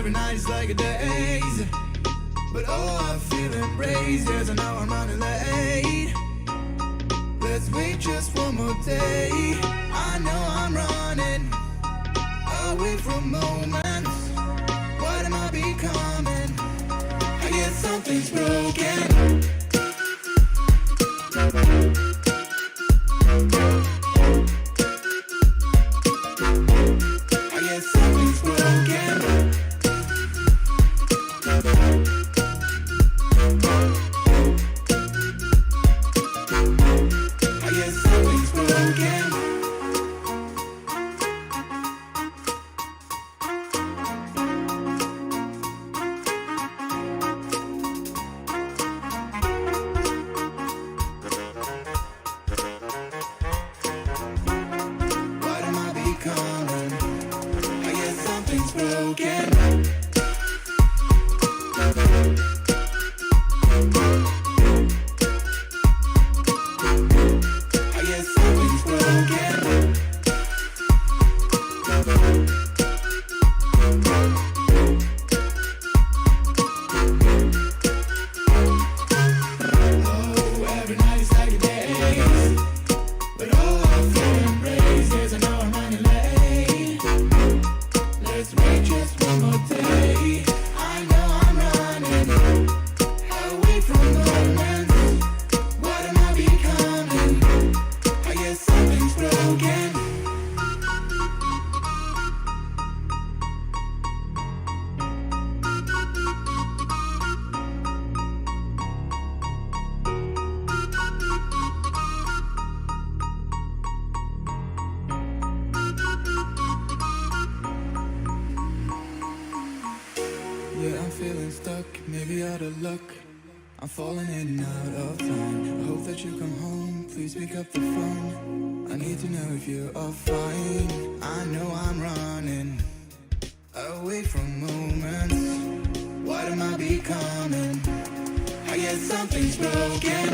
every night is like a daze. But oh, I feel embraced, yes, I know I'm running late. Let's wait just one more day. I know I'm running away from moments. What am I becoming? I guess something's broken. I guess something's broken. I guess something's broken. What am I becoming? I guess something's broken. I guess something's broken. Oh, every night is like a daze. But oh, I feel embraced, yes, I know I'm running late. Let's wait just one more day. I know I'm running away from moments. What am I becoming? I guess something's broken. Yeah, I'm feeling stuck, maybe out of luck. I'm falling in and out of time. I hope that you come home, please pick up the phone. I need to know if you are fine. I know I'm running away from moments. What am I becoming? I guess something's broken.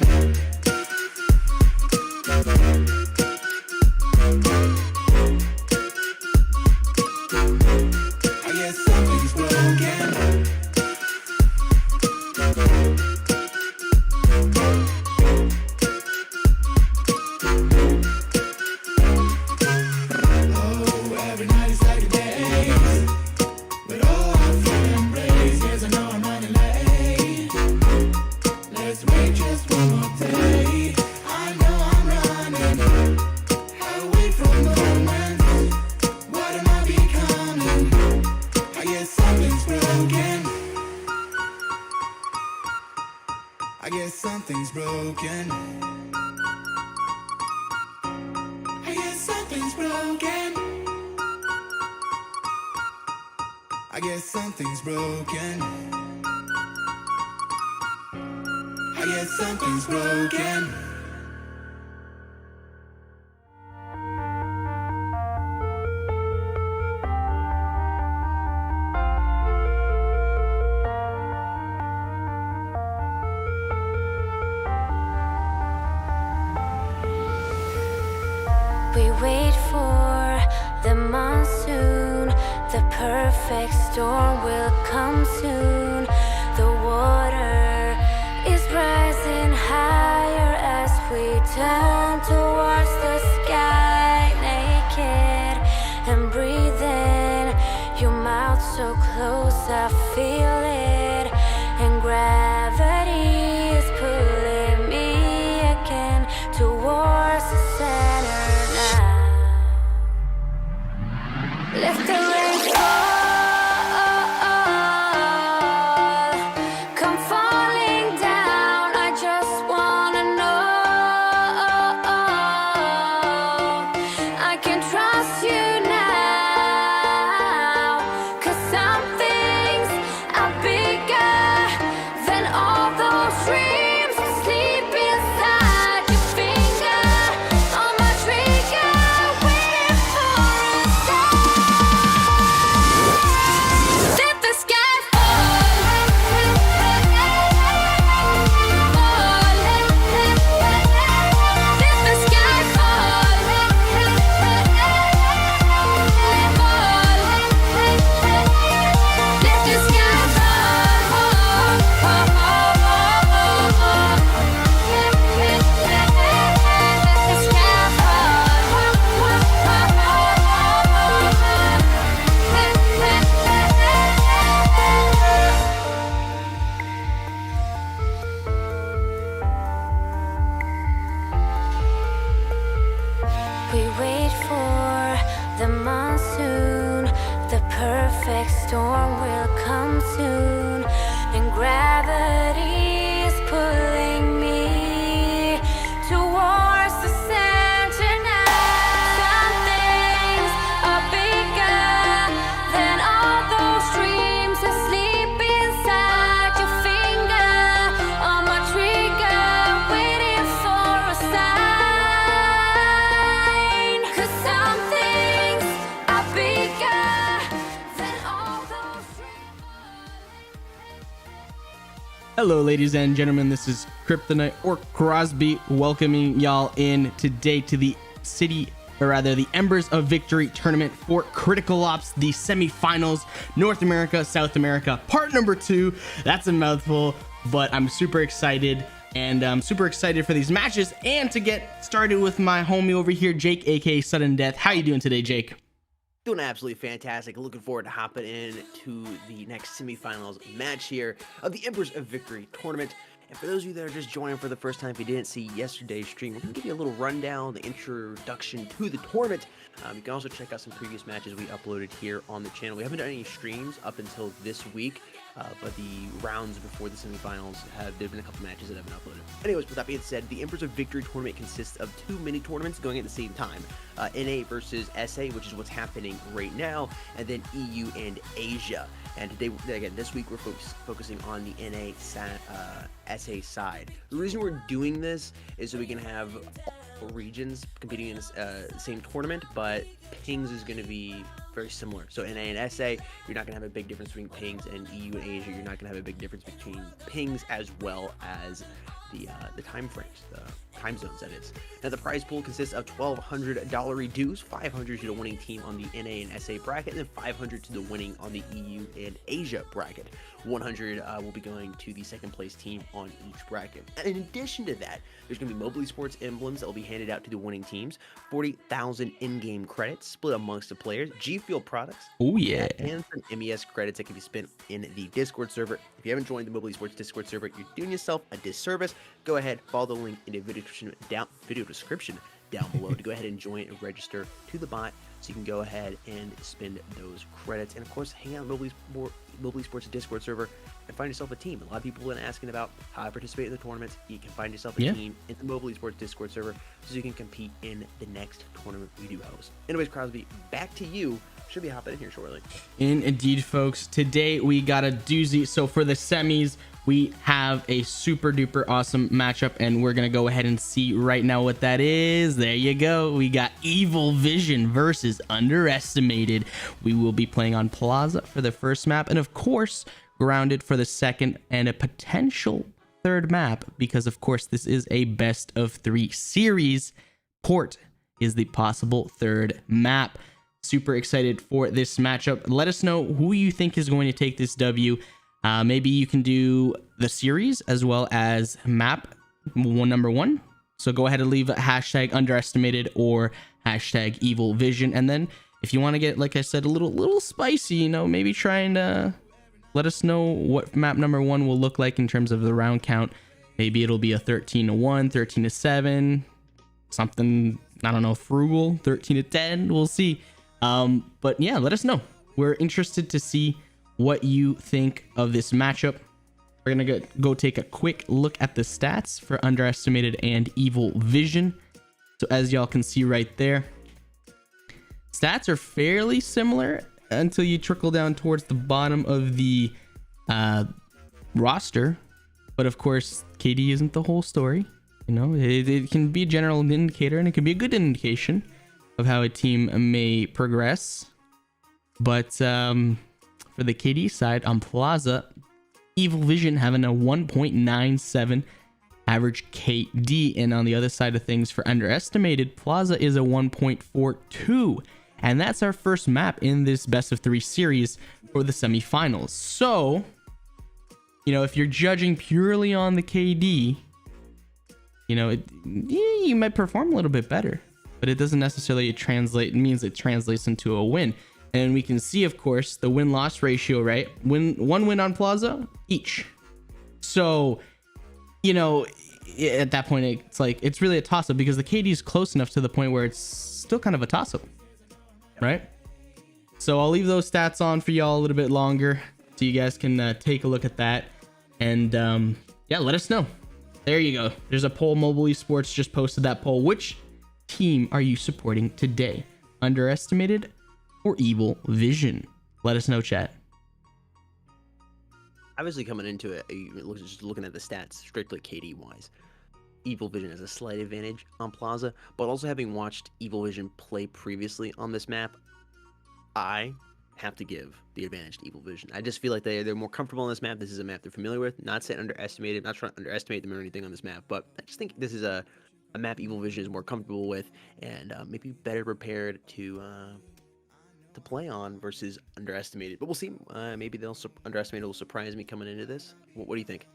I guess something's broken. Oh, every night is like a daze. But oh, I feel embraced, yes, I know I'm running late. Let's wait just one more day. I know I'm running away from moments. What am I becoming? I guess something's broken. I guess something's broken. I guess something's broken. I guess something's broken. I guess something's broken. We wait for the monsoon. The perfect storm will come soon. The water is rising higher as we turn towards the sky. Naked and breathing, your mouth so close, I feel it. And gravity is pulling me again towards the center now. Let the rain fall. Hello, ladies and gentlemen. This is Kryptonite or Crosby welcoming y'all in today to the the Embers of Victory tournament for Critical Ops, the semifinals, North America, South America, part number 2. That's a mouthful, but I'm super excited. And I'm super excited for these matches and to get started with my homie over here, Jake, aka Sudden Death. How you doing today, Jake? Doing absolutely fantastic. Looking forward to hopping in to the next semifinals match here of the Embers of Victory tournament. And for those of you that are just joining for the first time, if you didn't see yesterday's stream, we're going to give you a little rundown, the introduction to the tournament. You can also check out some previous matches we uploaded here on the channel. We haven't done any streams up until this week, but the rounds before the semifinals there have been a couple matches that have been uploaded. Anyways, with that being said, the Embers of Victory tournament consists of 2 mini tournaments going at the same time. NA versus SA, which is what's happening right now, and then EU and Asia. And today, again, this week we're focusing on the NA SA side. The reason we're doing this is so we can have all regions competing in the same tournament, but pings is going to be very similar. So NA and SA, you're not going to have a big difference between pings, and EU and Asia, you're not going to have a big difference between pings as well as the time frames, the time zones, that is. Now, the prize pool consists of $1,200 dues, $500 to the winning team on the NA and SA bracket, and then $500 to the winning on the EU and Asia bracket. $100 will be going to the second place team on each bracket. And in addition to that, there's going to be Mobile Esports emblems that will be handed out to the winning teams, 40,000 in-game credits split amongst the players, G Fuel products, oh yeah, and some MES credits that can be spent in the Discord server. If you haven't joined the Mobile Esports Discord server, you're doing yourself a disservice. Go ahead, follow the link in the video description down below to go ahead and join and register to the bot, so you can go ahead and spend those credits. And of course, hang out in Mobile Esports Discord server and find yourself a team. A lot of people have been asking about how I participate in the tournaments. You can find yourself a team in the Mobile Esports Discord server so you can compete in the next tournament we do host. Anyways, Crosby, back to you. Should be hopping in here shortly. Indeed, folks. Today we got a doozy. So for the semis, we have a super duper awesome matchup, and we're gonna go ahead and see right now what that is. There you go. We got Evil Vision versus Underestimated. We will be playing on Plaza for the first map, and of course Grounded for the second, and a potential third map, because of course this is a best of 3 series. Port is the possible third map. Super excited for this matchup. Let us know who you think is going to take this W. Maybe you can do the series as well as map number 1. So go ahead and leave a hashtag underestimated or hashtag evil vision. And then if you want to get, like I said, a little spicy, you know, maybe try and let us know what map number 1 will look like in terms of the round count. Maybe it'll be a 13-1, 13-7, something, I don't know, frugal, 13-10. We'll see. But yeah, let us know. We're interested to see what you think of this matchup. We're gonna go take a quick look at the stats for Underestimated and Evil Vision. So as y'all can see right there, stats are fairly similar until you trickle down towards the bottom of the roster. But of course, KD isn't the whole story. You know, it can be a general indicator, and it can be a good indication of how a team may progress. But for the KD side on Plaza, Evil Vision having a 1.97 average KD, and on the other side of things for Underestimated, Plaza is a 1.42, and that's our first map in this best of 3 series for the semifinals. So, you know, if you're judging purely on the KD, you know, you might perform a little bit better, but it doesn't necessarily means it translates into a win. And we can see, of course, the win-loss ratio, right? One win on Plaza each. So, you know, at that point, it's like, it's really a toss-up, because the KD is close enough to the point where it's still kind of a toss-up, right? So I'll leave those stats on for y'all a little bit longer so you guys can take a look at that. And yeah, let us know. There you go. There's a poll. Mobile Esports just posted that poll. Which team are you supporting today? Underestimated or Evil Vision? Let us know, chat. Obviously, coming into it, just looking at the stats strictly KD wise, Evil Vision has a slight advantage on Plaza, but also having watched Evil Vision play previously on this map, I have to give the advantage to Evil Vision. I just feel like they're more comfortable on this map. This is a map they're familiar with. Not saying underestimated, not trying to underestimate them or anything on this map, but I just think this is a map Evil Vision is more comfortable with and maybe better prepared to play on versus underestimated. But we'll see. Maybe they'll underestimated will surprise me coming into this. What do you think?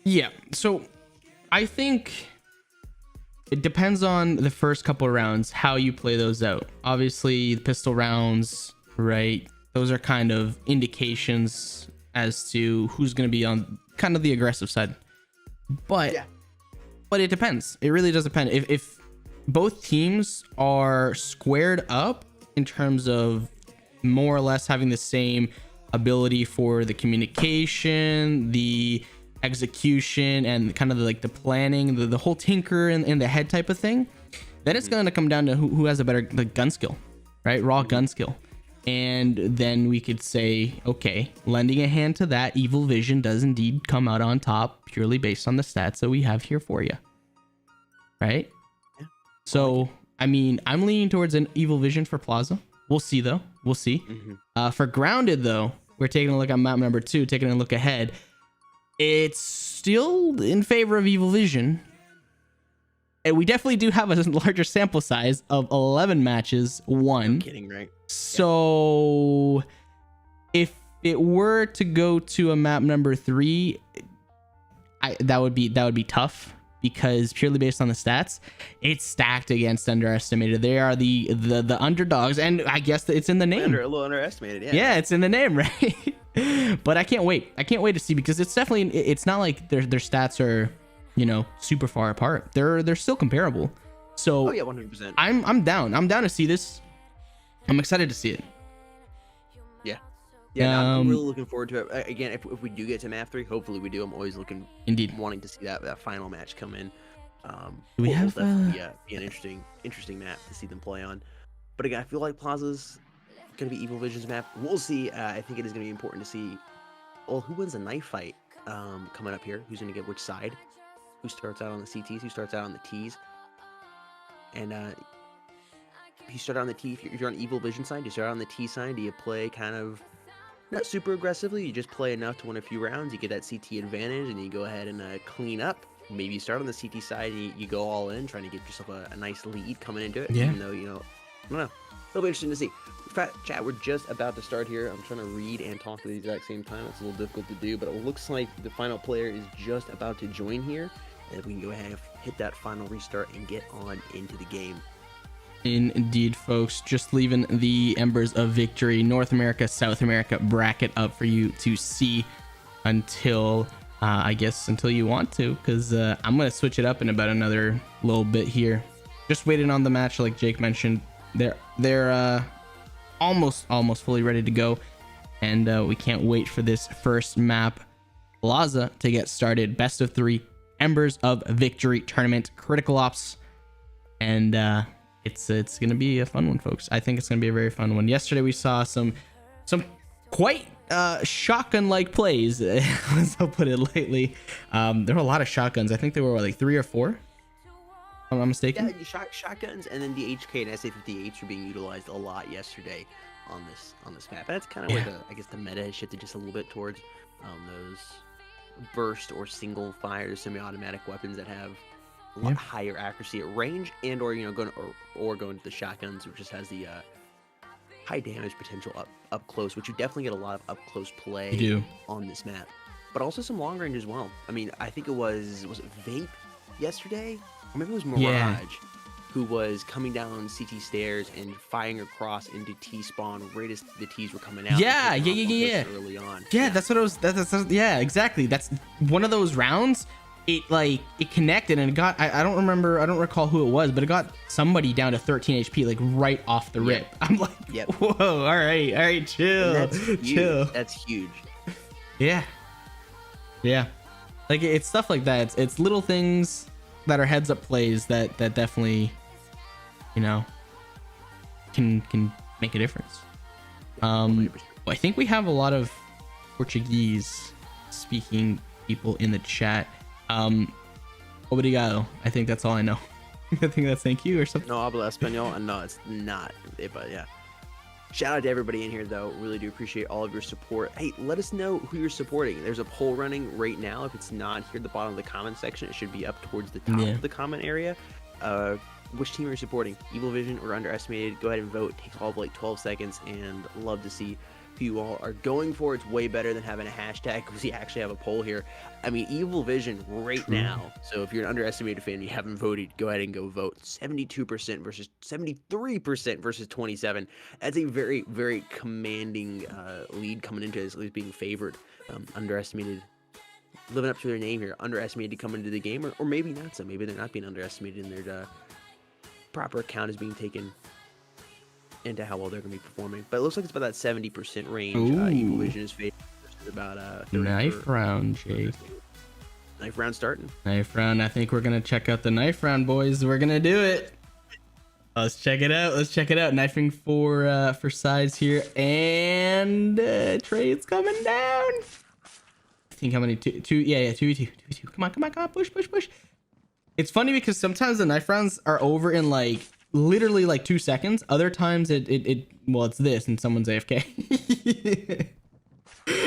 Yeah, so I think it depends on the first couple of rounds, how you play those out. Obviously, the pistol rounds, right? Those are kind of indications as to who's going to be on kind of the aggressive side. But it depends. It really does depend. If both teams are squared up in terms of more or less having the same ability for the communication, the execution, and kind of like the planning, the whole tinker in the head type of thing, then it's going to come down to who has a better gun skill, right? Raw gun skill. And then we could say, okay, lending a hand to that, Evil Vision does indeed come out on top purely based on the stats that we have here for you, right? Yeah. So I mean, I'm leaning towards an Evil Vision for Plaza. We'll see though. We'll see. For Grounded though, we're taking a look at map number 2, taking a look ahead. It's still in favor of Evil Vision. And we definitely do have a larger sample size of 11 matches won. No kidding, right? So if it were to go to a map number 3, that would be tough, because purely based on the stats, it's stacked against underestimated. They are the underdogs, and I guess that it's in the name. A little underestimated, yeah. Yeah, it's in the name, right? But I can't wait. I can't wait to see, because it's definitely, it's not like their stats are, you know, super far apart. They're still comparable. So 100%. I'm down. I'm down to see this. I'm excited to see it. Yeah, no, I'm really looking forward to it. Again, if we do get to map 3, hopefully we do. I'm always wanting to see that final match come in. We have definitely be an interesting map to see them play on. But again, I feel like Plaza's gonna be Evil Vision's map. We'll see. I think it is gonna be important to see, well, who wins a knife fight coming up here. Who's gonna get which side? Who starts out on the CTs? Who starts out on the Ts? And if you start on the T, if you're on Evil Vision side, do you start on the T side? Do you play kind of not super aggressively? You just play enough to win a few rounds. You get that CT advantage, and you go ahead and clean up. Maybe you start on the CT side and you go all in, trying to get yourself a nice lead coming into it. Yeah. Even though, you know, I don't know. It'll be interesting to see. In fact, chat, we're just about to start here. I'm trying to read and talk at the exact same time. It's a little difficult to do, but it looks like the final player is just about to join here. And we can go ahead and hit that final restart and get on into the game. Indeed, folks, just leaving the Embers of Victory North America, South America bracket up for you to see until until you want to, because I'm gonna switch it up in about another little bit here. Just waiting on the match, like Jake mentioned. They're almost fully ready to go, and we can't wait for this first map, Plaza, to get started. Best of 3 Embers of Victory tournament, critical ops, and it's gonna be a fun one, folks. I think it's gonna be a very fun one. Yesterday we saw some quite shotgun-like plays, as I'll put it lightly. There were a lot of shotguns. I think there were like 3 or 4, if I'm not mistaken. Yeah, shotguns, and then the HK and SA-58s were being utilized a lot yesterday on this map. And that's kind of where the meta has shifted just a little bit towards those burst or single fire semi-automatic weapons that have a lot higher accuracy at range, and or going to the shotguns, which just has the high damage potential up close, which you definitely get a lot of up close play on this map, but also some long range as well. I mean, I think was it Vape yesterday, or maybe it was Mirage, who was coming down CT stairs and firing across into T spawn right as the T's were coming out. Yeah. Early on. Yeah, that's what it was. That's exactly. That's one of those rounds. It connected, and it got, I don't recall who it was, but it got somebody down to 13 HP, like right off the rip. I'm like, whoa, all right, chill. That's huge. Yeah. Like, it's stuff like that. It's little things that are heads up plays that definitely, can make a difference. I think we have a lot of Portuguese speaking people in the chat. Obrigado. I think that's all I know. I think that's thank you or something. No habla español, and no, it's not. But yeah. Shout out to everybody in here, though. Really do appreciate all of your support. Hey, let us know who you're supporting. There's a poll running right now. If it's not here at the bottom of the comment section, it should be up towards the top of the comment area. Which team are you supporting? Evil Vision or Underestimated? Go ahead and vote. It takes all of like 12 seconds, and love to see who you all are going for. It's way better than having a hashtag because we actually have a poll here. I mean, Evil Vision right now. So if you're an Underestimated fan and you haven't voted, go ahead and go vote. 72% versus 73% versus 27. That's a very, very commanding lead coming into this, at least being favored. Underestimated, living up to their name here. Underestimated to come into the game, or maybe not so. Maybe they're not being underestimated and their proper account is being taken into how well they're going to be performing. But it looks like it's about that 70% range. Evil Vision is favored versus about knife round, Jake. Knife round starting. Knife round. I think we're gonna check out the knife round, boys. We're gonna do it. Let's check it out. Let's check it out. Knifing for sides here, and trade's coming down. I think how many? Two. Yeah, 2v2. Come on. Push. It's funny because sometimes the knife rounds are over in like literally like 2 seconds. Other times well, it's this and someone's AFK.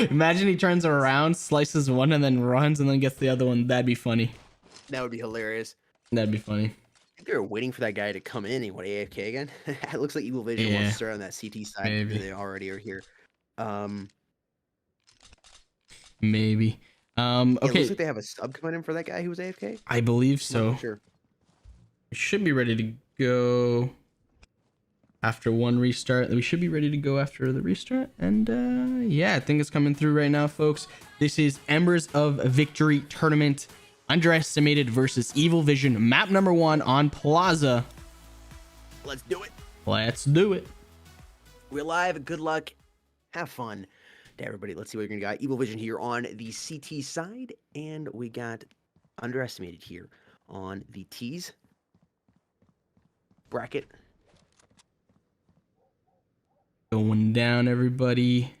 Imagine he turns around, slices one, and then runs, and then gets the other one. That'd be funny. That would be hilarious. That'd be funny. I think they were waiting for that guy to come in and what, AFK again? It looks like Evil Vision wants to start on that CT side. Maybe they already are here. Maybe. Okay. It looks Okay. like they have a sub coming in for that guy who was AFK. I believe so. Sure. We should be ready to go after one restart. We should be ready to go after the restart. And yeah, I think it's coming through right now, folks. This is Embers of Victory Tournament. Underestimated versus Evil Vision. Map number 1 on Plaza. Let's do it. Let's do it. We're live. Good luck. Have fun to everybody. Let's see what you're going to got. Evil Vision here on the CT side. And we got Underestimated here on the T's bracket. Going down, everybody.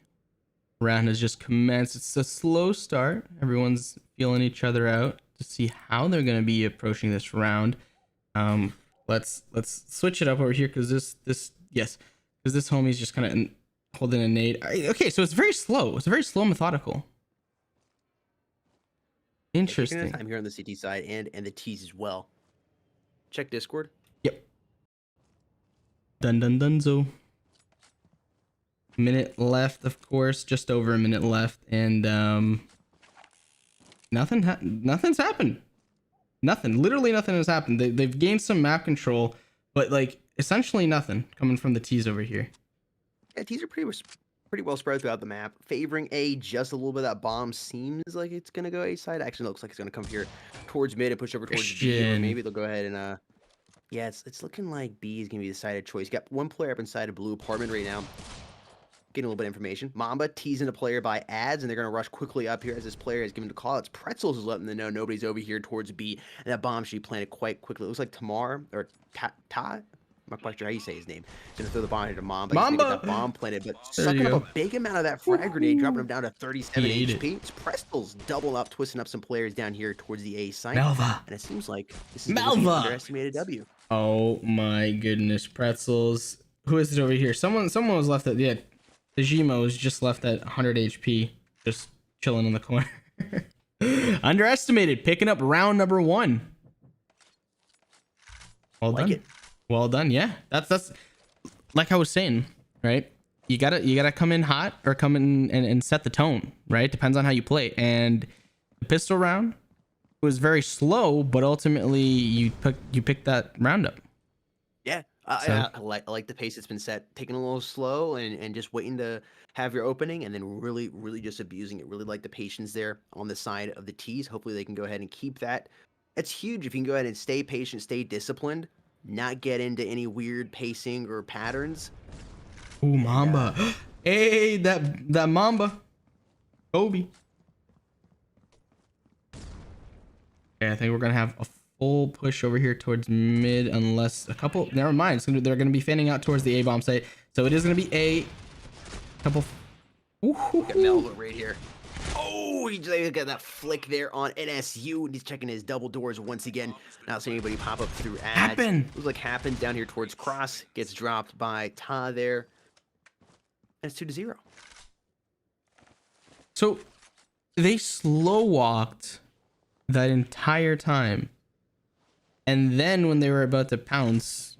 Round has just commenced. It's a slow start. Everyone's feeling each other out to see how they're going to be approaching this round. Let's switch it up over here because this homie's just kind of holding a nade. Okay, so it's very slow. It's very slow, methodical. Interesting. I'm here on the CT side and the T's as well. Check Discord. Yep. Dunzo. Minute left, of course, just over a minute left, and nothing's happened. Literally nothing has happened. They've gained some map control, but like essentially nothing coming from the T's over here. Yeah, T's are pretty well spread throughout the map, favoring A just a little bit. That bomb seems like it's gonna go A side. Actually, looks like it's gonna come here towards mid and push over towards B, or maybe they'll go ahead and yeah, it's looking like B is gonna be the side of choice. You got one player up inside a blue apartment right now. Getting a little bit of information. Mamba teasing a player by ads, and they're going to rush quickly up here as this player is given to call. It's Pretzels is letting them know nobody's over here towards B, and that bomb should be planted quite quickly. It looks like Tamar, or Ta? I'm not quite sure how you say his name. He's going to throw the bomb here to Mamba. He's gonna get that bomb planted, but sucking up a big amount of that frag grenade, dropping him down to 37 HP. It's Pretzels doubling up, twisting up some players down here towards the A site. Malva. And it seems like this is an underestimated W. Oh my goodness, Pretzels. Who is it over here? Someone was left at Tajima was just left at 100 HP, just chilling in the corner. Underestimated, picking up round number 1. Well done. Well done. Yeah, that's like I was saying, right? You gotta come in hot or come in and set the tone, right? Depends on how you play. And the pistol round was very slow, but ultimately you picked that round up. Yeah. I like the pace that's been set, taking a little slow and just waiting to have your opening, and then really, really just abusing it. Really like the patience there on the side of the T's. Hopefully they can go ahead and keep that. It's huge if you can go ahead and stay patient, stay disciplined, not get into any weird pacing or patterns. Ooh, Mamba. Hey, that Mamba. Kobe. Okay, I think we're going to have a full push over here towards mid, unless a couple, never mind, they're going to be fanning out towards the A bomb site, so it is going to be a couple. Got Melva right here. Oh, he just got that flick there on NSU. He's checking his double doors once again. Not seeing anybody pop up through ads. Happen. Looks like Happen down here towards cross, gets dropped by Ta there. it's 2-0. So they slow walked that entire time. And then when they were about to pounce,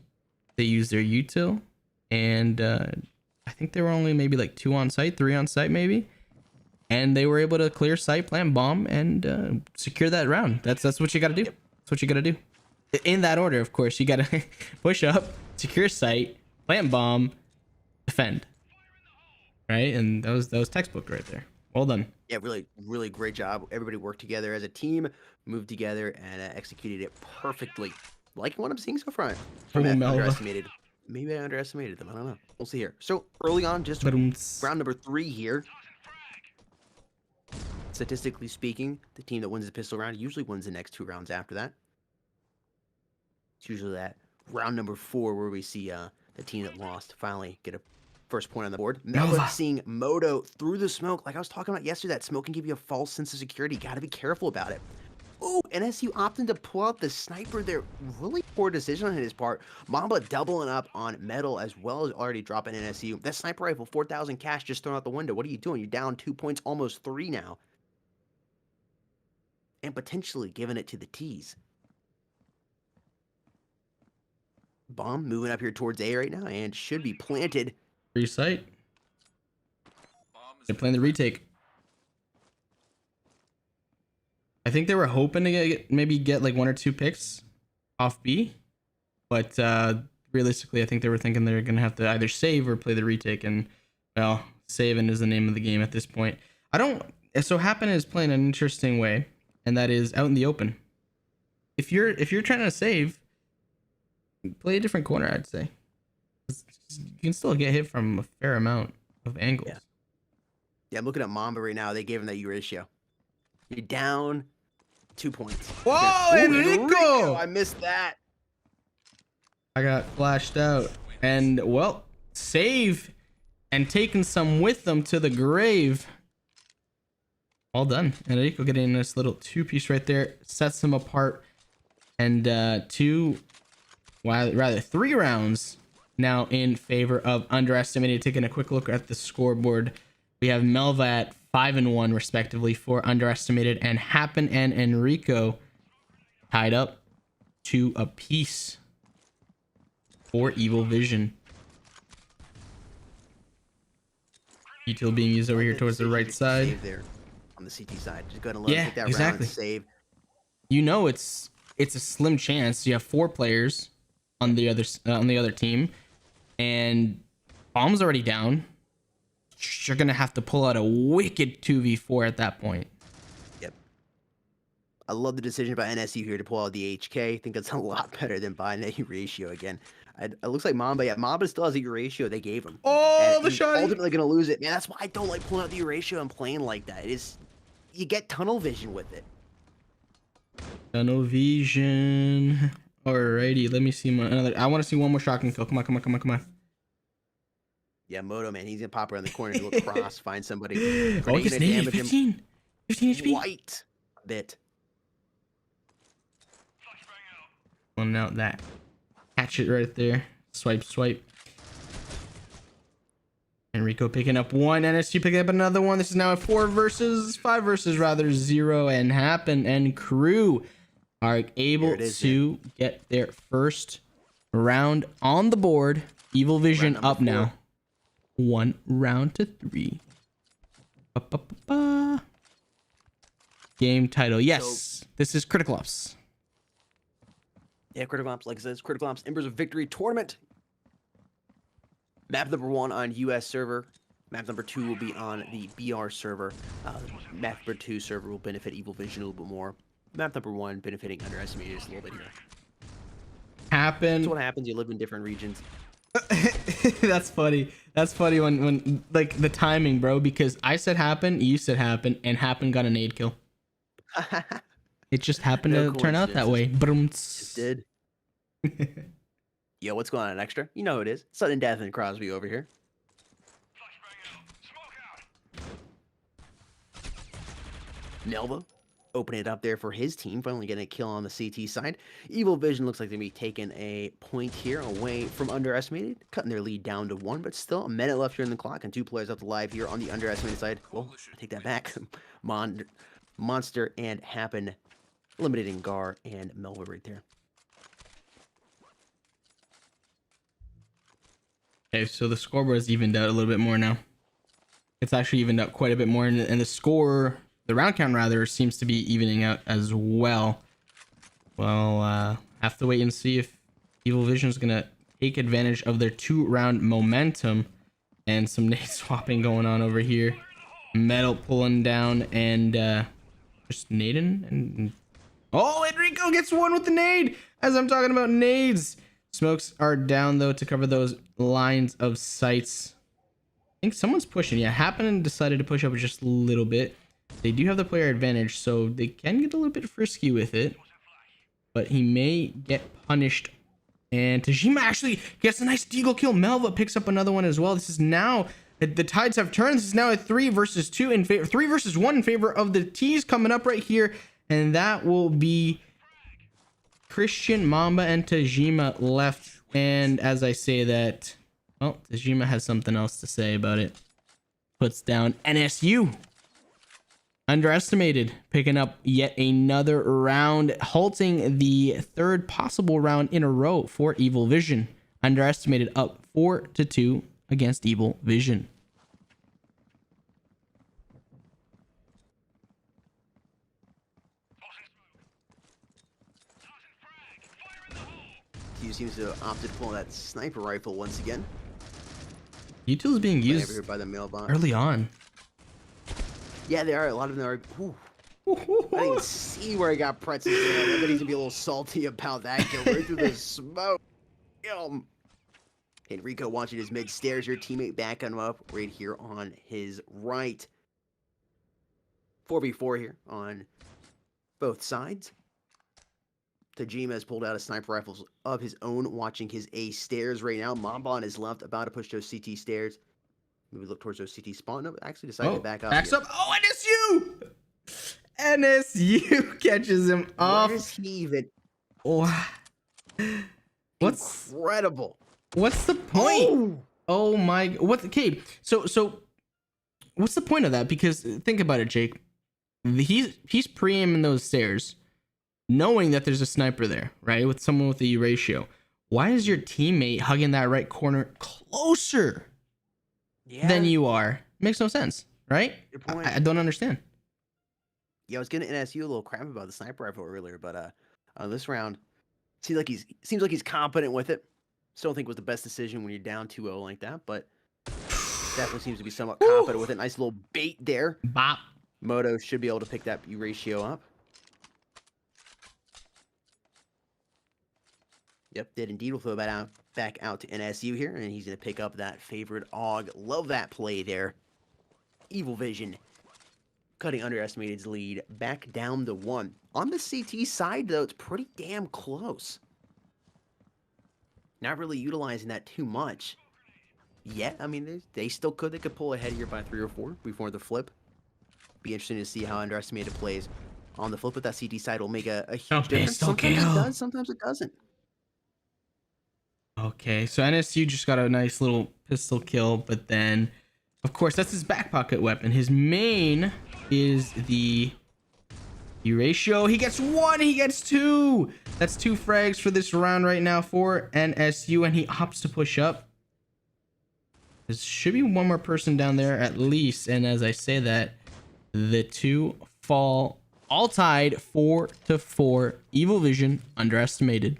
they used their util. And I think there were only maybe like 2 on site, 3 on site maybe. And they were able to clear site, plant bomb, and secure that round. That's what you got to do. That's what you got to do. In that order, of course. You got to push up, secure site, plant bomb, defend. Right? And that was textbook right there. Well done. Yeah, really, really great job. Everybody worked together as a team, moved together, and executed it perfectly. Liking what I'm seeing so far. Oh, Melva. Underestimated. Maybe I underestimated them. I don't know. We'll see here. So early on, just round number 3 here. Statistically speaking, the team that wins the pistol round usually wins the next 2 rounds after that. It's usually that round number 4 where we see the team that lost finally get a first point on the board. Melva seeing Moto through the smoke. Like I was talking about yesterday, that smoke can give you a false sense of security. Got to be careful about it. Oh, NSU opting to pull out the sniper there. Really poor decision on his part. Mamba doubling up on Metal as well as already dropping NSU. That sniper rifle, 4,000 cash just thrown out the window. What are you doing? You're down 2 points, almost 3 now. And potentially giving it to the T's. Bomb moving up here towards A right now and should be planted. Free site. They're playing the retake. I think they were hoping to maybe get like 1 or 2 picks off B, but realistically, I think they were thinking they're gonna have to either save or play the retake. And well, saving is the name of the game at this point. So Happen is playing an interesting way, and that is out in the open. If you're trying to save, play a different corner. I'd say you can still get hit from a fair amount of angles. Yeah, I'm looking at Mamba right now. They gave him that U ratio. You're down 2 points. Whoa, Enrico! I missed that. I got flashed out. And, well, save and taking some with them to the grave. All done. Enrico getting this little 2-piece right there. Sets them apart. And 3 rounds now in favor of Underestimated. Taking a quick look at the scoreboard. We have Melva at 5-1 respectively for Underestimated, and Happen and Enrico tied up 2 apiece for Evil Vision. Util being used over here towards the right side. Save there on the CT side. Just go ahead and take that round and save. You know it's a slim chance. You have 4 players on the other team, and bomb's already down. You're gonna have to pull out a wicked 2v4 at that point. Yep. I love the decision by NSU here to pull out the HK. I think that's a lot better than buying that U ratio again. It looks like Mamba. Yeah, Mamba still has a U ratio they gave him. Oh, and the he's shot! Ultimately gonna lose it, man. That's why I don't like pulling out the U ratio and playing like that. You get tunnel vision with it. Tunnel vision. Alrighty, let me see another. I want to see one more shotgun kill. Come on. Yeah, Moto, man, he's gonna pop around the corner, do a cross, find somebody. Oh, he's naked. 15 HP. White bit. Pulling out that hatchet right there. Swipe. Enrico picking up 1. NSU picking up another one. This is now a 5 versus 0. And Happen and crew are able to get their first round on the board. Evil Vision up 4. Now. 1 round to 3. Game title. Yes, this is Critical Ops. Yeah, Critical Ops, like I said, Critical Ops Embers of Victory tournament. Map number 1 on US server. Map number 2 will be on the BR server. Map number 2 server will benefit Evil Vision a little bit more. Map number 1 benefiting Underestimated just a little bit here. Happen. That's what happens. You live in different regions. That's funny. That's funny when like the timing, bro, because I said Happen, you said Happen, and Happen got a nade kill. It just happened to turn out that way. Just did. Yo, what's going on, Extra? You know who it is. Sudden Death and Crosby over here. Melva open it up there for his team, finally getting a kill on the CT side. Evil Vision looks like they're going to be taking a point here away from Underestimated, cutting their lead down to 1, but still a minute left here in the clock, and 2 players left alive here on the Underestimated side. Well, I take that back. Monster and Happen eliminating Gar and Melva right there. Okay, so the scoreboard is evened out a little bit more now. It's actually evened out quite a bit more, and the score, the round count rather, seems to be evening out as well. Well, have to wait and see if Evil Vision is gonna take advantage of their 2-round momentum, and some nade swapping going on over here. Metal pulling down and just nading and oh, Enrico gets one with the nade. As I'm talking about nades, smokes are down though to cover those lines of sights. I think someone's pushing. Yeah, Happen and decided to push up just a little bit. They do have the player advantage, so they can get a little bit frisky with it, but he may get punished. And Tajima actually gets a nice deagle kill. Melva picks up another one as well. This is now, the tides have turned. This is now a 3 versus 2 in favor, 3 versus 1 in favor of the T's coming up right here, and that will be Christian, Mamba, and Tajima left. And as I say that, well, Tajima has something else to say about it. Puts down NSU. Underestimated, picking up yet another round, halting the 3rd possible round in a row for Evil Vision. Underestimated up 4-2 against Evil Vision. He seems to have opted to pull that sniper rifle once again. U2 is being used by the mailbox early on. Yeah, they are. A lot of them are. Ooh. I didn't even see where I got pretzels. I bet he's gonna be a little salty about that. Go right through the smoke. Enrico watching his mid stairs. Your teammate backing him up right here on his right. 4v4 here on both sides. Tajima has pulled out a sniper rifle of his own, watching his A stairs right now. Mamba on his left, about to push those CT stairs. Maybe look towards those CT spawn. No, actually decided to back up. Backs up. Oh, NSU! NSU catches him off. Where is he even? Oh. Incredible. What's the point? Oh my, what? Okay, so what's the point of that? Because think about it, Jake. He's pre-aiming those stairs, knowing that there's a sniper there, right? With someone with the ratio. Why is your teammate hugging that right corner closer than you are? Makes no sense, right? Good point. I don't understand. Yeah, I was gonna ask you a little crap about the sniper rifle earlier, but on this round, seems like he's competent with it. Still don't think it was the best decision when you're down 2-0 like that, but definitely seems to be somewhat competent with it. Nice little bait there. Bop. Moto should be able to pick that ratio up. Yep, did indeed. We'll throw that back out to NSU here, and he's going to pick up that favorite AUG. Love that play there. Evil Vision cutting Underestimated's lead back down to 1. On the CT side, though, it's pretty damn close. Not really utilizing that too much yet. I mean, they still could. They could pull ahead here by 3 or 4 before the flip. Be interesting to see how Underestimated plays on the flip, but that CT side will make a huge difference. Sometimes it does, sometimes it doesn't. Okay, so NSU just got a nice little pistol kill, but then, of course, that's his back pocket weapon. His main is the ratio. He gets 1, he gets 2. That's 2 frags for this round right now for NSU, and he opts to push up. There should be one more person down there at least, and as I say that, the 2 fall all tied 4-4. Evil Vision Underestimated.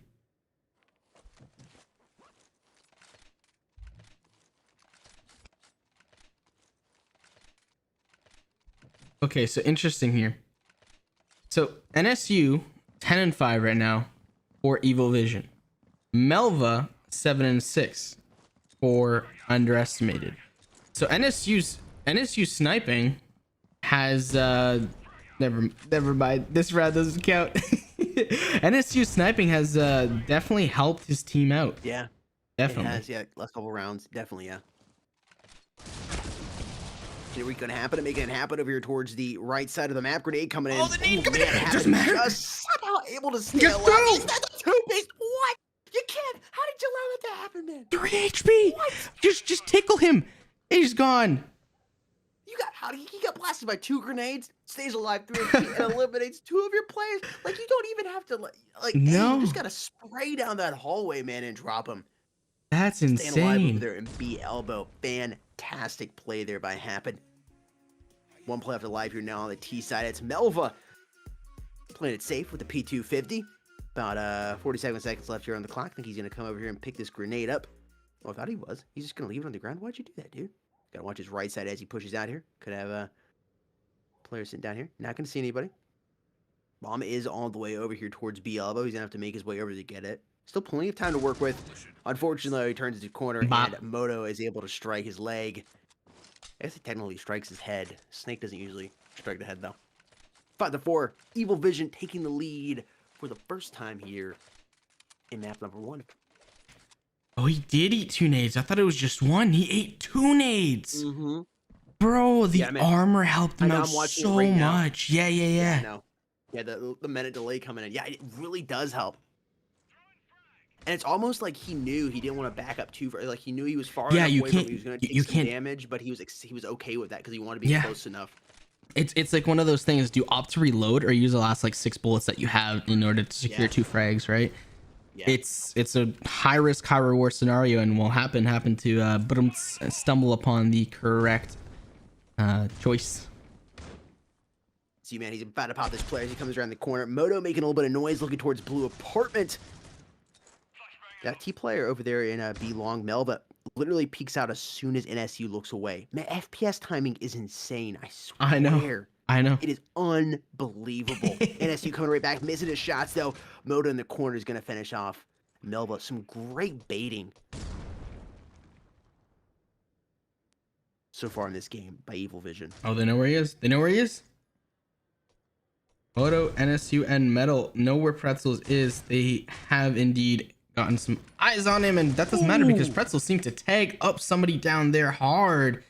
Okay, so interesting here. So NSU 10-5 right now for Evil Vision. Melva 7-6 for Underestimated. So NSU sniping has never mind. This round doesn't count. NSU sniping has definitely helped his team out. Yeah, definitely. It has, yeah. Last couple rounds, definitely, yeah. Here we gonna happen, making it happen over here towards the right side of the map. Grenade coming in. Oh, the nade coming man, in. It Happen doesn't matter. just somehow able to stay Get alive. through. Is that the two-piece? What? You can't. How did you allow that to happen, man? 3 HP. What? Just tickle him. He's gone. You got how he got blasted by 2 grenades, stays alive 3 HP, and eliminates 2 of your players. Like you don't even have to like No. you just gotta spray down that hallway, man, and drop him. That's Staying alive over insane. there and B elbow. Fantastic play there by Happen. 1 play after life here now on the T side. It's Melva playing it safe with the P250. About 47 seconds left here on the clock. I think he's gonna come over here and pick this grenade up. Oh, I thought he was. He's just gonna leave it on the ground. Why'd you do that, dude? Gotta watch his right side as he pushes out here. Could have a player sitting down here. Not gonna see anybody. Bomb is all the way over here towards B elbow. He's gonna have to make his way over to get it. Still plenty of time to work with. Unfortunately, he turns into corner Bop. and Moto is able to strike his leg. I guess he technically strikes his head. Snake doesn't usually strike the head though. 5-4. Evil Vision taking the lead for the first time here in map number 1. Oh, he did eat 2 nades. I thought it was just 1. He ate 2 nades. Mm-hmm. Bro, the Yeah, man. armor helped I him know, out I'm watching it so right now. much. Yeah. I know. Yeah, the minute delay coming in. Yeah, it really does help. And it's almost like he knew he didn't want to back up too far. Like he knew he was far Yeah, enough you away from can't- him. He was going to take you some can't- damage, but he was okay with that because he wanted to be Yeah. close enough. It's like one of those things. Do you opt to reload or use the last like 6 bullets that you have in order to secure Yeah. 2 frags, right? Yeah. It's a high risk, high reward scenario, and will happen to stumble upon the correct choice. See, man, he's about to pop this player as he comes around the corner. Moto making a little bit of noise, looking towards blue apartment. That T player over there in B long Melva literally peeks out as soon as NSU looks away. Man, FPS timing is insane. I swear. I know. It is unbelievable. NSU coming right back, missing his shots though. Moto in the corner is going to finish off Melva. Some great baiting so far in this game by Evil Vision. Oh, they know where he is. Moto, NSU, and Metal know where Pretzels is. They have indeed gotten some eyes on him, and that doesn't matter because Pretzels seem to tag up somebody down there hard.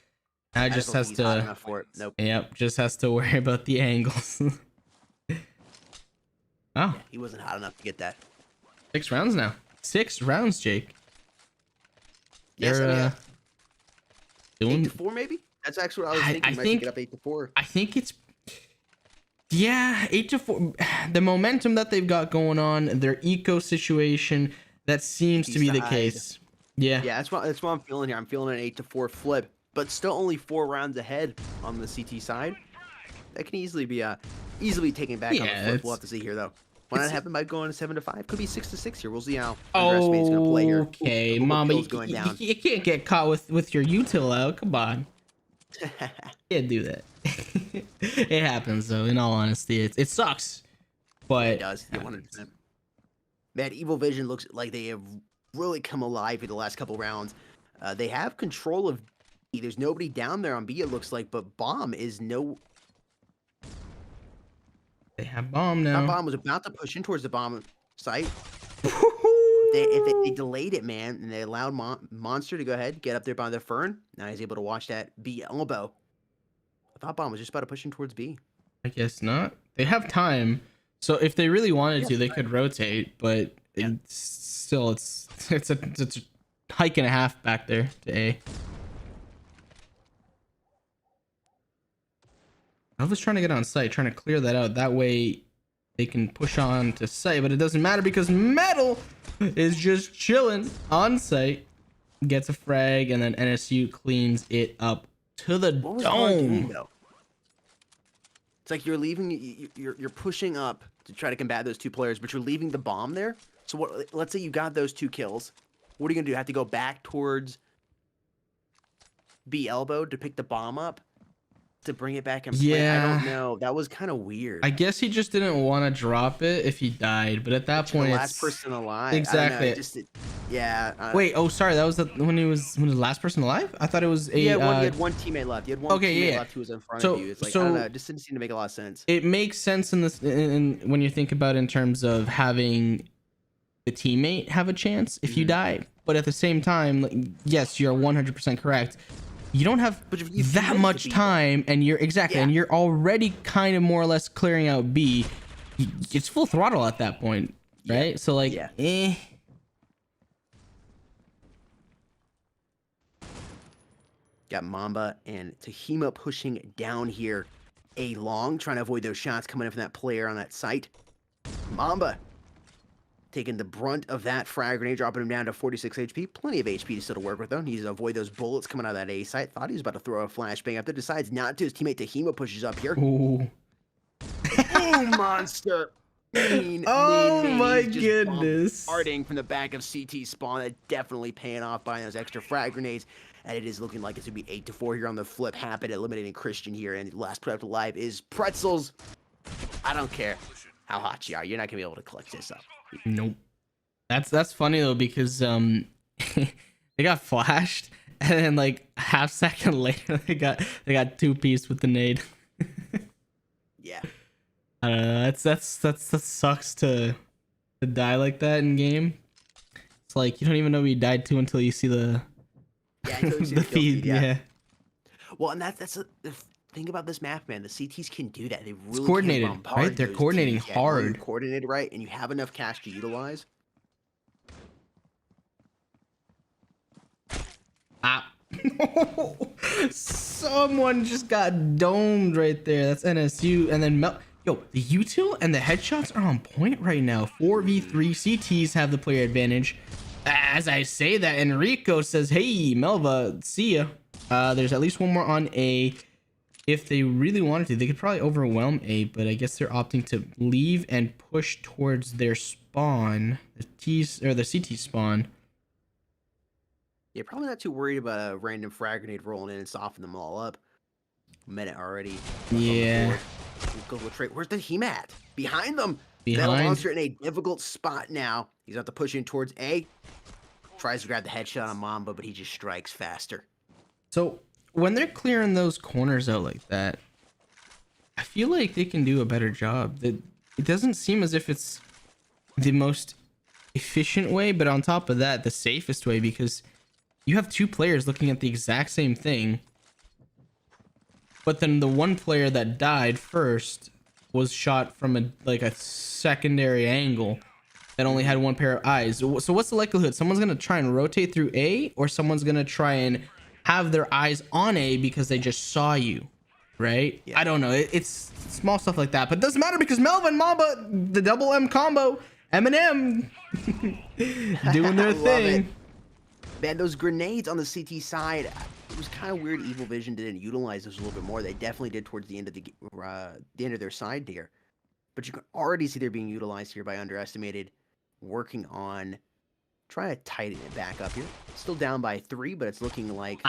I don't just think has he's hot to. enough for it. Nope. Yep, just has to worry about the angles. Oh, He wasn't hot enough to get that. 6 rounds now. 6 rounds, Jake. Yes, They're, I mean, doing. 8-4 maybe? That's actually what I was I thinking. Might think- pick it up 8-4. I think it's. Yeah, 8-4. The momentum that they've got going on, their eco situation, that seems to be the Side. case. Yeah. Yeah, that's what I'm feeling here. I'm feeling an 8-4 flip, but still only 4 rounds ahead on the CT side. That can easily be taken back on the Yeah, flip. We'll it's- have to see here though. Why not it's- happen by going 7-5? Could be 6-6 here. We'll see how Underestimate's gonna play here. Okay, Ooh, Mama, kills going down. you can't get caught with your util out. Come on. Can't do that. It happens though. In all honesty, it sucks, but It does. Yeah, 100%. Man, Evil Vision looks like they have really come alive in the last couple rounds. They have control of B. There's nobody down there on B, it looks like, but Bomb is no. they have bomb That now. Bomb was about to push in towards the bomb site. They delayed it, man, and they allowed Monster to go ahead, get up there by the Fern. Now he's able to watch that B elbow. I thought Bomb was just about to push in towards B. I guess not. They have time, so if they really wanted to, they could rotate. But it's still, it's a hike and a half back there to A. I was trying to get on site, trying to clear that out. That way they can push on to site, but it doesn't matter because Metal is just chilling on site, gets a frag, and then NSU cleans it up to the What was Vaughn doing, dome. though? It's like you're leaving, you're pushing up to try to combat those 2 players, but you're leaving the bomb there. So what? Let's say you got those 2 kills. What are you gonna do? Have to go back towards B elbow to pick the bomb up to bring it back and play? I Yeah. don't know. That was kind of weird. I guess he just didn't want to drop it if he died, but at that The point, last it's... person alive. Exactly. I don't know, yeah. Wait, oh, sorry, that was when he was the last person alive. I thought it was a. He had one teammate left. He had one Okay, teammate yeah. left who was in front So- of you. It's like, I so- don't know. It just didn't seem to make a lot of sense. It makes sense in this, in when you think about it in terms of having the teammate have a chance if you die, but at the same time, like, yes, you're 100% correct. you don't have But if you that commit to much B, time, and you're and you're already kind of more or less clearing out B. It's full throttle at that point, right? So like, Got Mamba and Tahima pushing down here. A long, trying to avoid those shots coming in from that player on that site. Mamba taking the brunt of that frag grenade, dropping him down to 46 HP. Plenty of HP to still to work with, though. Needs to avoid those bullets coming out of that A site. Thought he was about to throw a flashbang up there. Decides not to. His teammate Tahima pushes up here. ooh. Boom, monster. Mean, My He's just goodness. bombarding from the back of CT spawn. That definitely paying off by those extra frag grenades. And it is looking like it's going to be 8-4 here on the flip. Happen eliminating Christian here. And last product alive is Pretzels. I don't care how hot you are. You're not going to be able to clutch this up. Nope. That's funny though, because they got flashed, and then like half second later they got 2-piece with the nade. Yeah. I don't know. That sucks to die like that in game. It's like you don't even know you died to until you see the Until you see the feed. Yeah. Well, and that's the thing about this map, man. The CTs can do that. They really It's coordinated, can bombard right? They're those coordinating teams. Yeah, really hard. coordinated right, and you have enough cash to utilize. Ah. Someone just got domed right there. That's NSU. And then yo, the util and the headshots are on point right now. 4v3 CTs have the player advantage. As I say that, Enrico says, hey, Melva, see ya. There's at least one more on A. If they really wanted to, they could probably overwhelm A, but I guess they're opting to leave and push towards their spawn, the CT spawn. Yeah, probably not too worried about a random frag grenade rolling in and soften them all up. Minute already. Yeah. Where's the Tahima at? Behind them. Behind. That monster in a difficult spot now. He's got to push in towards A. Tries to grab the headshot on Mamba, but he just strikes faster. So when they're clearing those corners out like that, I feel like they can do a better job. It doesn't seem as if it's the most efficient way, but on top of that, the safest way, because you have two players looking at the exact same thing, but then the one player that died first was shot from a secondary angle that only had one pair of eyes. So what's the likelihood? Someone's gonna try and rotate through A, or someone's gonna try and have their eyes on A because they just saw you, right? Yeah. I don't know. It's small stuff like that, but it doesn't matter because Melvin Mamba, the double M combo, Eminem, doing their thing. It. Man, those grenades on the CT side, it was kind of weird. Evil Vision didn't utilize those a little bit more. They definitely did towards the end of the end of their side here, but you can already see they're being utilized here by Underestimated, working on trying to tighten it back up here. Still down by 3, but it's looking like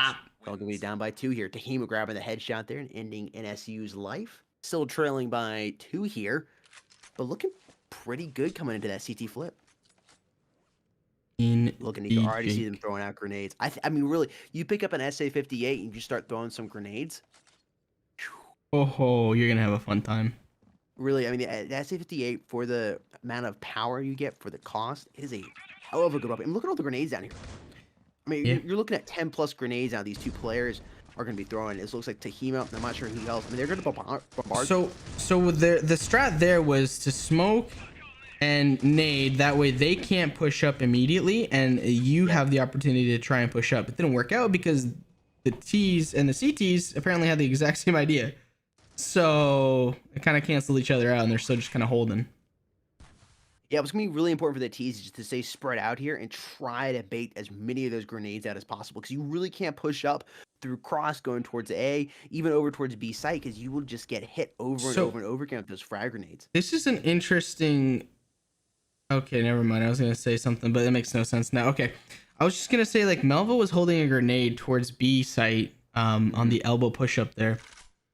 going to be down by 2 here. Tahima grabbing the headshot there and ending NSU's life. Still trailing by 2 here, but looking pretty good coming into that CT flip. Looking, you can already see them throwing out grenades. I mean, really, you pick up an SA-58 and you just start throwing some grenades. Oh, you're gonna have a fun time. Really, I mean, the SA-58, for the amount of power you get for the cost, is a hell of a good weapon. And look at all the grenades down here. I mean, you're looking at 10 plus grenades now. These two players are going to be throwing. This looks like Tahima. I'm not sure who else. I mean, they're going to bombard. So the strat there was to smoke and nade. That way they can't push up immediately, and you have the opportunity to try and push up. It didn't work out because the T's and the CTs apparently had the exact same idea. So it kind of canceled each other out, and they're still just kind of holding. Yeah, it's going to be really important for the T's just to stay spread out here and try to bait as many of those grenades out as possible, because you really can't push up through cross going towards A, even over towards B site, because you will just get hit over and over and over again with those frag grenades. This is an interesting... Okay, never mind. I was going to say something, but it makes no sense now. Okay, I was just going to say, like, Melva was holding a grenade towards B site on the elbow push-up there.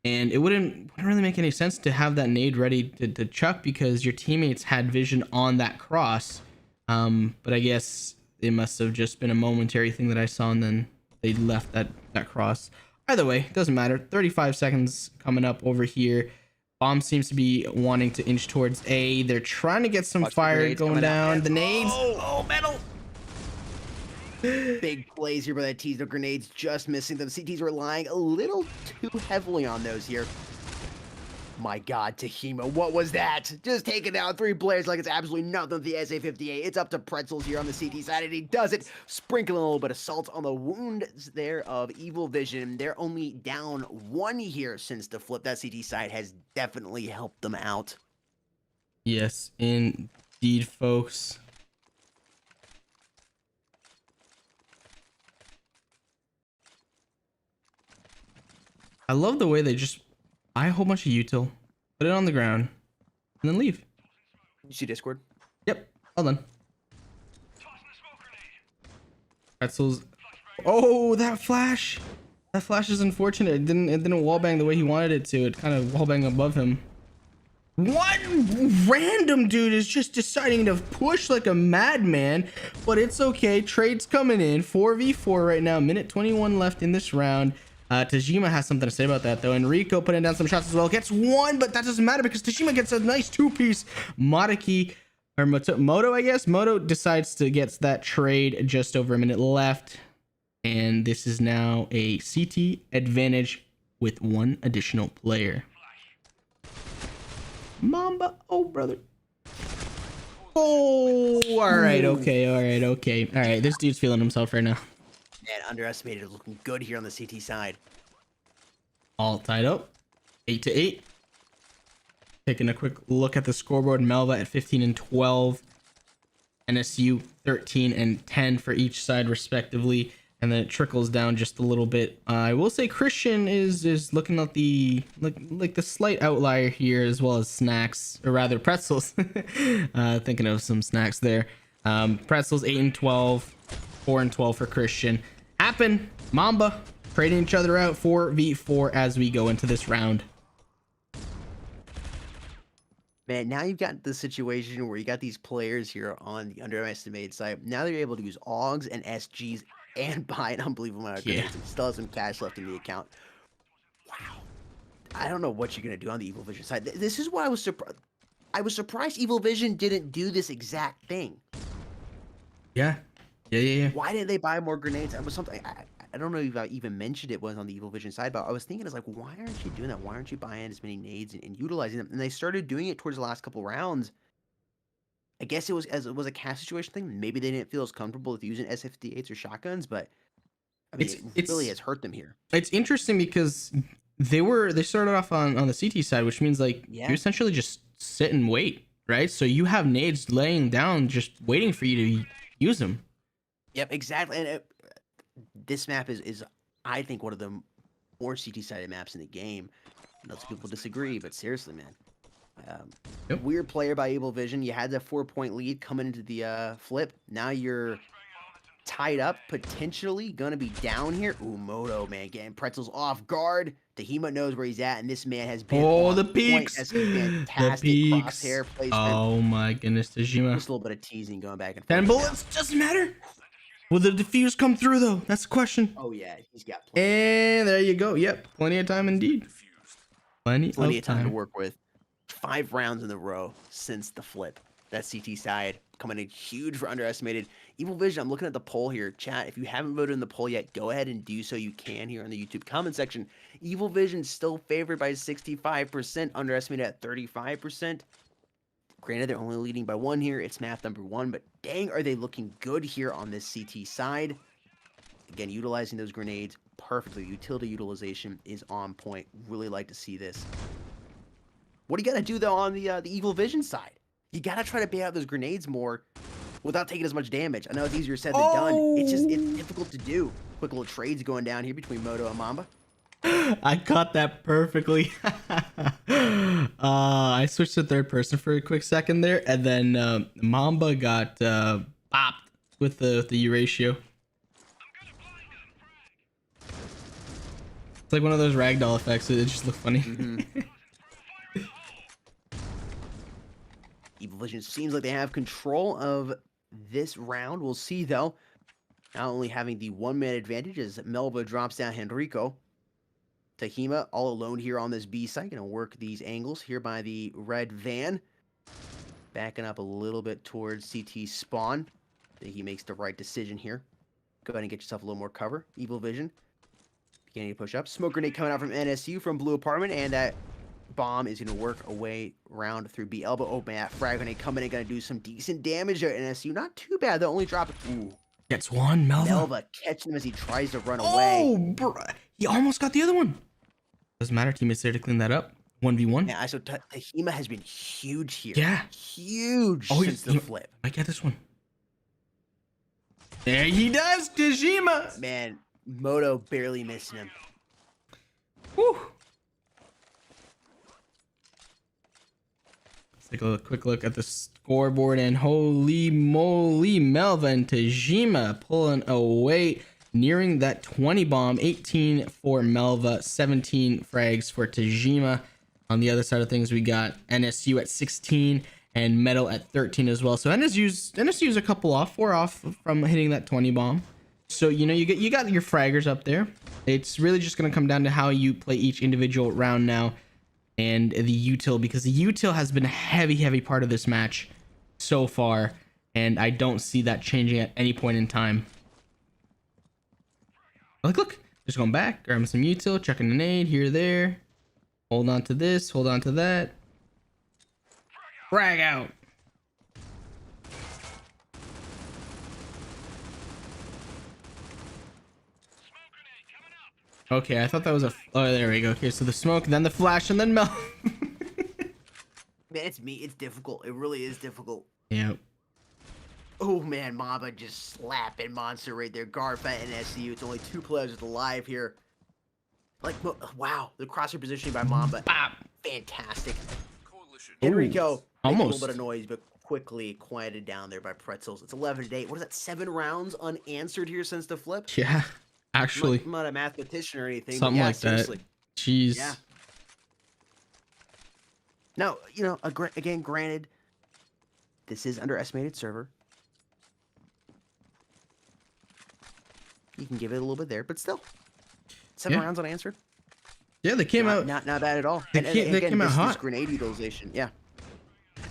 And it wouldn't really make any sense to have that nade ready to chuck, because your teammates had vision on that cross. But I guess it must have just been a momentary thing that I saw, and then they left that cross. Either way, doesn't matter. 35 seconds coming up over here. Bomb seems to be wanting to inch towards A. They're trying to get some fire going down. The nades. Oh, metal. Big plays here by the T's. The grenades just missing them. CT's relying a little too heavily on those here. My God, Tahima, what was that? Just taking down 3 players like it's absolutely nothing with the SA-58. It's up to Pretzels here on the CT side, and he does it, sprinkling a little bit of salt on the wounds there of Evil Vision. They're only down 1 here since the flip. That CT side has definitely helped them out. Yes, indeed, folks. I love the way they just buy a whole bunch of util, put it on the ground, and then leave. You see Discord? Yep, all done. Pretzels. Oh, that flash! That flash is unfortunate. It didn't wallbang the way he wanted it to. It kind of wallbang above him. One random dude is just deciding to push like a madman, but it's okay. Trade's coming in. 4v4 right now. Minute 21 left in this round. Tajima has something to say about that though. Enrico putting down some shots as well. Gets 1, but that doesn't matter because Tajima gets a nice 2-piece. Modiki, or Moto, I guess. Moto decides to get that trade just over a minute left. And this is now a CT advantage with 1 additional player. Mamba, oh brother. Oh, all right, okay, all right, okay. All right, this dude's feeling himself right now. Man, underestimated, looking good here on the CT side. All tied up, 8-8. Taking a quick look at the scoreboard. Melva at 15 and 12. NSU 13 and 10 for each side respectively. And then it trickles down just a little bit. I will say Christian is looking at the like the slight outlier here, as well as Snacks, or rather Pretzels. Thinking of some Snacks there. Pretzels 8 and 12, 4 and 12 for Christian. Happen, Mamba trading each other out 4v4 as we go into this round. Man, now you've got the situation where you got these players here on the underestimated side. Now they're able to use AUGs and SGs and buy an unbelievable amount of grenades and still have some cash left in the account. Wow. I don't know what you're going to do on the Evil Vision side. This is why I was surprised. I was surprised Evil Vision didn't do this exact thing. Yeah. Why didn't they buy more grenades? That was something I don't know if I even mentioned it was on the Evil Vision side, but I was thinking, it's like, why aren't you doing that? Why aren't you buying as many nades and utilizing them? And they started doing it towards the last couple rounds. I guess it was a cash situation thing. Maybe they didn't feel as comfortable with using S58s or shotguns, but I mean, it really has hurt them here. It's interesting because they started off on the CT side, which means like you essentially just sit and wait, right? So you have nades laying down, just waiting for you to use them. Yep, exactly. And this map is, I think, one of the more CT-sided maps in the game. Lots of people disagree, but seriously, man. Weird player by Evil Vision. You had that 4-point lead coming into the flip. Now you're tied up, potentially gonna be down here. Ooh, Moto, man, getting Pretzels off guard. Tahima knows where he's at, and this man has been the peaks. Fantastic crosshair placement. Oh my goodness, Tajima. Just a little bit of teasing going back and forth. 10 bullets, doesn't matter. Will the defuse come through though? That's the question. Oh yeah, he's got plenty. And there you go. Yep, plenty of time indeed. Plenty of time to work with. 5 rounds in a row since the flip. That CT side coming in huge for underestimated. Evil Vision, I'm looking at the poll here. Chat, if you haven't voted in the poll yet, go ahead and do so. You can here in the YouTube comment section. Evil Vision still favored by 65%, underestimated at 35%. Granted, they're only leading by 1 here. It's map number 1, but dang, are they looking good here on this CT side. Again, utilizing those grenades perfectly. Utility utilization is on point. Really like to see this. What do you got to do, though, on the Evil Vision side? You got to try to bait out those grenades more without taking as much damage. I know it's easier said than done. It's difficult to do. Quick little trades going down here between Moto and Mamba. I caught that perfectly. I switched to third person for a quick second there, and then Mamba got bopped with the U ratio. It's like one of those ragdoll effects. It just looked funny. Evil Vision seems like they have control of this round. We'll see, though. Not only having the 1-man advantage as Melva drops down Henrico. Tahima all alone here on this B site. Going to work these angles here by the red van. Backing up a little bit towards CT spawn. I think he makes the right decision here. Go ahead and get yourself a little more cover. Evil Vision. Beginning to push up. Smoke grenade coming out from NSU from Blue Apartment, and that bomb is going to work a way around through B elbow. Oh man, frag grenade coming in, going to do some decent damage there. NSU, not too bad. They'll only drop it. Ooh. Gets one. Melva catching him as he tries to run away. Oh, bro. He almost got the other one. Doesn't matter. Teammates there to clean that up. 1v1. Yeah, so Tahima has been huge here. Yeah. Huge since the flip. Might get this one. There he does, Tajima. Man, Moto barely missing him. Woo. Let's take a quick look at the scoreboard, and holy moly, Melva and Tajima pulling away, nearing that 20 bomb. 18 for Melva, 17 frags for Tajima. On the other side of things, we got NSU at 16 and Metal at 13 as well. So NSU's a couple off, 4 off from hitting that 20 bomb. So you know, you got your fraggers up there. It's really just gonna come down to how you play each individual round now, and the util, because the util has been a heavy part of this match so far, and I don't see that changing at any point in time. Look, just going back, grabbing some util, checking an aid here, there. Hold on to this, hold on to that. Frag out. Okay, I thought that was a... Oh, there we go. Okay, so the smoke, then the flash, and then Mel. Man, it's difficult. It really is difficult. Yep. Oh man, Mamba just slapping Monster right there. Guard fight and SCU. It's only 2 players alive here. Like, wow, the crosshair positioning by Mamba. Bop. Fantastic. Ooh, Enrico, almost. a little bit of noise, but quickly quieted down there by Pretzels. It's 11-8. What is that? 7 rounds unanswered here since the flip. Yeah, actually. I'm not a mathematician or anything. Something but yeah, like seriously. that. Jeez. Yeah. Now, you know, again, granted, this is underestimated server. You can give it a little bit there, but still, 7 rounds unanswered. Yeah, they came out. Not bad at all. They came out hot. This grenade utilization, yeah.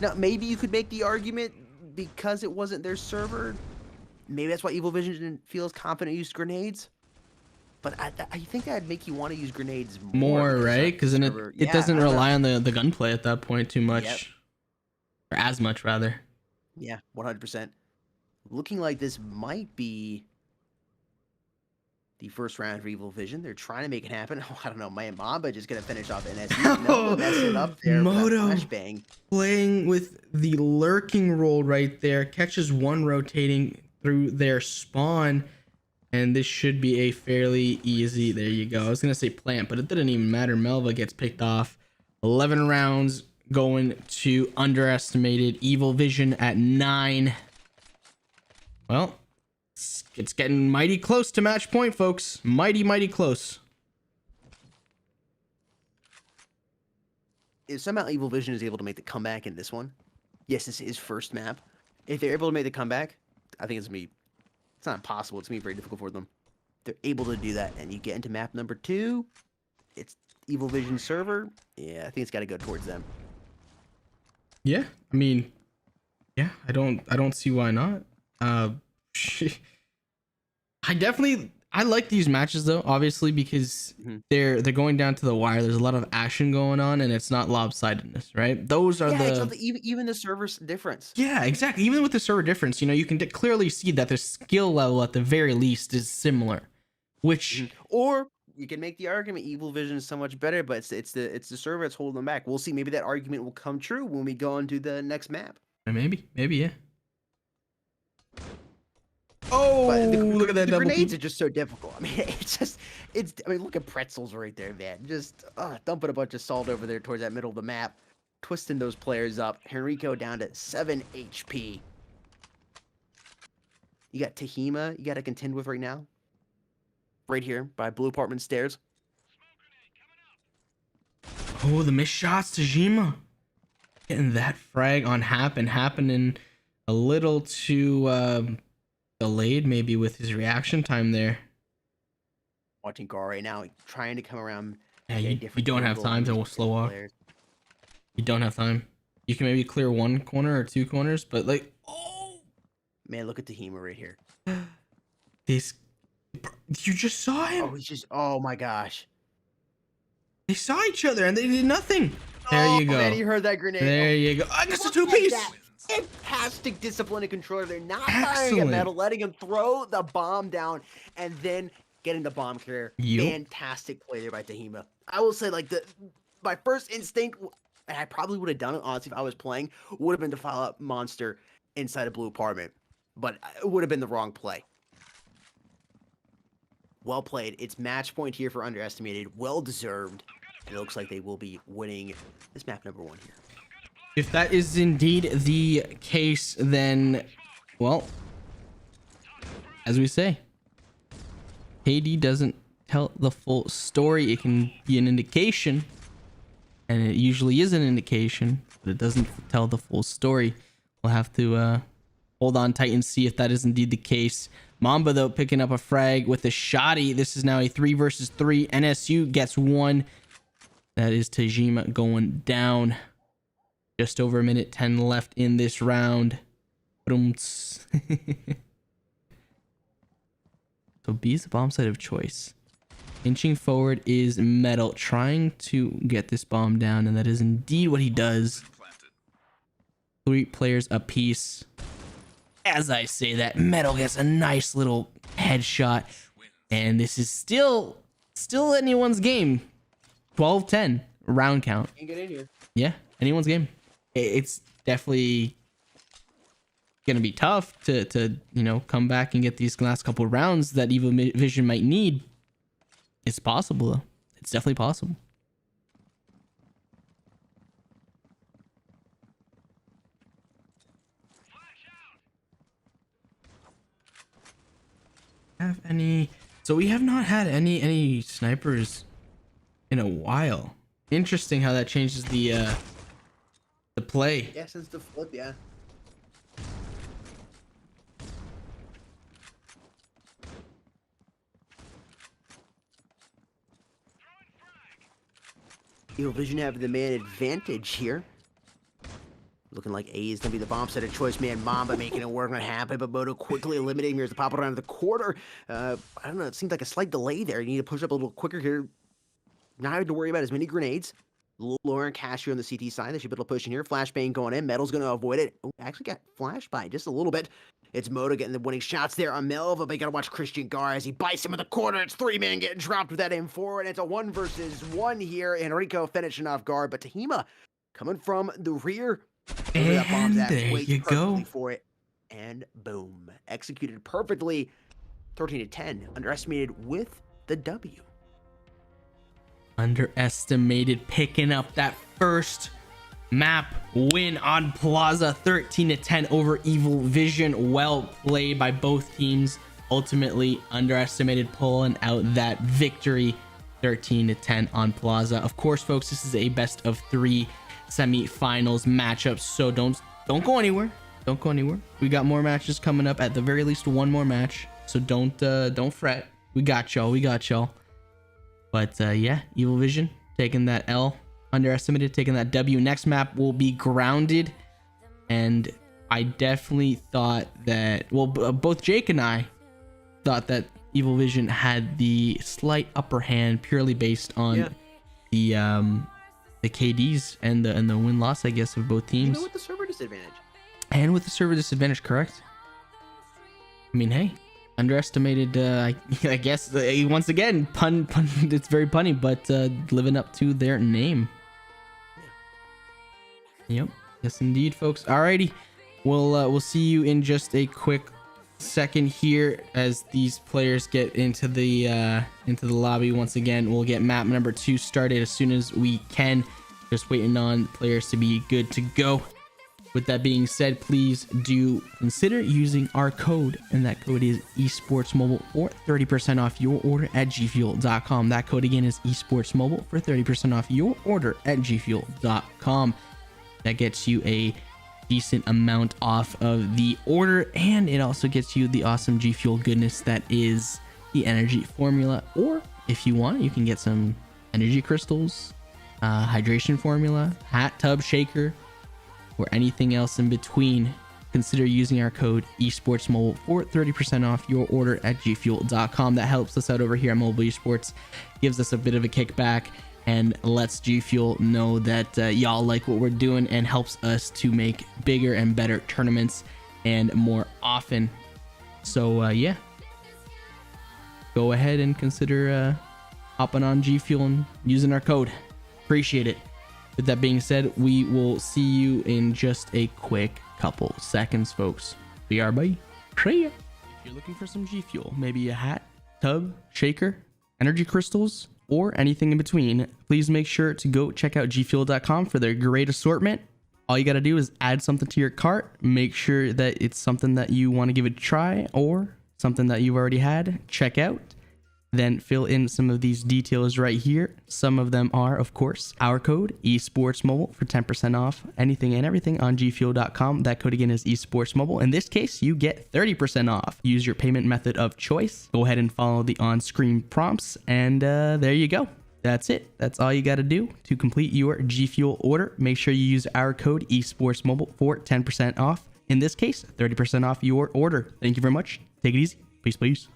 Now, maybe you could make the argument because it wasn't their server. Maybe that's why Evil Vision didn't feel as confident using grenades. But I think that'd make you want to use grenades more, right? Because then it doesn't rely on the gunplay at that point too much. Yep. Or as much, rather. Yeah, 100%. Looking like this might be the first round for Evil Vision. They're trying to make it happen. Oh, I don't know. My Mamba just going to finish off NSU. No, mess it up there. Moto Flashbang. Playing with the lurking roll right there. Catches one rotating through their spawn. And this should be a fairly easy... There you go. I was going to say plant, but it didn't even matter. Melva gets picked off. 11 rounds going to underestimated. Evil Vision at 9. Well, it's getting mighty close to match point, folks. Mighty close. If somehow Evil Vision is able to make the comeback in this one, yes, this is first map. If they're able to make the comeback, I think it's going to be... It's not impossible. It's going to be very difficult for them. They're able to do that, and you get into map number 2. It's Evil Vision server. Yeah, I think it's got to go towards them. Yeah, I mean, yeah, I don't see why not. I like these matches though, obviously, because they're going down to the wire. There's a lot of action going on, and it's not lopsidedness, right? Those are even the server's difference. Yeah, exactly. Even with the server difference, you know, you can clearly see that the skill level at the very least is similar. Which or you can make the argument Evil Vision is so much better, but it's the server that's holding them back. We'll see. Maybe that argument will come true when we go into the next map. Maybe, yeah. Oh, look at that double grenades are just so difficult. I mean, I mean, look at Pretzels right there, man. Just dumping a bunch of salt over there towards that middle of the map, twisting those players up. Henrico down to 7 HP. You got Tahima you got to contend with right now. Right here by Blue Apartment stairs. Oh, the missed shots, Tajima. Getting that frag on happening a little too delayed maybe with his reaction time there. Watching Gar right now, trying to come around. Yeah, you don't have time to slow walk. You don't have time. You can maybe clear 1 corner or 2 corners, but like, oh man, look at Tahima right here. This You just saw him. Oh, he's just. Oh my gosh. They saw each other and they did nothing. There Oh, you go. man, he heard that grenade. There Oh, you go. I guess a look at two-piece. that. Fantastic discipline and control. They're not firing at Excellent. Metal, letting him throw the bomb down and then getting the bomb carrier. Yep. Fantastic play there by Tahima. I will say, like, my first instinct, and I probably would have done it, honestly, if I was playing, would have been to follow up Monster inside a blue apartment. But it would have been the wrong play. Well played. It's match point here for Underestimated. Well deserved. It looks like they will be winning this map number 1 here. If that is indeed the case, then, well, as we say, KD doesn't tell the full story. It can be an indication, and it usually is an indication, but it doesn't tell the full story. We'll have to hold on tight and see if that is indeed the case. Mamba, though, picking up a frag with a shotty. This is now a 3 versus 3. NSU gets 1. That is Tajima going down. Just over a minute 10 left in this round. So B is the bomb site of choice. Inching forward is Metal, trying to get this bomb down, and that is indeed what he does. 3 players apiece. As I say that, Metal gets a nice little headshot, and this is still anyone's game. 12-10 round count. Can't get in here. Yeah, anyone's game. It's definitely gonna be tough to you know, come back and get these last couple of rounds that Evil Vision might need. It's possible though. It's definitely possible. Have any? So we have not had any snipers in a while. Interesting how that changes the play. Yeah, since the flip, yeah. Evil Vision have the man advantage here. Looking like A is going to be the bomb set of choice. Man, Mamba making it work, not happen, but Moto quickly eliminating him. Here's the pop around the quarter. I don't know, it seems like a slight delay there. You need to push up a little quicker here. Not having to worry about as many grenades. A little lower in Cashew on the CT side. They should be able to push in here. Flashbang going in. Metal's going to avoid it. Oh, actually got flashed by just a little bit. It's Moto getting the winning shots there on Melva, but you got to watch Christian Gar as he bites him in the corner. It's 3-man getting dropped with that aim forward. It's a 1 versus 1 here. Enrico finishing off guard, but Tahima coming from the rear. And there you go. For it. And boom. Executed perfectly. 13-10. Underestimated with the W. Underestimated picking up that first map win on Plaza. 13-10 over Evil Vision. Well played by both teams. Ultimately, Underestimated pulling out that victory. 13-10 on Plaza. Of course, folks, this is a best of 3 semi-finals matchup, so don't go anywhere. Don't go anywhere. We got more matches coming up, at the very least 1 more match, so don't fret. We got y'all. But yeah, Evil Vision taking that L. Underestimated taking that W. Next map will be Grounded, and I definitely thought that, well, both Jake and I thought that Evil Vision had the slight upper hand purely based on the KDs and the win-loss, I guess, of both teams. Even with the server disadvantage. And with the server disadvantage, correct? I mean, hey, Underestimated, I guess, once again, pun, it's very punny, but living up to their name. Yep, yes indeed, folks. Alrighty, we'll see you in just a quick second here as these players get into the lobby. Once again, we'll get map number 2 started as soon as we can. Just waiting on players to be good to go. With that being said, please do consider using our code, and that code is esportsmobile for 30% off your order at gfuel.com. That code again is esportsmobile for 30% off your order at gfuel.com. That gets you a decent amount off of the order, and it also gets you the awesome G Fuel goodness that is the energy formula. Or if you want, you can get some energy crystals, hydration formula, hat, tub, shaker, or anything else in between. consider using our code esportsmobile for 30% off your order at gfuel.com. That helps us out over here at Mobile Esports, gives us a bit of a kickback, and lets G Fuel know that y'all like what we're doing, and helps us to make bigger and better tournaments and more often. So yeah, go ahead and consider hopping on G Fuel and using our code. Appreciate it. With that being said, we will see you in just a quick couple seconds, folks. We are by Freya. If you're looking for some G Fuel, maybe a hat, tub, shaker, energy crystals, or anything in between, please make sure to go check out gfuel.com for their great assortment. All you got to do is add something to your cart, make sure that it's something that you want to give it a try or something that you've already had, check out, then fill in some of these details right here. Some of them are, of course, our code esportsmobile for 10% off anything and everything on gfuel.com. That code again is esportsmobile. In this case, you get 30% off. Use your payment method of choice. Go ahead and follow the on-screen prompts, and there you go. That's it. That's all you got to do to complete your G Fuel order. Make sure you use our code esportsmobile for 10% off. In this case, 30% off your order. Thank you very much. Take it easy. Peace, please.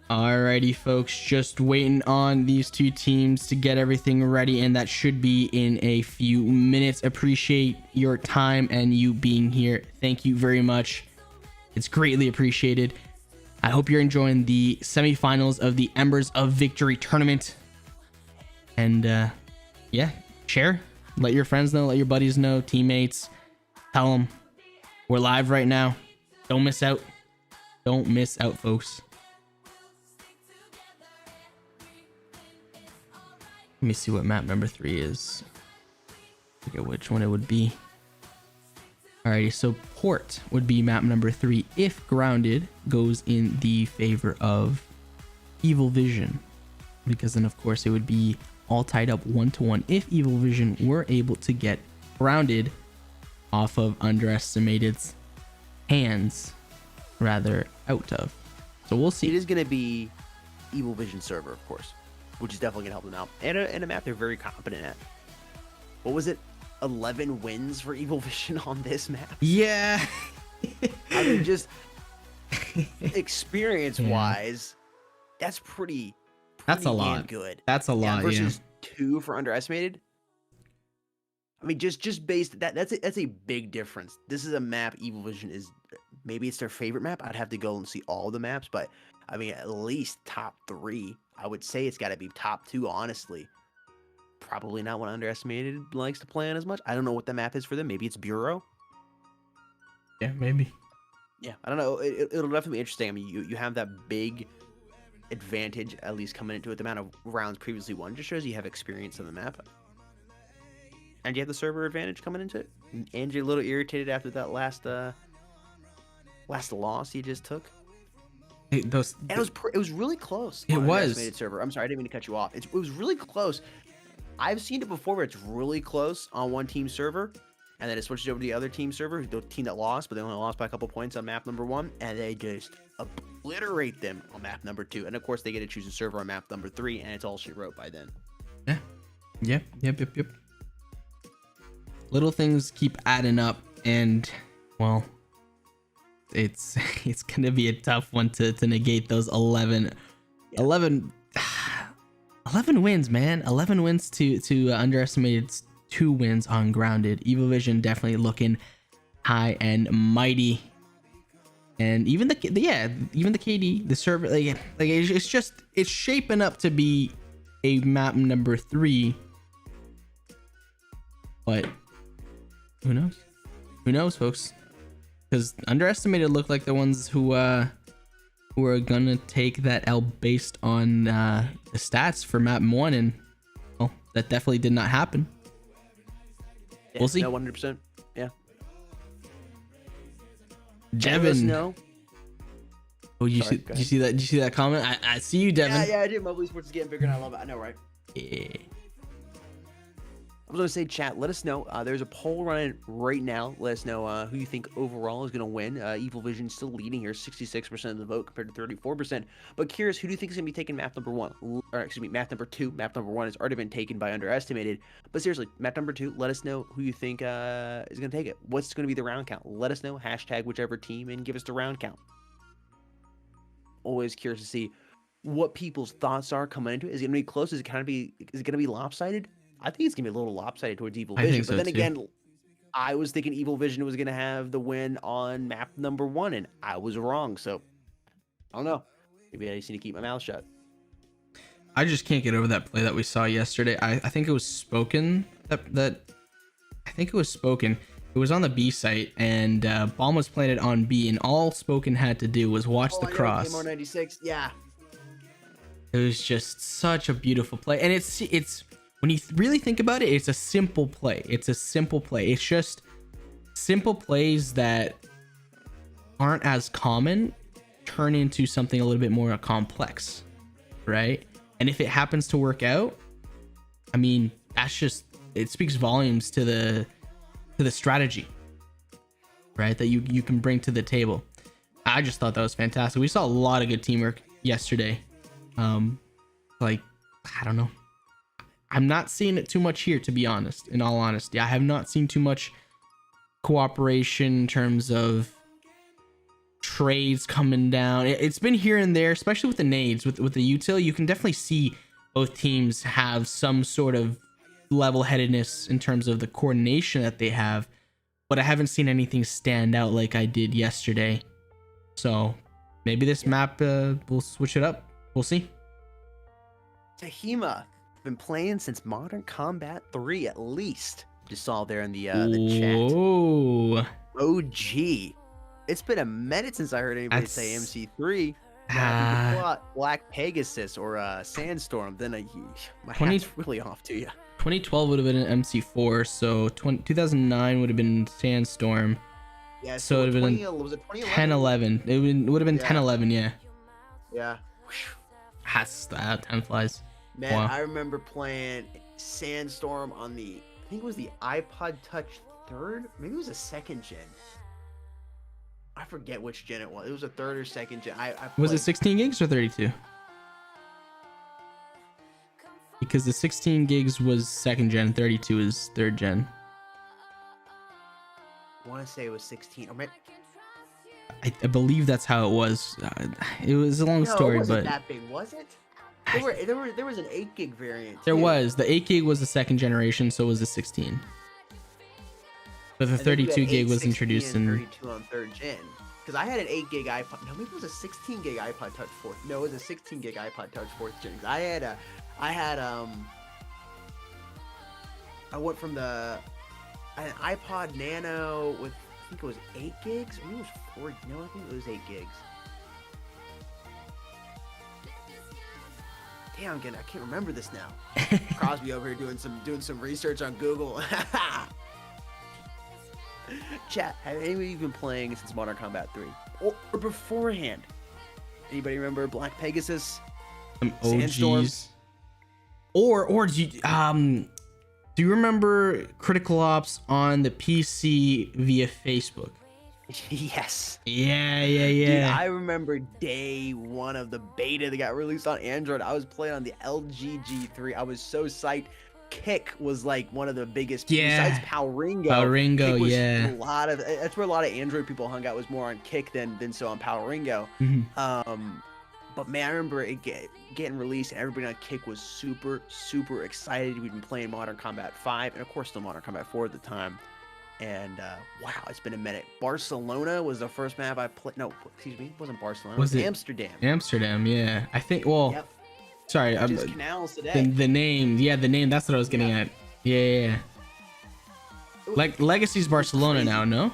Alrighty, folks, just waiting on these two teams to get everything ready, and that should be in a few minutes. Appreciate your time and you being here. Thank you very much. It's greatly appreciated. I hope you're enjoying the semifinals of the Embers of Victory tournament. And yeah, share. Let your friends know, let your buddies know, teammates. Tell them we're live right now. Don't miss out. Don't miss out, folks. Let me see what map number 3 is. I forget which one it would be. Alrighty, so port would be map number 3 if grounded goes in the favor of Evil Vision, because then of course it would be all tied up 1-1 if Evil Vision were able to get grounded off of Underestimated's hands, rather out of. So we'll see. It is going to be Evil Vision server, of course, which is definitely going to help them out. And a map they're very competent at. What was it? 11 wins for Evil Vision on this map? Yeah. I mean, just experience-wise, that's pretty That's a lot. damn good. That's a lot, versus 2 for Underestimated. I mean, just based that's a big difference. This is a map Evil Vision is, maybe it's their favorite map. I'd have to go and see all the maps, but I mean, at least top 3. I would say it's got to be top 2, honestly. Probably not what Underestimated likes to play on as much. I don't know what the map is for them. Maybe it's Bureau. Yeah, maybe. Yeah, I don't know. It'll definitely be interesting. I mean, you have that big advantage, at least coming into it. The amount of rounds previously won just shows you have experience on the map. And you have the server advantage coming into it. And you're a little irritated after that last loss you just took. And it was really close. It was. Estimated server. I'm sorry, I didn't mean to cut you off. It was really close. I've seen it before where it's really close on one team server, and then it switches over to the other team server, the team that lost, but they only lost by a couple points on map number 1, and they just obliterate them on map number 2. And of course, they get to choose a server on map number 3, and it's all she wrote by then. Yeah. Yep. Little things keep adding up, and well, it's gonna be a tough one to negate those 11 wins, man. 11 wins to Underestimated 2 wins on grounded. Evil Vision definitely looking high and mighty, and even the KD, the server, like it's shaping up to be a map number 3, but who knows, folks, because Underestimated look like the ones who are gonna take that L based on the stats for map 1, and well, that definitely did not happen. Yeah, we'll see. No, 100%. Yeah. Devin. No. Oh, you see that comment? I see you, Devin. Yeah, I do. Mobile Esports is getting bigger, and I love it. I know, right? Yeah. was going to say, chat, let us know. There's a poll running right now. Let us know who you think overall is going to win. Evil Vision still leading here, 66% of the vote compared to 34%. But curious, who do you think is going to be taking map number 1? Or excuse me, map number 2. Map number 1 has already been taken by Underestimated. But seriously, map number 2, let us know who you think is going to take it. What's going to be the round count? Let us know. Hashtag whichever team and give us the round count. Always curious to see what people's thoughts are coming into it. Is it going to be close? Is it going to be lopsided? I think it's going to be a little lopsided towards Evil Vision. But then again, I was thinking Evil Vision was going to have the win on map number 1, and I was wrong. So, I don't know. Maybe I just need to keep my mouth shut. I just can't get over that play that we saw yesterday. I think it was spoken that I think it was spoken. It was on the B site, and Bomb was planted on B, and all Spoken had to do was watch the cross. KMO 96, yeah. It was just such a beautiful play, and it's when you really think about it, it's a simple play. It's a simple play. It's just simple plays that aren't as common turn into something a little bit more complex, right? And if it happens to work out, I mean, it speaks volumes to the strategy, right, that you can bring to the table. I just thought that was fantastic. We saw a lot of good teamwork yesterday. Like, I don't know. I'm not seeing it too much here, to be honest. In all honesty, I have not seen too much cooperation in terms of trades coming down. It's been here and there, especially with the nades, with the util. You can definitely see both teams have some sort of level-headedness in terms of the coordination that they have, but I haven't seen anything stand out like I did yesterday. So maybe this map will switch it up. We'll see. Tahima, been playing since Modern Combat 3 at least. Just saw there in the chat. OG. It's been a minute since I heard anybody say MC3. Black Pegasus or Sandstorm. Then my hat's really off to you. 2012 would have been an MC4, so 2009 would have been Sandstorm. Yeah, so it would have been was it 10 11. It would have been 10 11, yeah. Yeah. That's that 10 flies. Man, wow. I remember playing Sandstorm on I think it was the iPod Touch 3rd, maybe it was a 2nd gen. I forget which gen it was. It was a 3rd or 2nd gen. Was it 16 gigs or 32? Because the 16 gigs was 2nd gen, 32 is 3rd gen. I want to say it was 16. Or maybe... I believe that's how it was. It was a long story, it wasn't but that big, was it? There was an 8 gig variant. There was. The 8 gig was the 2nd generation, so was the 16. But the 32 gig was introduced in 32 on 3rd gen. Because I had an 8 gig iPod. No, maybe it was a 16 gig iPod Touch 4th. No, it was a 16 gig iPod Touch 4th gen. I went from an iPod Nano with, I think it was 8 gigs. Or maybe it was 4. No, I think it was 8 gigs. Damn, I can't remember this now. Crosby over here doing some research on Google. Chat, have anybody been playing since Modern Combat 3? Or beforehand? Anybody remember Black Pegasus? Sandstorm? OGs. Or do you remember Critical Ops on the PC via Facebook? Yes. Yeah. Dude, I remember day 1 of the beta that got released on Android. I was playing on the LG G3. I was so psyched. Kick was like one of the biggest. Besides Poweringo. That's where a lot of Android people hung out. Was more on Kick than so on Poweringo. Mm-hmm. But man, I remember it getting released, and everybody on Kick was super excited. We'd been playing Modern Combat 5, and of course still Modern Combat 4 at the time. And wow, it's been a minute. Barcelona was the first map I played. No, excuse me, it wasn't Barcelona. Was it Amsterdam? Amsterdam, yeah. I think. Well, yep. Sorry, just canals today. The name, the name. That's what I was getting at. Yeah. Like Legacy's Barcelona now, no? Or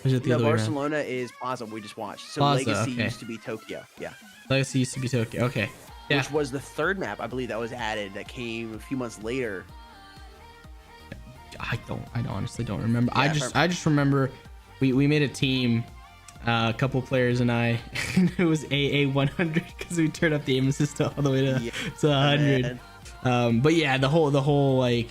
is it the other way around? Barcelona is Plaza. We just watched. So Plaza, Legacy okay. used to be Tokyo. Yeah. Legacy used to be Tokyo. Okay. Yeah. Which was the 3rd map, I believe, that was added. That came a few months later. I honestly don't remember. Yeah, I just remember we made a team, a couple players and I, and it was AA 100 because we turned up the aim assist all the way to 100. But yeah, the whole like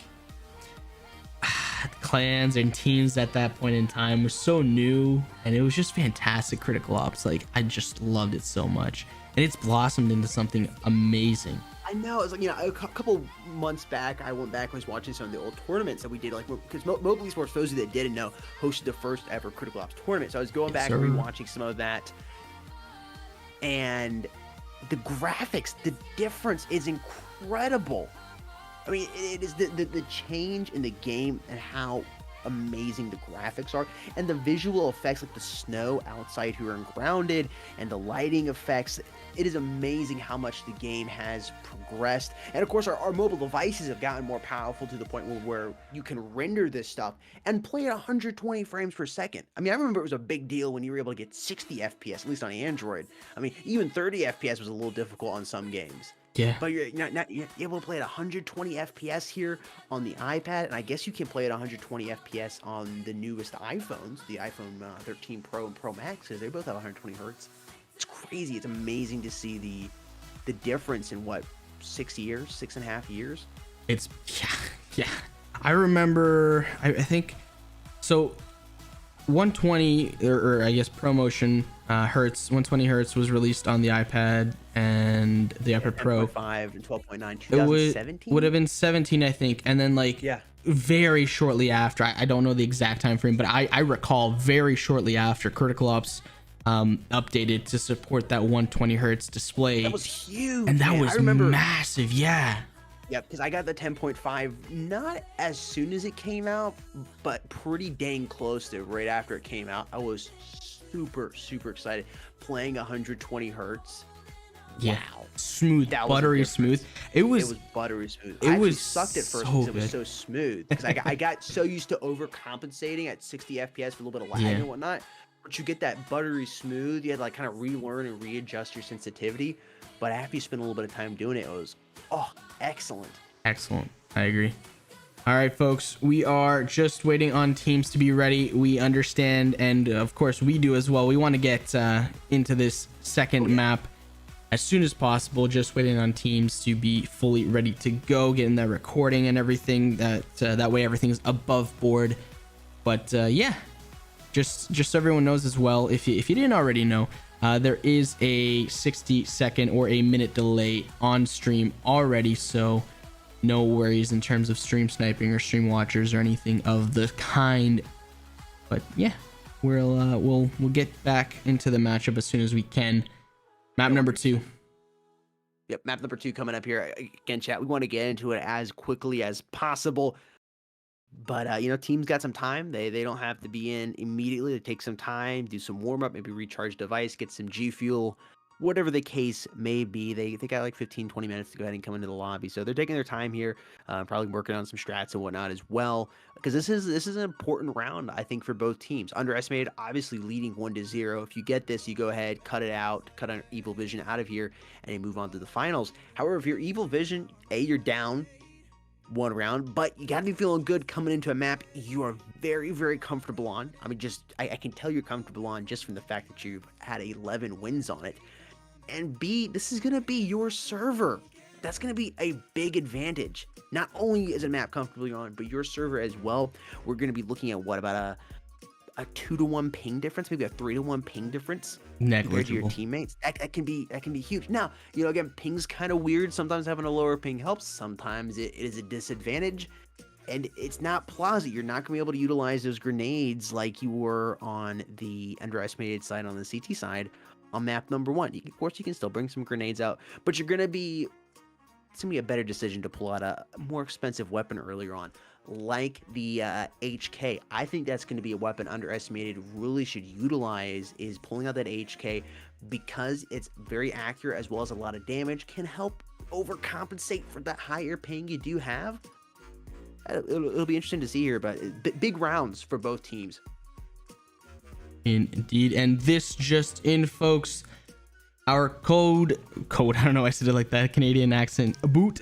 clans and teams at that point in time were so new, and it was just fantastic. Critical Ops, like I just loved it so much, and it's blossomed into something amazing. I know. It's like, you know, a couple months back, I went back and was watching some of the old tournaments that we did, like, because Mobile Esports, for those of you that didn't know, hosted the first ever Critical Ops tournament. So I was going back and rewatching some of that, and the graphics, the difference is incredible. I mean, it is the change in the game and how amazing the graphics are, and the visual effects, like the snow outside here and grounded, and the lighting effects. It is amazing how much the game has progressed. And of course, our mobile devices have gotten more powerful to the point where you can render this stuff and play at 120 frames per second. I mean, I remember it was a big deal when you were able to get 60 FPS, at least on Android. I mean, even 30 FPS was a little difficult on some games. Yeah. But you're able to play at 120 FPS here on the iPad, and I guess you can play at 120 FPS on the newest iPhones, the iPhone 13 Pro and Pro Max, because they both have 120 hertz. It's crazy. It's amazing to see the difference in, what, 6 years, 6.5 years? It's, yeah. I remember, I think, so 120, or I guess ProMotion hertz, 120 hertz was released on the iPad and the iPad Pro. 10.5 and 12.9, It 2017? would have been 17, I think. And then, like, very shortly after, I don't know the exact time frame, but I recall very shortly after, Critical Ops updated to support that 120 hertz display. That was huge. And that was massive, yeah. Yep, because I got the 10.5 not as soon as it came out, but pretty dang close to right after it came out. I was super excited. Playing 120 hertz. Yeah. Wow. Smooth, buttery smooth. It was buttery smooth. It was sucked at first so because it was good. so smooth. Because I got so used to overcompensating at 60 FPS for a little bit of lag and whatnot. But you get that buttery smooth. You had to, like, kind of relearn and readjust your sensitivity. But after you spend a little bit of time doing it, it was excellent. Excellent. I agree. All right, folks, we are just waiting on teams to be ready. We understand, and of course we do as well. We want to get into this second map as soon as possible. Just waiting on teams to be fully ready to go, getting that recording and everything. That way everything's above board. But yeah, just so everyone knows as well, if you didn't already know, there is a 60-second or a minute delay on stream already, so no worries in terms of stream sniping or stream watchers or anything of the kind. But yeah, we'll get back into the matchup as soon as we can. Map number 2. Yep, map number 2 coming up here. Again, chat, we want to get into it as quickly as possible. But, you know, teams got some time. They don't have to be in immediately. They take some time, do some warm-up, maybe recharge device, get some G Fuel, whatever the case may be. They got like 15, 20 minutes to go ahead and come into the lobby. So they're taking their time here, probably working on some strats and whatnot as well. Because this is an important round, I think, for both teams. Underestimated, obviously leading 1-0. If you get this, you go ahead, cut it out, cut an Evil Vision out of here, and you move on to the finals. However, if you're Evil Vision, you're down one round, but you got to be feeling good coming into a map you are very comfortable on. I mean, I can tell you're comfortable on just from the fact that you've had 11 wins on it. And B, this is going to be your server. That's going to be a big advantage. Not only is a map comfortably on, but your server as well. We're going to be looking at what, about a 2-to-1 ping difference, maybe a 3-to-1 ping difference compared to your teammates. That can be huge. Now, you know, again, ping's kind of weird. Sometimes having a lower ping helps. Sometimes it is a disadvantage, and it's not plausy. You're not gonna be able to utilize those grenades like you were on the underestimated side, on the CT side, on map number 1. Of course, you can still bring some grenades out, but it's gonna be a better decision to pull out a more expensive weapon earlier on, like the HK. I think that's going to be a weapon underestimated really should utilize, is pulling out that HK, because it's very accurate as well as a lot of damage, can help overcompensate for that higher ping you do have. It'll be interesting to see here, but big rounds for both teams. Indeed. And this just in, folks, our code, I don't know why I said it like that, Canadian accent, boot.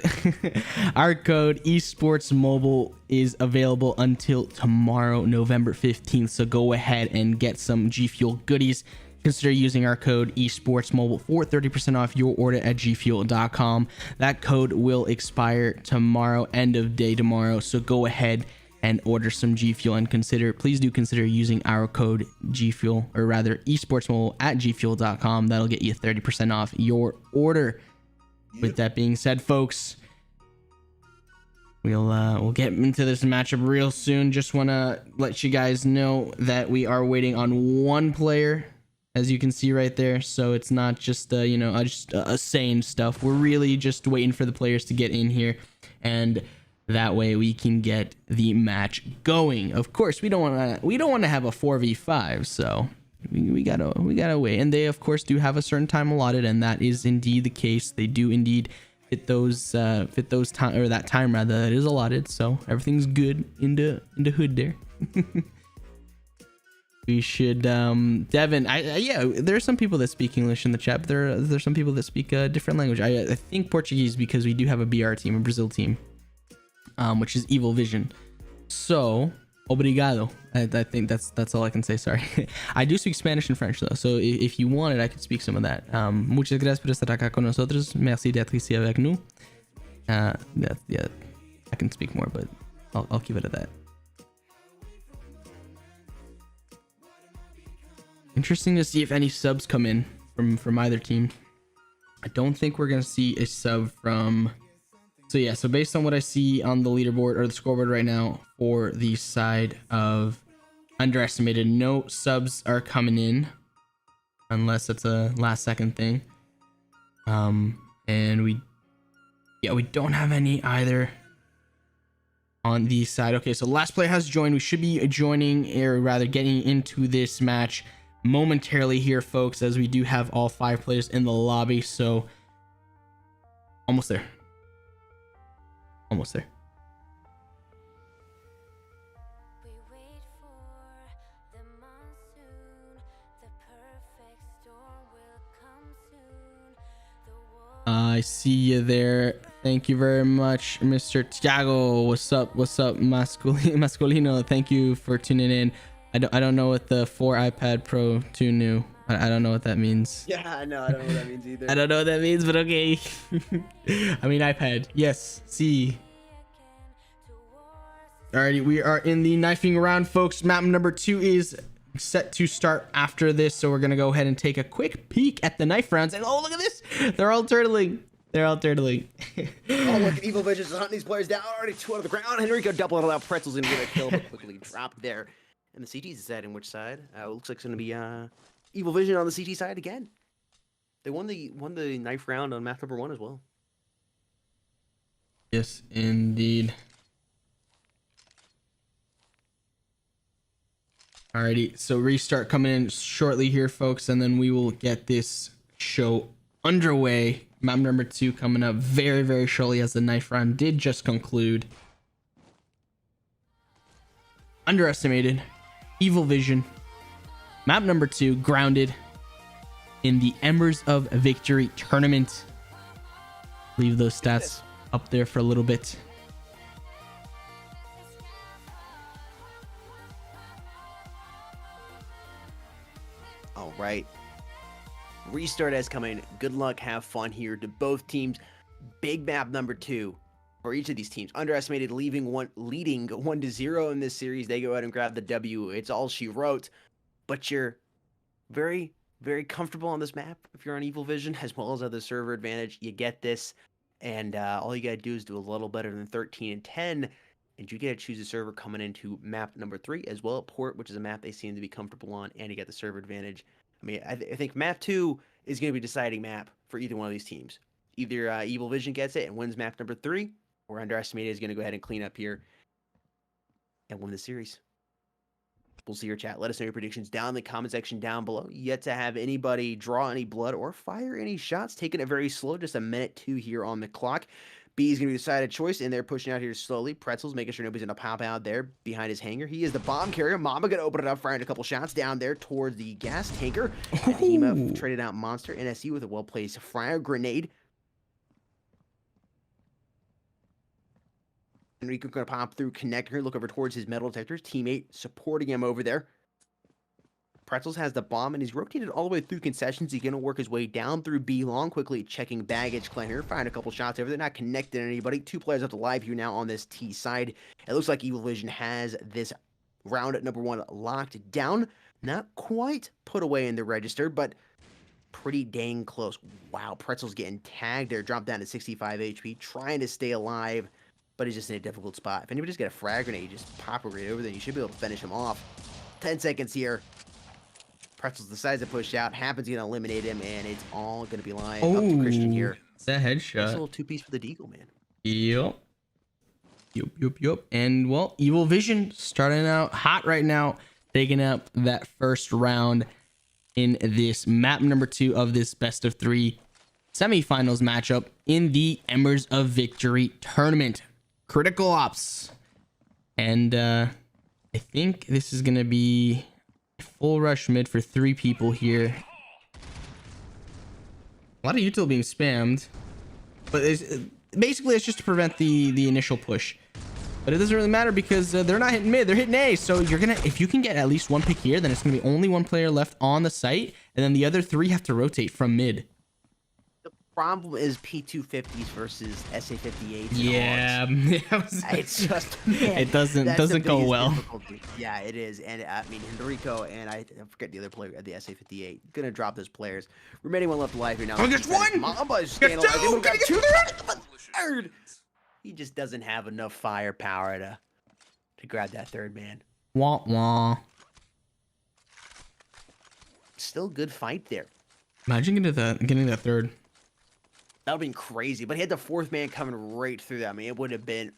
Our code esports mobile is available until tomorrow, November 15th. So go ahead and get some G Fuel goodies. Consider using our code esports mobile for 30% off your order at gfuel.com. That code will expire tomorrow, end of day tomorrow. So go ahead and order some G Fuel, and please do consider using our code G Fuel, or rather esportsmobile at gfuel.com. That'll get you 30% off your order. With that being said, folks, we'll get into this matchup real soon. Just want to let you guys know that we are waiting on one player, as you can see right there. So it's not just just saying stuff. We're really just waiting for the players to get in here, and that way we can get the match going. Of course, we don't want to have a 4v5, so we gotta wait. And they of course do have a certain time allotted, and that is indeed the case. They do indeed fit those time, or that time rather, that is allotted. So everything's good in the hood there. We should Devin, yeah, there are some people that speak English in the chat, but there's some people that speak a different language. I think Portuguese, because we do have a BR team, a Brazil team, which is Evil Vision. So obrigado. I think that's all I can say. Sorry. I do speak Spanish and French though, so if you wanted, I could speak some of that. Muchas gracias por estar acá con nosotros. Merci d'être ici avec nous. Yeah, I can speak more, but I'll keep it at that. Interesting to see if any subs come in from either team. I don't think we're gonna see a sub from. So yeah, so based on what I see on the leaderboard or the scoreboard right now for the side of Underestimated, no subs are coming in unless it's a last second thing. And we don't have any either on the side. Okay, so last player has joined. We should be joining, or rather getting into this match momentarily here, folks, as we do have all 5 players in the lobby. So almost there. Almost there. We wait for the monsoon, the perfect storm will come soon. The I see you there. Thank you very much, Mr. Thiago. What's up? What's up, Masculino? Thank you for tuning in. I don't know what the 4 iPad Pro 2 new. I don't know what that means. Yeah, I know. I don't know what that means either. I don't know what that means, but okay. I mean iPad. Yes. See. Alrighty, we are in the knifing round, folks. Map number 2 is set to start after this, so we're gonna go ahead and take a quick peek at the knife rounds. And oh, look at this! They're all turtling. They're all turtling. Oh, look, Evil Vision's hunting these players down. Already 2 out of the ground. Henrico double it out. Pretzel's gonna get a kill, but quickly dropped there. And the CT's deciding which side. It looks like it's gonna be Evil Vision on the CT side again. They won the knife round on map number 1 as well. Yes, indeed. Alrighty, so restart coming in shortly here, folks, and then we will get this show underway. Map number 2 coming up very, very shortly, as the knife round did just conclude. Underestimated, Evil Vision, map number 2, grounded in the Embers of Victory tournament. Leave those stats up there for a little bit. All right. Restart has come in. Good luck. Have fun here to both teams. Big map number 2 for each of these teams. Underestimated leading 1-0 in this series. They go ahead and grab the W. It's all she wrote. But you're very, very comfortable on this map if you're on Evil Vision, as well as other server advantage. You get this. And all you got to do is do a little better than 13-10. And you get to choose a server coming into map number 3 as well. Port, which is a map they seem to be comfortable on, and you get the server advantage. I mean, I think map 2 is going to be a deciding map for either one of these teams. Either Evil Vision gets it and wins map number 3, or Underestimated is going to go ahead and clean up here and win the series. We'll see your chat. Let us know your predictions down in the comment section down below. Yet to have anybody draw any blood or fire any shots. Taking it very slow, just a minute 2 here on the clock. B is going to be the decided choice, and they're pushing out here slowly. Pretzel's making sure nobody's going to pop out there behind his hangar. He is the bomb carrier. Mama going to open it up, firing a couple shots down there towards the gas tanker. And Hema traded out Monster. NSE with a well-placed fire grenade. Enrico going to pop through connector, look over towards his metal detectors. Teammate supporting him over there. Pretzels has the bomb, and he's rotated all the way through concessions. He's going to work his way down through B long, quickly checking baggage clan here, firing a couple shots over there, not connected to anybody. 2 players up to live here now on this T side. It looks like Evil Vision has this round at number 1 locked down. Not quite put away in the register, but pretty dang close. Wow, Pretzel's getting tagged there, dropped down to 65 HP, trying to stay alive, but he's just in a difficult spot. If anybody just get a frag grenade, you just pop it right over there, you should be able to finish him off. 10 seconds here. Pretzels decides to push out, happens to get eliminate him, and it's all going to be lying up to Christian here. It's a headshot. Nice little 2-piece for the Deagle, man. Yup. And, well, Evil Vision starting out hot right now, taking up that first round in this map number 2 of this best of 3 semifinals matchup in the Embers of Victory tournament. Critical Ops. And I think this is going to be full rush mid for 3 people here. A lot of util being spammed, but basically it's just to prevent the initial push. But it doesn't really matter because they're not hitting mid, they're hitting A. So you're gonna, if you can get at least 1 pick here, then it's gonna be only 1 player left on the site, and then the other 3 have to rotate from mid. The problem is P250s versus SA58s. Yeah, it's just, man, it doesn't go well. Difficulty. Yeah, it is. And I mean, Enrico and I forget the other player at the SA58. Gonna drop those players. Remaining 1 left alive here now. Oh, just 1. Mamba is staying alive. They would've got 2 there. Third. He just doesn't have enough firepower to grab that 3rd man. Wah wah. Still good fight there. Imagine getting that 3rd. That would have been crazy. But he had the 4th man coming right through that. I mean, it would have been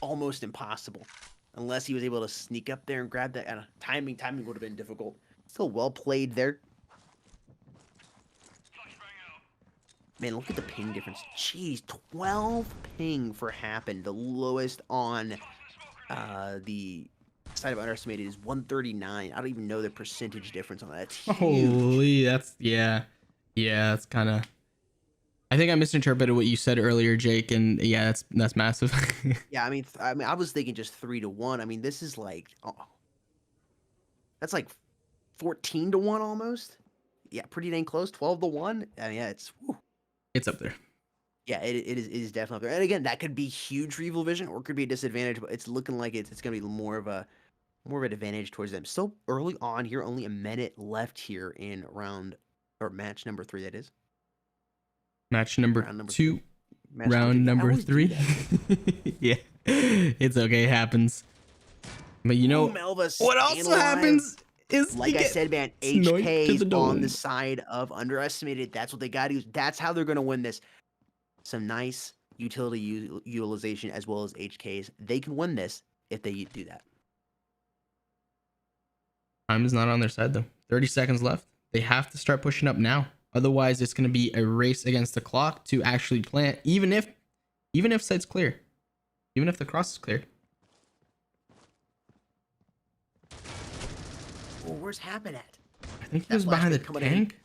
almost impossible. Unless he was able to sneak up there and grab that. Timing would have been difficult. Still well played there. Man, look at the ping difference. Jeez, 12 ping for Happen. The lowest on the side of underestimated is 139. I don't even know the percentage difference on that. That's huge. Holy, yeah, that's kind of. I think I misinterpreted what you said earlier, Jake, and yeah, that's massive. Yeah, I mean, I was thinking just 3 to 1. I mean, this is like, that's like 14 to 1 almost. Yeah, pretty dang close. 12 to 1. I mean, yeah, it's. Whew. It's up there. Yeah, it is definitely up there. And again, that could be huge for Evil Vision, or it could be a disadvantage. But it's looking like it's going to be more of an advantage towards them. Still early on here, only a minute left here in match number 3. That is match number round number 2. Round number 3. Yeah, it's okay. It happens. But you know what also happens is, like I said, man, HK's on the side of underestimated. That's what they got to use. That's how they're going to win this. Some nice utility utilization as well as HKs. They can win this if they do that. Time is not on their side though. 30 seconds left. They have to start pushing up now. Otherwise, it's going to be a race against the clock to actually plant, even if site's clear, even if the cross is clear. Well, where's Happen at? I think he was behind the tank.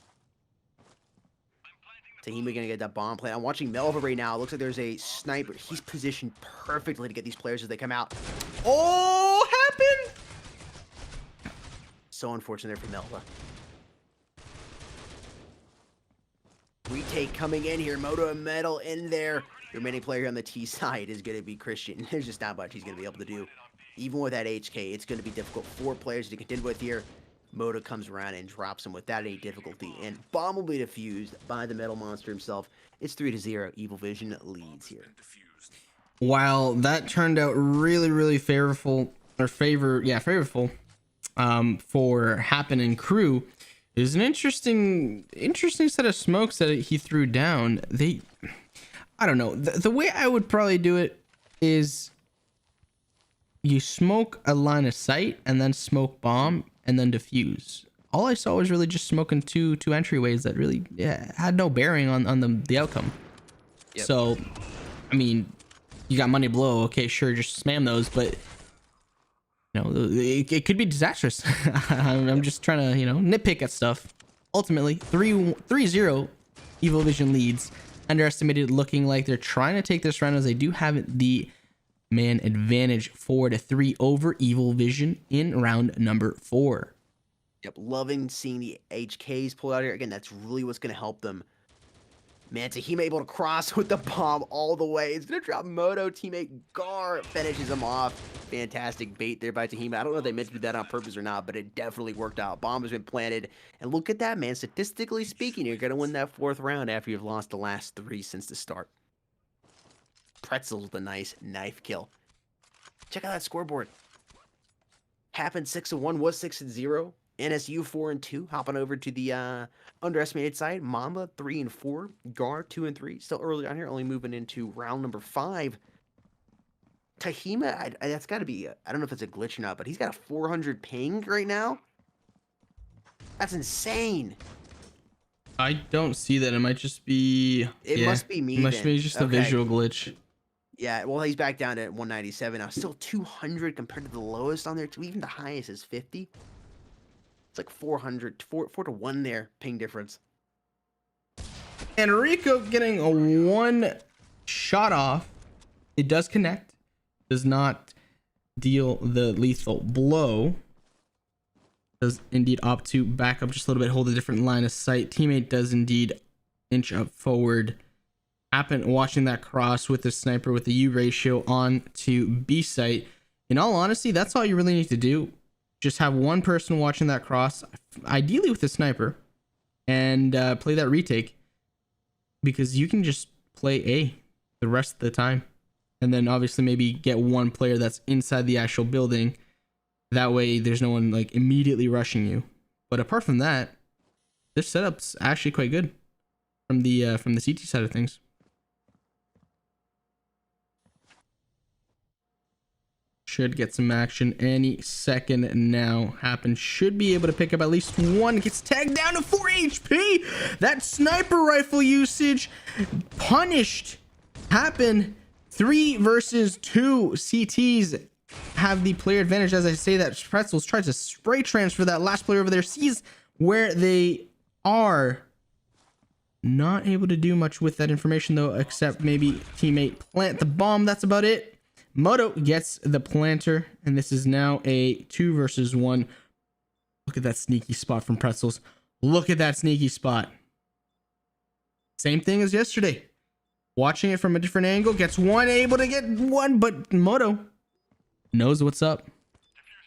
Tahima gonna get that bomb plant. I'm watching Melva right now. It looks like there's a sniper. He's positioned perfectly to get these players as they come out. Oh, Happen! So unfortunate there for Melva. Retake coming in here. Moto and Metal in there. The remaining player here on the T side is going to be Christian. There's just not much he's going to be able to do. Even with that HK, it's going to be difficult. 4 players to contend with here. Moto comes around and drops him without any difficulty. And bomb will be defused by the Metal Monster himself. It's 3-0. Evil Vision leads here. While that turned out really, really favorable for Happen and crew, is an interesting set of smokes that he threw down. I don't know. The way I would probably do it is you smoke a line of sight and then smoke bomb and then defuse. All I saw was really just smoking two entryways that really had no bearing on the outcome. Yep. So, I mean, you got money below. Okay, sure, just spam those, but it could be disastrous. I'm just trying to, nitpick at stuff. Ultimately, 3-0 Evil Vision leads. Underestimated, looking like they're trying to take this round as they do have the man advantage 4-3 over Evil Vision in round number 4. Yep, loving seeing the HKs pulled out here. Again, that's really what's going to help them. Man, Tahima able to cross with the bomb all the way. It's going to drop Moto. Teammate Gar finishes him off. Fantastic bait there by Tahima. I don't know if they meant to do that on purpose or not, but it definitely worked out. Bomb has been planted. And look at that, man. Statistically speaking, you're going to win that fourth round after you've lost the last 3 since the start. Pretzel with a nice knife kill. Check out that scoreboard. Happened 6-1, was 6-0. NSU 4-2, hopping over to the underestimated side. Mamba 3-4, Gar 2-3. Still early on here, only moving into round number 5. Tahima, that's got to be, I don't know if it's a glitch or not, but he's got a 400 ping right now. That's insane. I don't see that. It might just be. It must be me. It must be just a visual glitch. Yeah, well, he's back down to 197 now. Still 200 compared to the lowest on there, too. Even the highest is 50. It's like 400, 4 to 1 there, ping difference. And Rico getting a 1 shot off. It does connect. Does not deal the lethal blow. Does indeed opt to back up just a little bit, hold a different line of sight. Teammate does indeed inch up forward. Happen watching that cross with the sniper with the U ratio on to B site. In all honesty, that's all you really need to do. Just have one person watching that cross, ideally with a sniper, and play that retake, because you can just play A the rest of the time, and then obviously maybe get one player that's inside the actual building. That way there's no one like immediately rushing you. But apart from that, this setup's actually quite good from the CT side of things. Should get some action any second now. Happen should be able to pick up at least one. Gets tagged down to 4 HP. That sniper rifle usage punished. Happen 3 versus 2. CTs have the player advantage. As I say that, Pretzels tries to spray transfer that last player over there. Sees where they are. Not able to do much with that information though, except maybe teammate plant the bomb. That's about it. Moto gets the planter, and this is now a 2 versus 1. Look at that sneaky spot from Pretzels. Look at that sneaky spot. Same thing as yesterday. Watching it from a different angle, gets one, able to get one, but Moto knows what's up.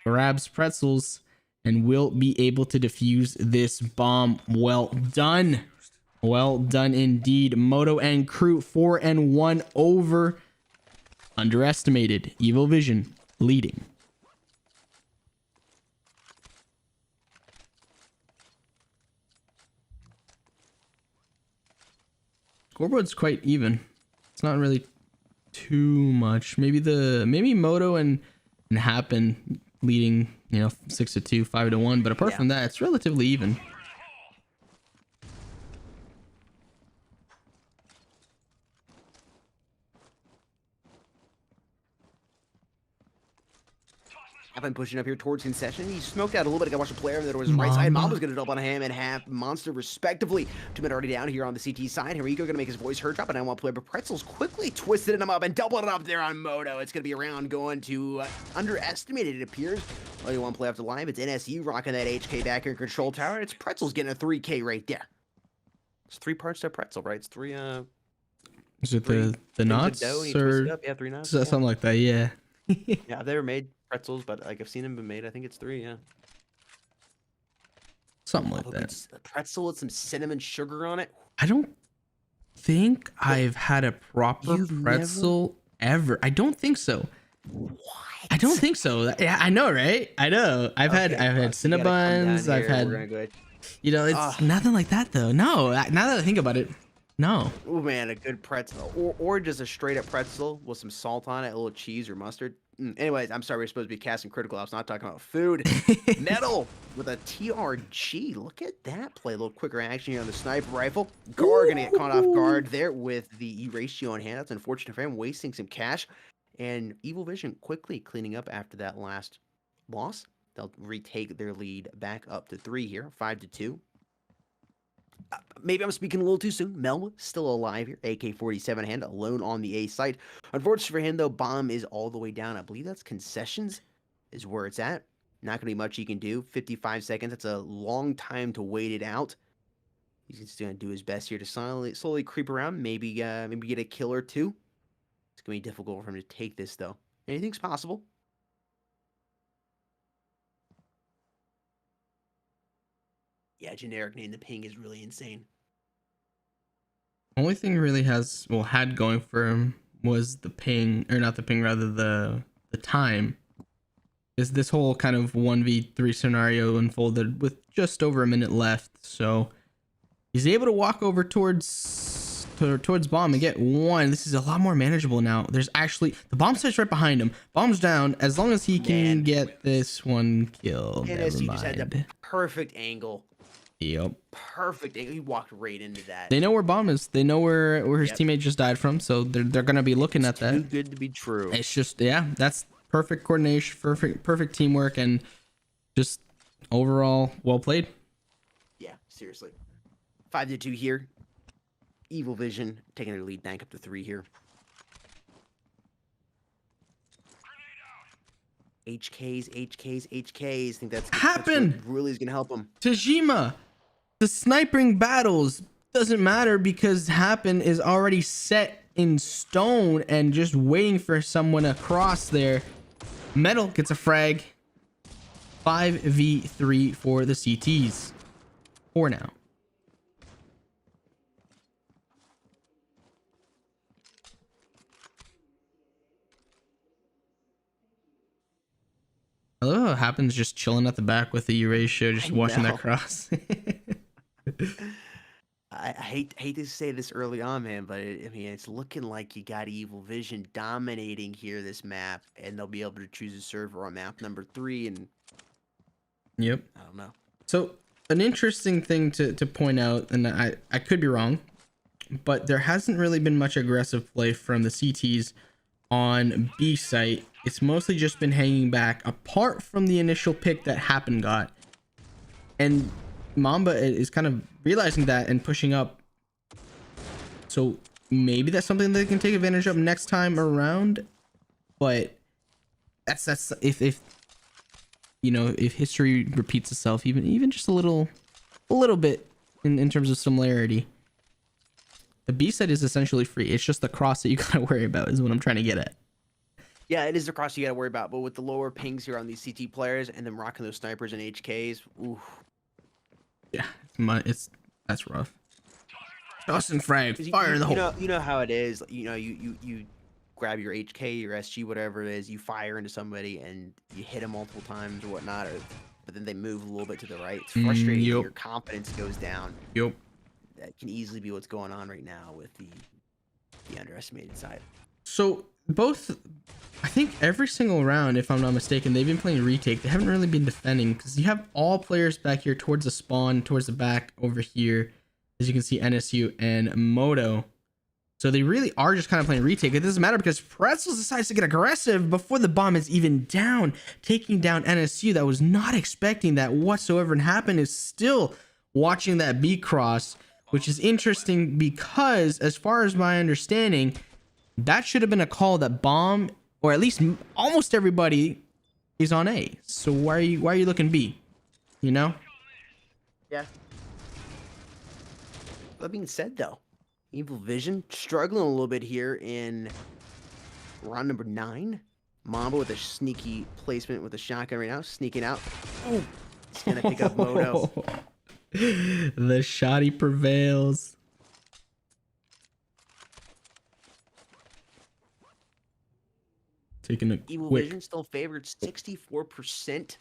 Grabs Pretzels and will be able to defuse this bomb. Well done. Well done indeed. Moto and crew 4-1 over underestimated. Evil Vision leading. Scoreboard's quite even. It's not really too much. Maybe Moto and Happen leading, 6-2, 5-1. But apart from that, it's relatively even. I've been pushing up here towards concession. He smoked out a little bit. I got to watch the player that was right side. Mama's going to double on him and half Monster respectively. 2 men already down here on the CT side. Henrico going to make his voice heard. Drop it down one player, but Pretzels quickly twisted him up and doubled it up there on Moto. It's going to be a round going to underestimated, it appears. Only one play off the line. It's NSU rocking that HK back here in control tower. It's Pretzels getting a 3K right there. It's 3 parts to Pretzel, right? It's 3, Is it the knots or yeah, 3 knots? something like that? Yeah. Yeah, I've never made pretzels, but like I've seen them been made. I think it's 3, yeah. Something like that. It's a pretzel with some cinnamon sugar on it. I don't think I've had a proper pretzel ever. I don't think so. What? I don't think so. Yeah, I know, right? I know. I've had Cinnabons. I've had, it's nothing like that though. No, now that I think about it, no. Oh man, a good pretzel, or just a straight up pretzel with some salt on it, a little cheese or mustard. Anyways, I'm sorry, we're supposed to be casting critical. I was not talking about food. Metal with a TRG. Look at that play. A little quicker action here on the sniper rifle. Gar gonna get caught off guard there with the E ratio on hand. That's unfortunate for him, wasting some cash. And Evil Vision quickly cleaning up after that last loss. They'll retake their lead back up to 3 here, 5-2. Maybe I'm speaking a little too soon. Mel still alive here. AK-47 hand, alone on the A site. Unfortunately for him, though, bomb is all the way down. I believe that's concessions is where it's at. Not going to be much he can do. 55 seconds. That's a long time to wait it out. He's just going to do his best here to slowly creep around. Maybe get a kill or two. It's going to be difficult for him to take this, though. Anything's possible. Yeah, generic name. The ping is really insane. Only thing he really had going for him was the ping, or not the ping, rather the time. Is this whole kind of 1v3 scenario unfolded with just over a minute left, so he's able to walk over towards bomb and get one. This is a lot more manageable now. There's actually the bomb site's right behind him. Bomb's down. As long as he can get this one killed. And as he just had the perfect angle. Yep. Perfect angle. He walked right into that. They know where bomb is. They know where his teammate just died from, so they're gonna be looking at that. Too good to be true. It's just, yeah, that's perfect coordination, perfect teamwork, and just overall well played. Yeah, seriously. 5-2 here. Evil Vision taking their lead bank up to 3 here. HKs. I think that's what really is gonna help him. Tajima, the sniping battles doesn't matter because Happen is already set in stone and just waiting for someone across there. Metal gets a frag. 5v3 for the CTs. 4 now. I love how it happens just chilling at the back with the Eurasia, just watching that cross. I hate to say this early on, man, but I mean, it's looking like you got Evil Vision dominating here this map, and they'll be able to choose a server on map number 3. And yep, I don't know. So an interesting thing to point out, and I could be wrong, but there hasn't really been much aggressive play from the CTs on B site. It's mostly just been hanging back, apart from the initial pick that Happen got, and Mamba is kind of realizing that and pushing up. So maybe that's something they can take advantage of next time around. But that's if you know, if history repeats itself even just a little bit in terms of similarity. The B side is essentially free. It's just the cross that you gotta worry about is what I'm trying to get at. Yeah, it is the cross you gotta worry about, but with the lower pings here on these CT players and them rocking those snipers and HKs, ooh. Yeah, that's rough. Dawson frag, fire in the hole. You know how it is. You know, you grab your HK, your SG, whatever it is, you fire into somebody and you hit them multiple times or whatnot, but then they move a little bit to the right. It's frustrating. Yep. Your confidence goes down. Yep. That can easily be what's going on right now with the underestimated side. So both, I think every single round, if I'm not mistaken, they've been playing retake. They haven't really been defending because you have all players back here towards the spawn, towards the back over here. As you can see, NSU and Moto. So they really are just kind of playing retake. It doesn't matter because Pretzels decides to get aggressive before the bomb is even down, taking down NSU. That was not expecting that whatsoever, and Happen is still watching that B cross, which is interesting because, as far as my understanding, that should have been a call that bomb, or at least almost everybody, is on A. So why are you looking B? You know? Yeah. That being said, though, Evil Vision struggling a little bit here in round number 9. Mamba with a sneaky placement with a shotgun right now, sneaking out. Oh, he's gonna pick up Moto. The shoddy prevails. Taking a Evil quick. Vision still favored 64%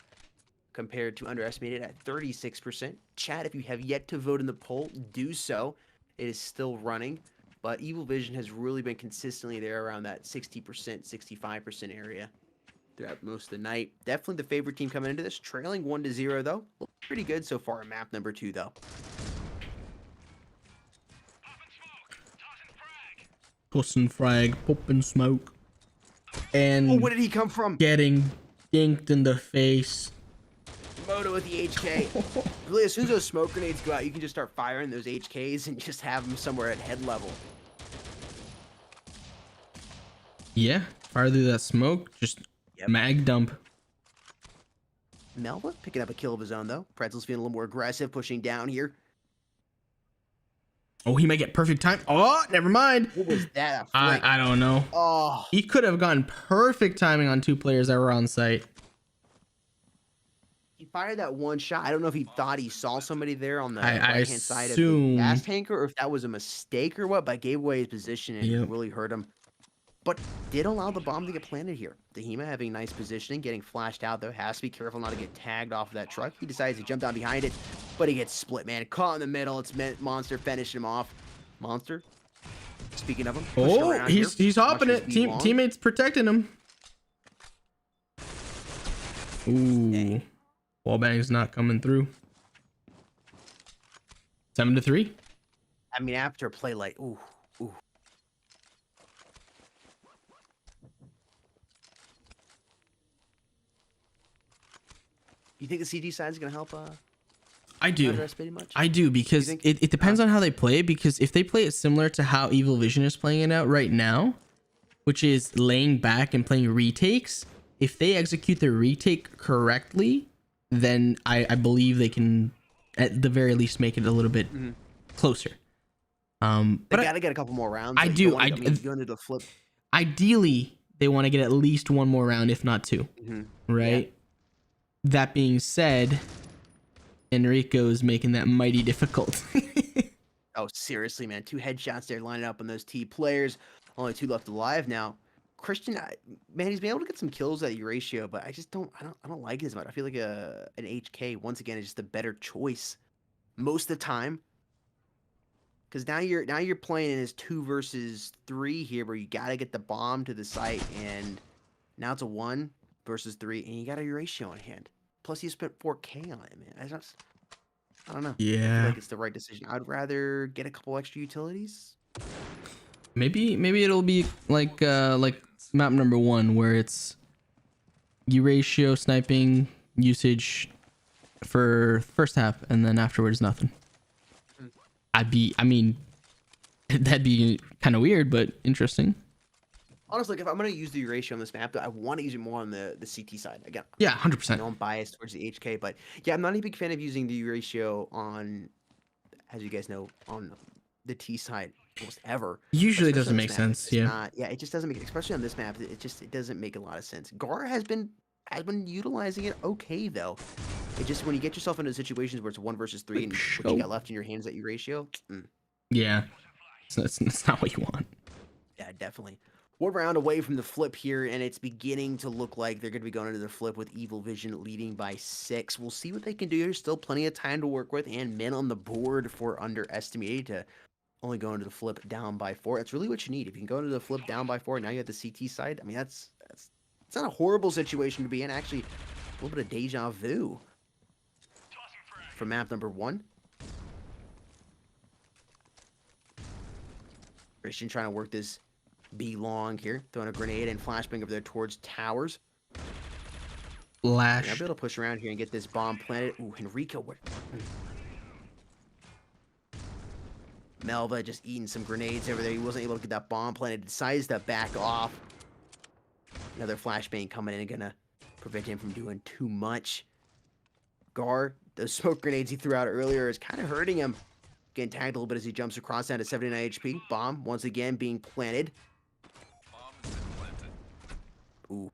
compared to underestimated at 36%. Chat, if you have yet to vote in the poll, do so. It is still running, but Evil Vision has really been consistently there around that 60%, 65% area throughout most of the night. Definitely the favorite team coming into this, trailing 1-0 though. Looks pretty good so far in map number 2 though. Tossing frag, popping smoke, and Oh, where did he come from? getting dinked in the face. Moto with the HK. Really, as soon as those smoke grenades go out, you can just start firing those HKs and just have them somewhere at head level. Yeah, fire through that smoke, just mag dump. Melva picking up a kill of his own, though. Pretzel's feeling a little more aggressive, pushing down here. Oh, he might get perfect time. Oh, never mind. What was that? A flick? I don't know. Oh, He could have gotten perfect timing on 2 players that were on site. he fired that one shot. I don't know if he thought he saw somebody there on the I right-hand side of the assume- gas tanker, or if that was a mistake or what, but gave away his position and Yep. really hurt him. But did allow the bomb to get planted here. Dahima having nice positioning, getting flashed out, though. Has to be careful not to get tagged off of that truck. He decides to jump down behind it, but he gets split, man. Caught in the middle. It's Monster finishing him off. Monster, speaking of him. pushing Oh, around he's here. hopping Watch it. his beat long. Teammates protecting him. Ooh. Dang. Wallbang's not coming through. 7-3. I mean, after a play like, ooh. You think the CG side is going to help I do. underestimated much? I do, because think- it depends on how they play. Because if they play it similar to how Evil Vision is playing it out right now, which is laying back and playing retakes, if they execute the retake correctly, then I believe they can at the very least make it a little bit closer. They But got to get a couple more rounds. I Like, do, you don't wanna I- go into the flip. ideally they want to get at least 1 more round, if not 2. Mhm. Right? That being said, Enrico is making that mighty difficult. Oh, seriously, man. 2 headshots there lining up on those T players. Only 2 left alive now. Christian, man, he's been able to get some kills at Euratio, but I just don't like it as much. I feel like an HK once again is just a better choice most of the time. Because now you're playing in his 2 versus 3 here, where you gotta get the bomb to the site, and now it's a 1 versus 3, and you got a Euratio on hand. Plus, you spent 4K on it, man. I don't know. I feel Yeah. like it's the right decision. I'd rather get a couple extra utilities. Maybe it'll be like map number 1, where it's ratio sniping usage for first half, and then afterwards nothing. I mean that'd be kind of weird, but interesting. Honestly, if I'm going to use the Euratio on this map, though, I want to use it more on the CT side. Again, Yeah, I 100%. know I'm biased towards the HK, but yeah, I'm not a big fan of using the Euratio on, as you guys know, on the T side almost ever. Usually Especially doesn't on make this map, sense. it's Yeah. not- it just doesn't make, especially on this map, it doesn't make a lot of sense. Gar has been utilizing it okay, though. It just, when you get yourself into situations where it's 1 versus 3 and what you got left in your hands at Euratio, Yeah. It's not what you want. yeah, definitely. 1 round away from the flip here, and it's beginning to look like they're going to be going into the flip with Evil Vision leading by 6. We'll see what they can do. There's still plenty of time to work with, and men on the board for underestimated to only go into the flip down by 4. That's really what you need. If you can go into the flip down by 4, now you have the CT side. I mean, it's not a horrible situation to be in. Actually, a little bit of deja vu for map number 1. Christian trying to work this B long here, throwing a grenade and flashbang over there towards towers. I'll Lash. be able to push around here and get this bomb planted. Ooh, Enrico. What? Melva just eating some grenades over there. He wasn't able to get that bomb planted. Decides to back off. Another flashbang coming in and gonna prevent him from doing too much. Gar, those smoke grenades he threw out earlier is kind of hurting him. Getting tagged a little bit as he jumps across down to 79 HP. Bomb once again being planted. Ooh.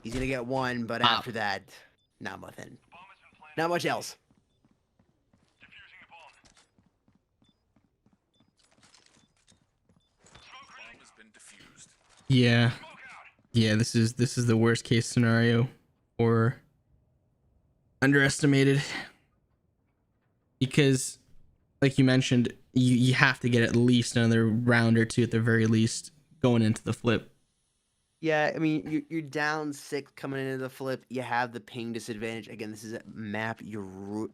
He's gonna get 1, but after that, not nothing. Not much else. Yeah. Yeah, this is the worst case scenario for underestimated. Because like you mentioned, you have to get at least another round or 2 at the very least going into the flip. Yeah, I mean, you're down 6 coming into the flip. You have the ping disadvantage. Again, this is a map. Your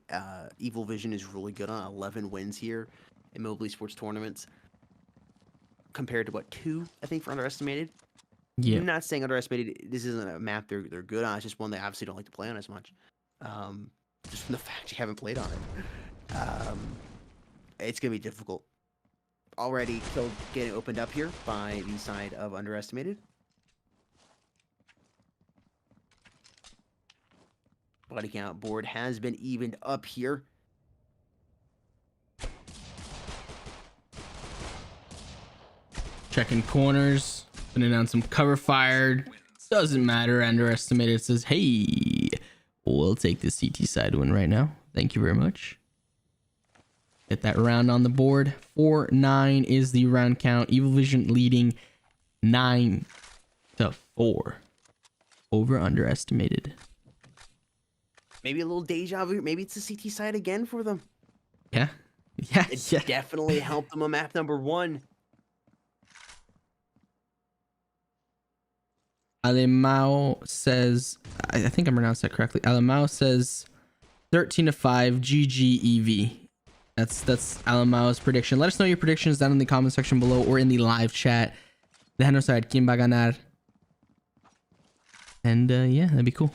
Evil Vision is really good on. 11 wins here in Mobley Sports tournaments. Compared to, 2, I think, for underestimated? Yeah. I'm not saying underestimated. This isn't a map they're good on. It's just one they obviously don't like to play on as much. Just from the fact you haven't played on it. It's going to be difficult. Already kill getting opened up here by the side of underestimated. Body count board has been evened up here. Checking corners, putting down some cover fire. Doesn't matter. Underestimated says, hey, we'll take the CT side win right now. Thank you very much. Get that round on the board. 4-9 is the round count. Evil Vision leading 9-4. Over underestimated. Maybe a little deja vu. Maybe it's the CT side again for them. Yeah. Yeah. It Yeah. definitely helped them on map number 1. Alemao says, I think I'm pronouncing that correctly. Alemao says 13-5 GG EV. That's Alamao's prediction. Let us know your predictions down in the comment section below or in the live chat. Déjanos saber quién va a ganar. And yeah, that'd be cool.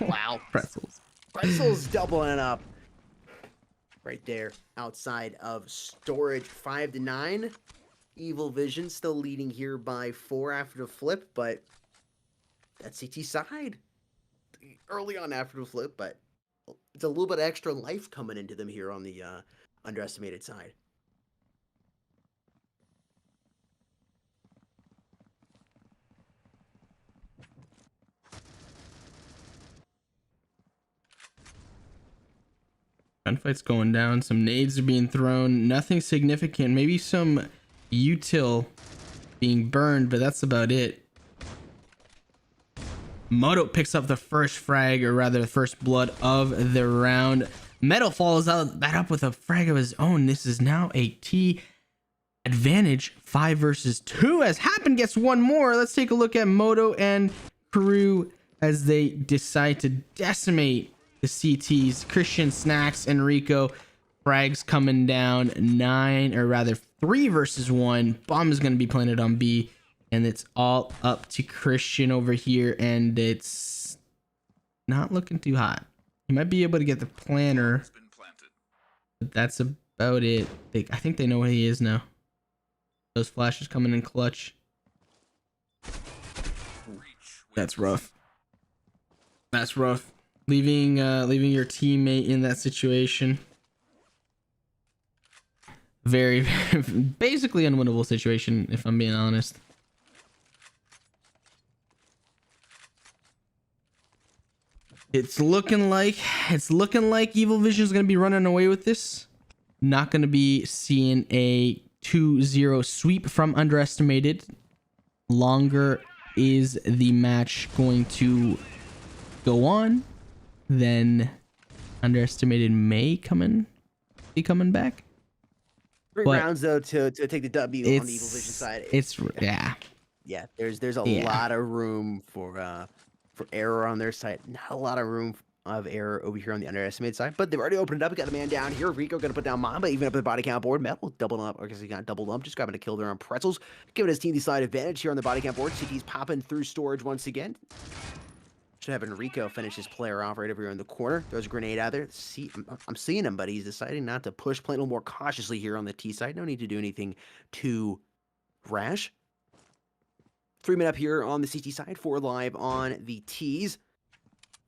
Wow. Pretzels. Pretzels doubling up. Right there, outside of storage, 5-9. Evil Vision still leading here by 4 after the flip, but that's CT side. Early on after the flip, but it's a little bit extra life coming into them here on the underestimated side. Gunfight's going down. Some nades are being thrown. Nothing significant. Maybe some util being burned, but that's about it. Moto picks up the first frag, or rather the first blood of the round. Metal follows that up with a frag of his own. This is now a T advantage, 5 versus 2, as Happen gets one more. Let's take a look at Moto and crew as they decide to decimate the CTs. Christian, Snacks, Enrico. Frags coming down 3 versus 1. Bomb is going to be planted on B, and it's all up to Christian over here, and it's not looking too hot. He might be able to get the planter, but that's about it. I think they know what he is now. Those flashes coming in clutch. That's rough. That's rough. Leaving your teammate in that situation. Very, basically unwinnable situation, if I'm being honest. It's looking like Evil Vision is going to be running away with this. Not going to be seeing a 2-0 sweep from Underestimated. Longer is the match going to go on, then Underestimated may be coming back. 3 But rounds though to take the W on the Evil Vision side. Yeah. There's a lot of room for error on their side. Not a lot of room of error over here on the Underestimated side, but they've already opened it up. We got a man down here. Rico gonna put down Mamba, even up the body count board. Metal doubling up. I guess he got doubled up. Just grabbing a kill there on Pretzels, giving his team the side advantage here on the body count board. CT's popping through storage once again. Should have Enrico finish his player off right over here in the corner. Throws a grenade out there. See, I'm seeing him, but he's deciding not to push, playing a little more cautiously here on the T side. No need to do anything too rash. 3-minute up here on the CT side, 4 live on the T's.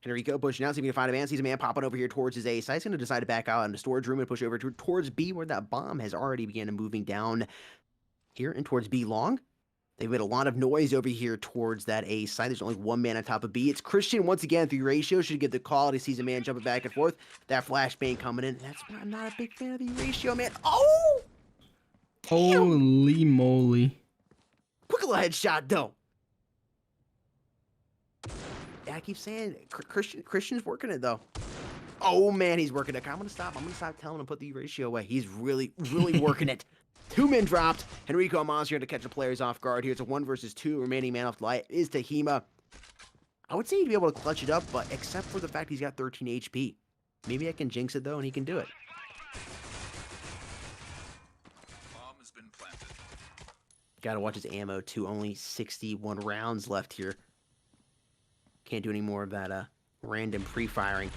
Enrico pushing out, see if he can find a man. Sees a man popping over here towards his A side. He's going to decide to back out in the storage room and push over towards B, where that bomb has already begun moving down here and towards B long. They've made a lot of noise over here towards that A side. There's only 1 man on top of B. It's Christian once again through ratio. Should get the call. He sees a man jumping back and forth. That flashbang coming in. That's why I'm not a big fan of the ratio, man. Oh! Damn. Holy moly. Quick little headshot, though. Yeah, I keep saying Christian's working it, though. Oh, man, he's working it. I'm going to stop telling him to put the ratio away. He's really, really working it. 2 men dropped. Enrico Monster to catch the players off guard here. It's a 1 versus 2. Remaining man off light is Tahima. I would say he'd be able to clutch it up, but except for the fact he's got 13 HP. Maybe I can jinx it, though, and he can do it. Bomb has been planted. Gotta watch his ammo, too. Only 61 rounds left here. Can't do any more of that random pre-firing.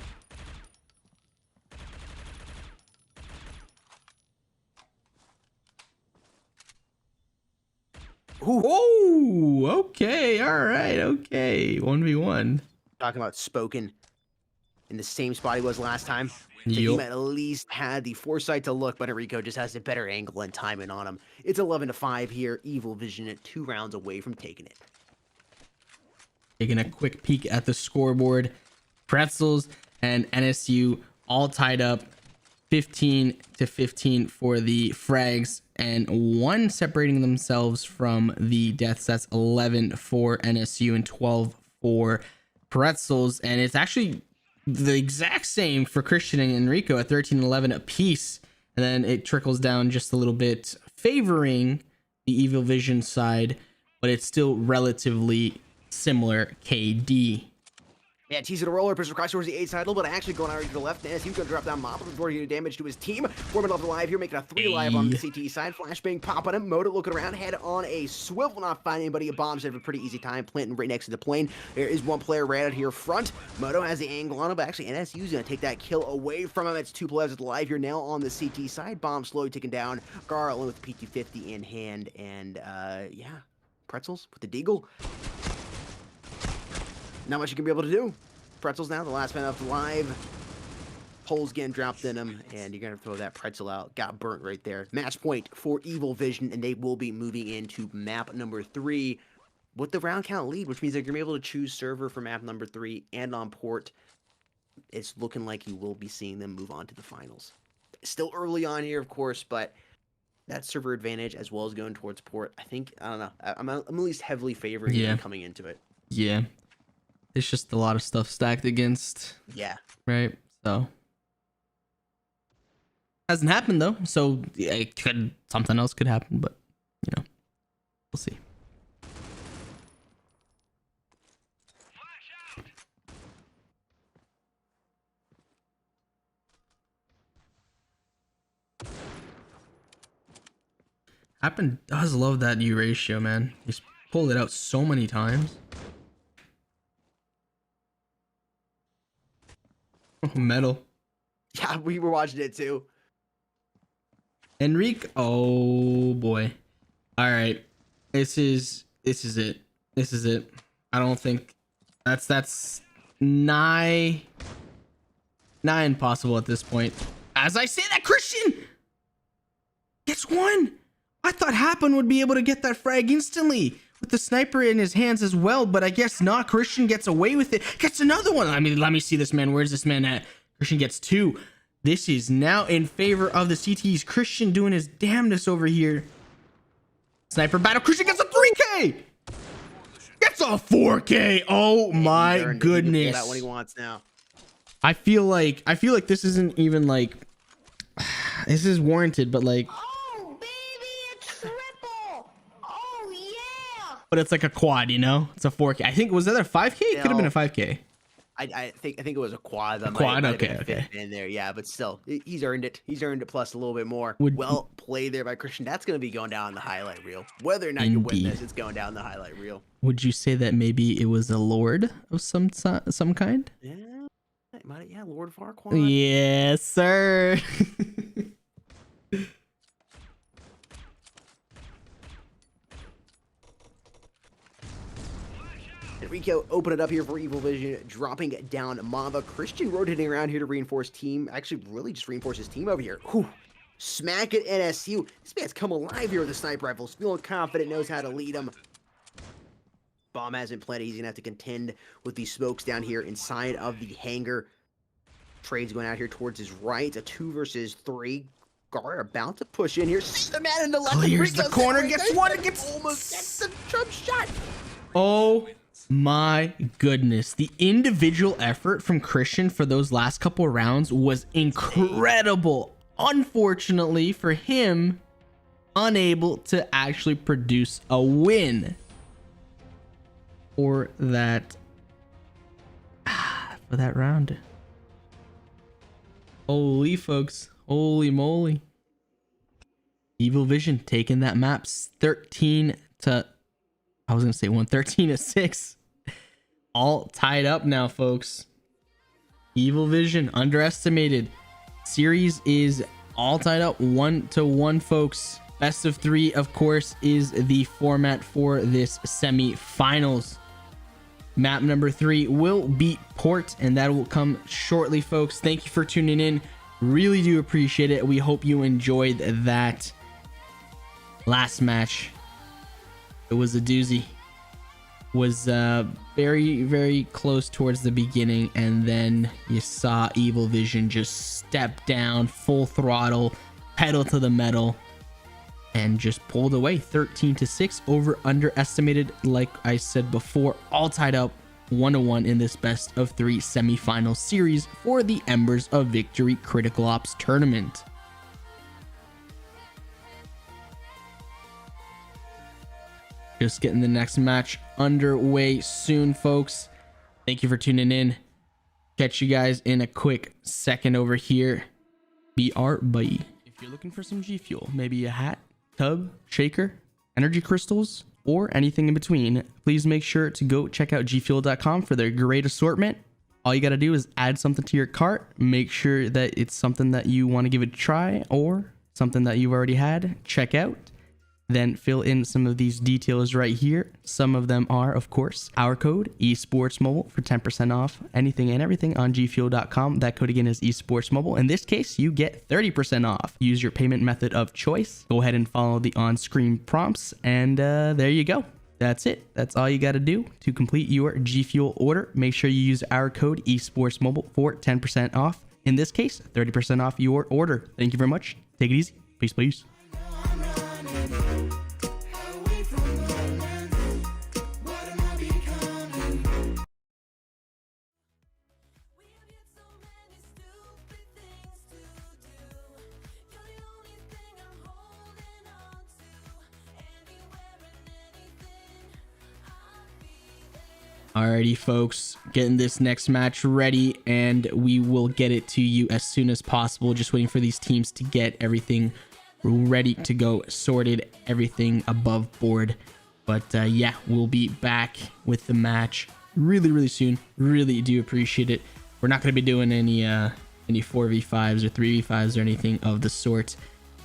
Oh, okay. All right. Okay. 1v1. Talking about Spoken in the same spot he was last time. So he Yup. might at least had the foresight to look, but Enrico just has a better angle and timing on him. It's 11-5 here. Evil Vision at 2 rounds away from taking it. Taking a quick peek at the scoreboard. Pretzels and NSU all tied up 15-15 for the frags, and one separating themselves from the deaths. That's 11 for NSU and 12 for Pretzels. And it's actually the exact same for Christian and Enrico at 13-11 apiece. And then it trickles down just a little bit, favoring the Evil Vision side, but it's still relatively similar KD. Yeah, teasing a roller, pushes across towards the 8 side, a little bit of action going on to the left. And he's going to drop down Mob before he do damage to his team. Foreman left alive here, making a 3 live on the CT side. Flashbang popping him. Moda looking around, head on a swivel, not finding anybody. A bombs have a pretty easy time planting right next to the plane. There is one player right out here front. Moto has the angle on him, but actually NSU's going to take that kill away from him. It's 2 players alive here now on the CT side. Bomb slowly ticking down. Garland with the PT-50 in hand. And yeah, Pretzels with the Deagle. Not much you can be able to do. Pretzels now, the last man up alive. Poles getting dropped in him, and you're going to throw that pretzel out. Got burnt right there. Match point for Evil Vision, and they will be moving into map number 3 with the round count lead, which means they're going to be able to choose server for map number 3 and on port. It's looking like you will be seeing them move on to the finals. Still early on here, of course, but that server advantage as well as going towards port, I think, I don't know. I'm at least heavily favoring them coming into it. Yeah. It's just a lot of stuff stacked against. Yeah. Right. So hasn't happened though. So yeah, it could, something else could happen, but you know, we'll see. Happen does love that U ratio, man. He's pulled it out so many times. Oh, metal. Yeah, we were watching it too. Enrique, oh boy. All right. This is it. This is it. I don't think that's nigh impossible at this point. As I say that, Christian gets one. I thought Happen would be able to get that frag instantly with the sniper in his hands as well, but I guess not. Christian gets away with it. Gets another one. I mean, let me see this man. Where's this man at? Christian gets 2. This is now in favor of the CTs. Christian doing his damnedest over here. Sniper battle. Christian gets a 3K. Gets a 4K. Oh my goodness. That what he wants now. I feel like this isn't even like this is warranted, but like. Oh, baby, a triple! Oh, yeah! But it's like a quad, you know? It's a 4K. I think, was that a 5K? It could have been a 5K. I think it was a quad. That Quad, might okay, have been okay. in there, yeah, but still, he's earned it. He's earned it plus a little bit more. Would- Well played there by Christian. That's going to be going down the highlight reel. Whether or not you win Indeed. this, it's going down the highlight reel. Would you say that maybe it was a lord of some kind? Yeah, yeah, Lord Farquaad. Yes, sir. Enrico open it up here for Evil Vision, dropping down Mava. Christian rotating around here to reinforce team. Actually, really just reinforce his team over here. Whew. Smack it, NSU. This man's come alive here with the sniper rifles. Feeling confident, knows how to lead him. Bomb hasn't planted. He's going to have to contend with these smokes down here inside of the hangar. Trade's going out here towards his right. A 2 versus 3. Gar about to push in here. See the man in the left. Clears the Enrico's corner, there. gets one, gets- almost gets the jump shot. Oh my goodness. The individual effort from Christian for those last couple rounds was incredible. Unfortunately for him, unable to actually produce a win for that round. Holy folks, holy moly. Evil Vision taking that map 13 to, I was gonna say 113-6. All tied up now, folks. Evil Vision underestimated. Series is all tied up 1-1, folks. Best of 3, of course, is the format for this semi-finals. Map number 3 will be Port, and that will come shortly, folks. Thank you for tuning in. Really do appreciate it. We hope you enjoyed that last match. It was a doozy. Was very, very close towards the beginning, and then you saw Evil Vision just step down, full throttle, pedal to the metal, and just pulled away 13-6 over underestimated. Like I said before, all tied up 1-1 in this best of 3 semifinal series for the Embers of Victory Critical Ops tournament. Just getting the next match underway soon, folks. Thank you for tuning in. Catch you guys in a quick second over here. Bye. If you're looking for some G Fuel, maybe a hat, tub, shaker, energy crystals, or anything in between, please make sure to go check out gfuel.com for their great assortment. All you got to do is add something to your cart. Make sure that it's something that you want to give it a try or something that you've already had. Check out. Then fill in some of these details right here. Some of them are, of course, our code esportsmobile for 10% off anything and everything on gfuel.com. That code again is esportsmobile. In this case, you get 30% off. Use your payment method of choice. Go ahead and follow the on-screen prompts, and there you go. That's it. That's all you got to do to complete your G Fuel order. Make sure you use our code esportsmobile for 10% off. In this case, 30% off your order. Thank you very much. Take it easy. Peace, please. Alrighty, folks, getting this next match ready, and we will get it to you as soon as possible. Just waiting for these teams to get everything ready to go, sorted, everything above board. But yeah, we'll be back with the match really soon. Really do appreciate it. We're not going to be doing any 4v5s or 3v5s or anything of the sort.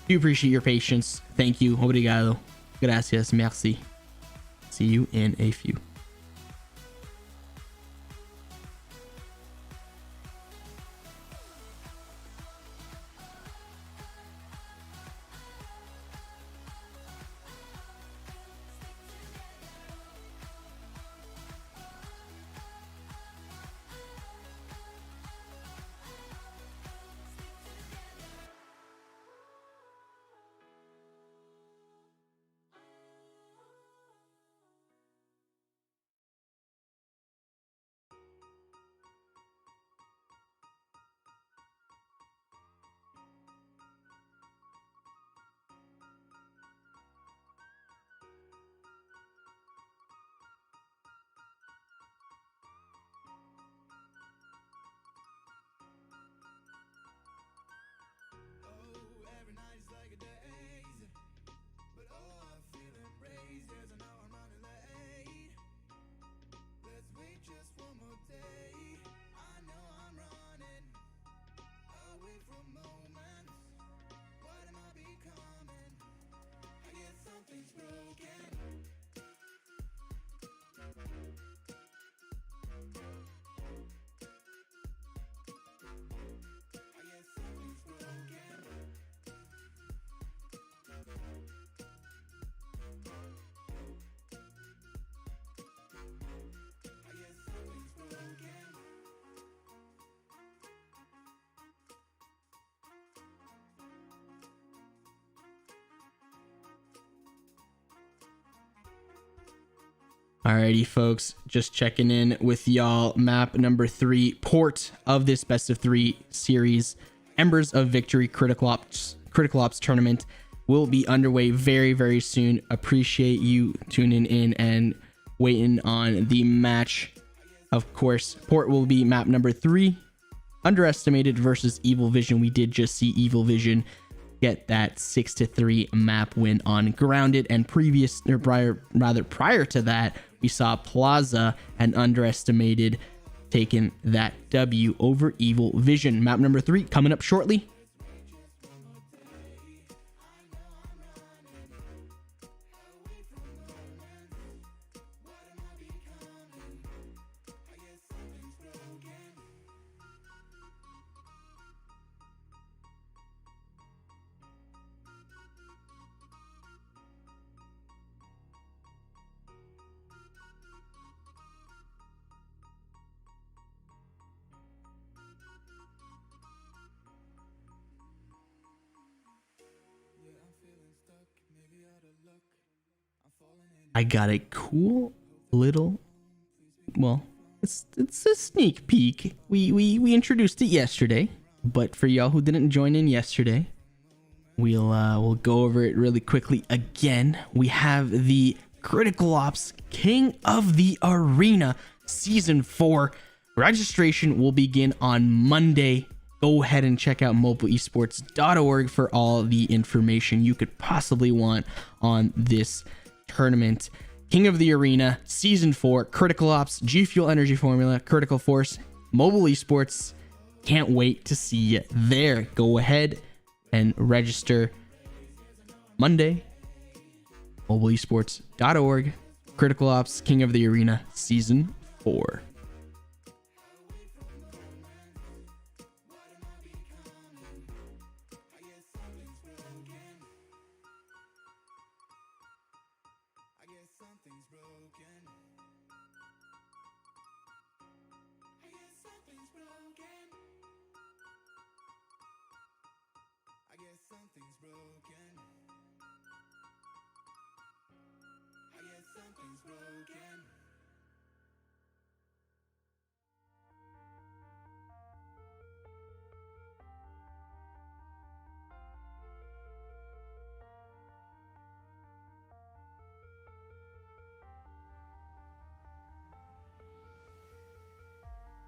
Do appreciate your patience. Thank you. Obrigado. Gracias. Merci. See you in a few. Alrighty, folks, just checking in with y'all. Map number 3, port of this best of 3 series, Embers of Victory Critical Ops tournament, will be underway very soon. Appreciate you tuning in and waiting on the match. Of course, port will be map number 3, underestimated versus Evil Vision. We did just see Evil Vision get that 6-3 map win on Grounded, and prior to that, we saw Plaza and Underestimated taking that W over Evil Vision. Map number 3 coming up shortly. I got a cool little, well, it's a sneak peek. We introduced it yesterday, but for y'all who didn't join in yesterday, we'll go over it really quickly again. We have the Critical Ops King of the Arena Season 4. Registration will begin on Monday. Go ahead and check out mobileesports.org for all the information you could possibly want on this tournament. King of the Arena Season 4, Critical Ops, G Fuel Energy Formula, Critical Force, Mobile Esports. Can't wait to see you there. Go ahead and register Monday. mobileesports.org, Critical Ops King of the Arena Season 4.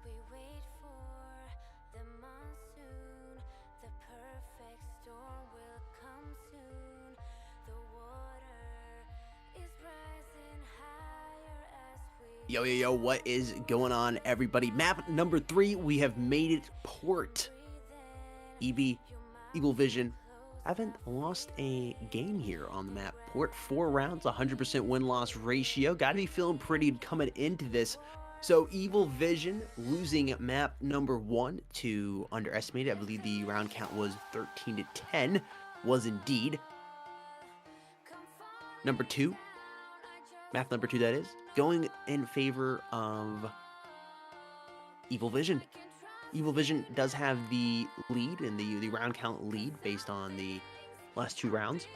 We wait for the monsoon, the perfect storm will come soon. The water is rising higher as we Yo, what is going on, everybody? Map number 3, we have made it port. Eagle Vision haven't lost a game here on the map. Port 4 rounds, 100% win-loss ratio. Got to be feeling pretty coming into this. So Evil Vision losing map number 1 to Underestimated. I believe the round count was 13-10. Was indeed. Number 2. Map number 2, that is. Going in favor of Evil Vision. Evil Vision does have the lead and the round count lead based on the last 2 rounds,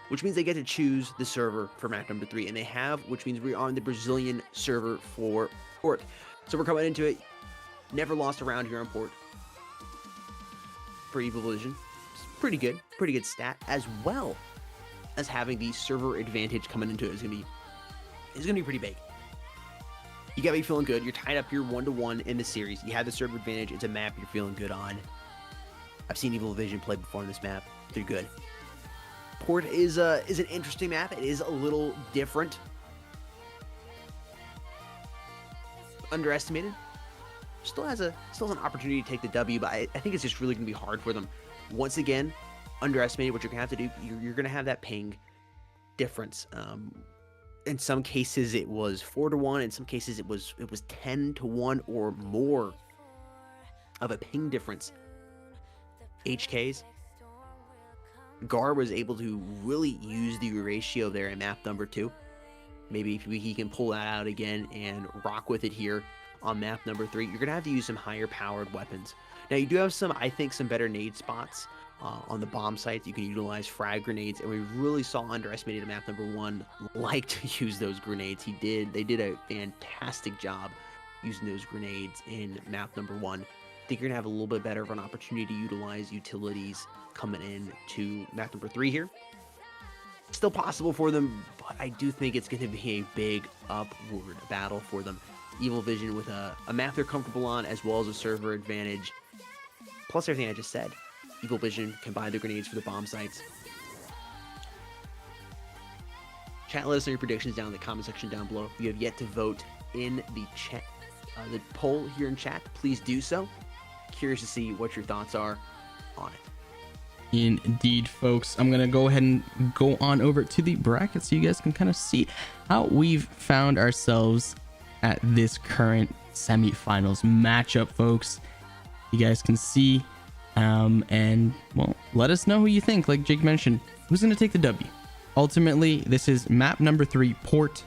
which means they get to choose the server for map number 3, and they have, which means we are on the Brazilian server for port. So we're coming into it. Never lost a round here on port for Evil Vision. It's pretty good stat, as well as having the server advantage coming into it is gonna be pretty big. You gotta be feeling good. You're tied up here 1-1 in the series. You have the server advantage. It's a map you're feeling good on. I've seen Evil Vision play before on this map. They're good. Port is an interesting map. It is a little different. Underestimated still has an opportunity to take the W, but I think it's just really gonna be hard for them. Once again, Underestimated, what you're gonna have to do, you're gonna have that ping difference. In some cases it was 4-1. In some cases it was 10-1 or more of a ping difference. HKs. Gar was able to really use the ratio there in map number 2. Maybe if he can pull that out again and rock with it here on map number 3. You're going to have to use some higher powered weapons. Now you do have some better nade spots on the bomb sites. You can utilize frag grenades, and we really saw Underestimated in map number 1 like to use those grenades. They did a fantastic job using those grenades in map number 1. I think you're going to have a little bit better of an opportunity to utilize utilities coming in to map number 3 here. Still possible for them, but I do think it's going to be a big upward battle for them. Evil Vision with a map they're comfortable on, as well as a server advantage, plus everything I just said. Evil Vision can buy the grenades for the bomb sites. Chat, let us know your predictions down in the comment section down below. If you have yet to vote in the chat, the poll here in chat, please do so. Curious to see what your thoughts are on it. Indeed, folks. I'm gonna go ahead and go on over to the bracket so you guys can kind of see how we've found ourselves at this current semifinals matchup, folks. You guys can see, and well, let us know who you think. Like Jake mentioned, who's gonna take the W? Ultimately, this is map number 3, Port,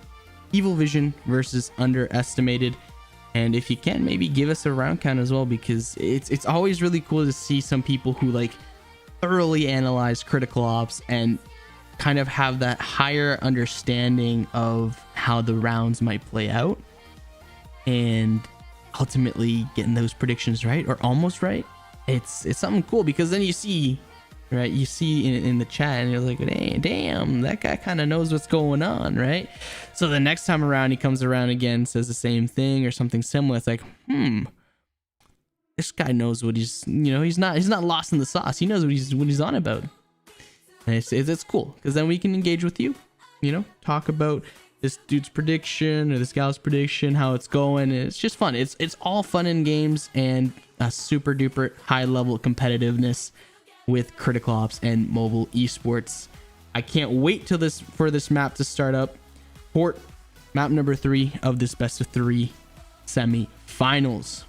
Evil Vision versus Underestimated. And if you can, maybe give us a round count as well, because it's always really cool to see some people who like thoroughly analyze Critical Ops and kind of have that higher understanding of how the rounds might play out, and ultimately getting those predictions right or almost right. It's something cool, because then you see, right, you see in the chat and you're like, hey, damn, that guy kind of knows what's going on, right? So the next time around he comes around again, says the same thing or something similar. It's like, this guy knows what he's, you know, he's not lost in the sauce. He knows what he's on about. And it's cool, because then we can engage with you, you know, talk about this dude's prediction or this gal's prediction, how it's going. And it's just fun. It's all fun in games, and a super duper high level competitiveness with Critical Ops and mobile esports. I can't wait for this map to start up. Port, map number 3 of this best of 3 semi-finals.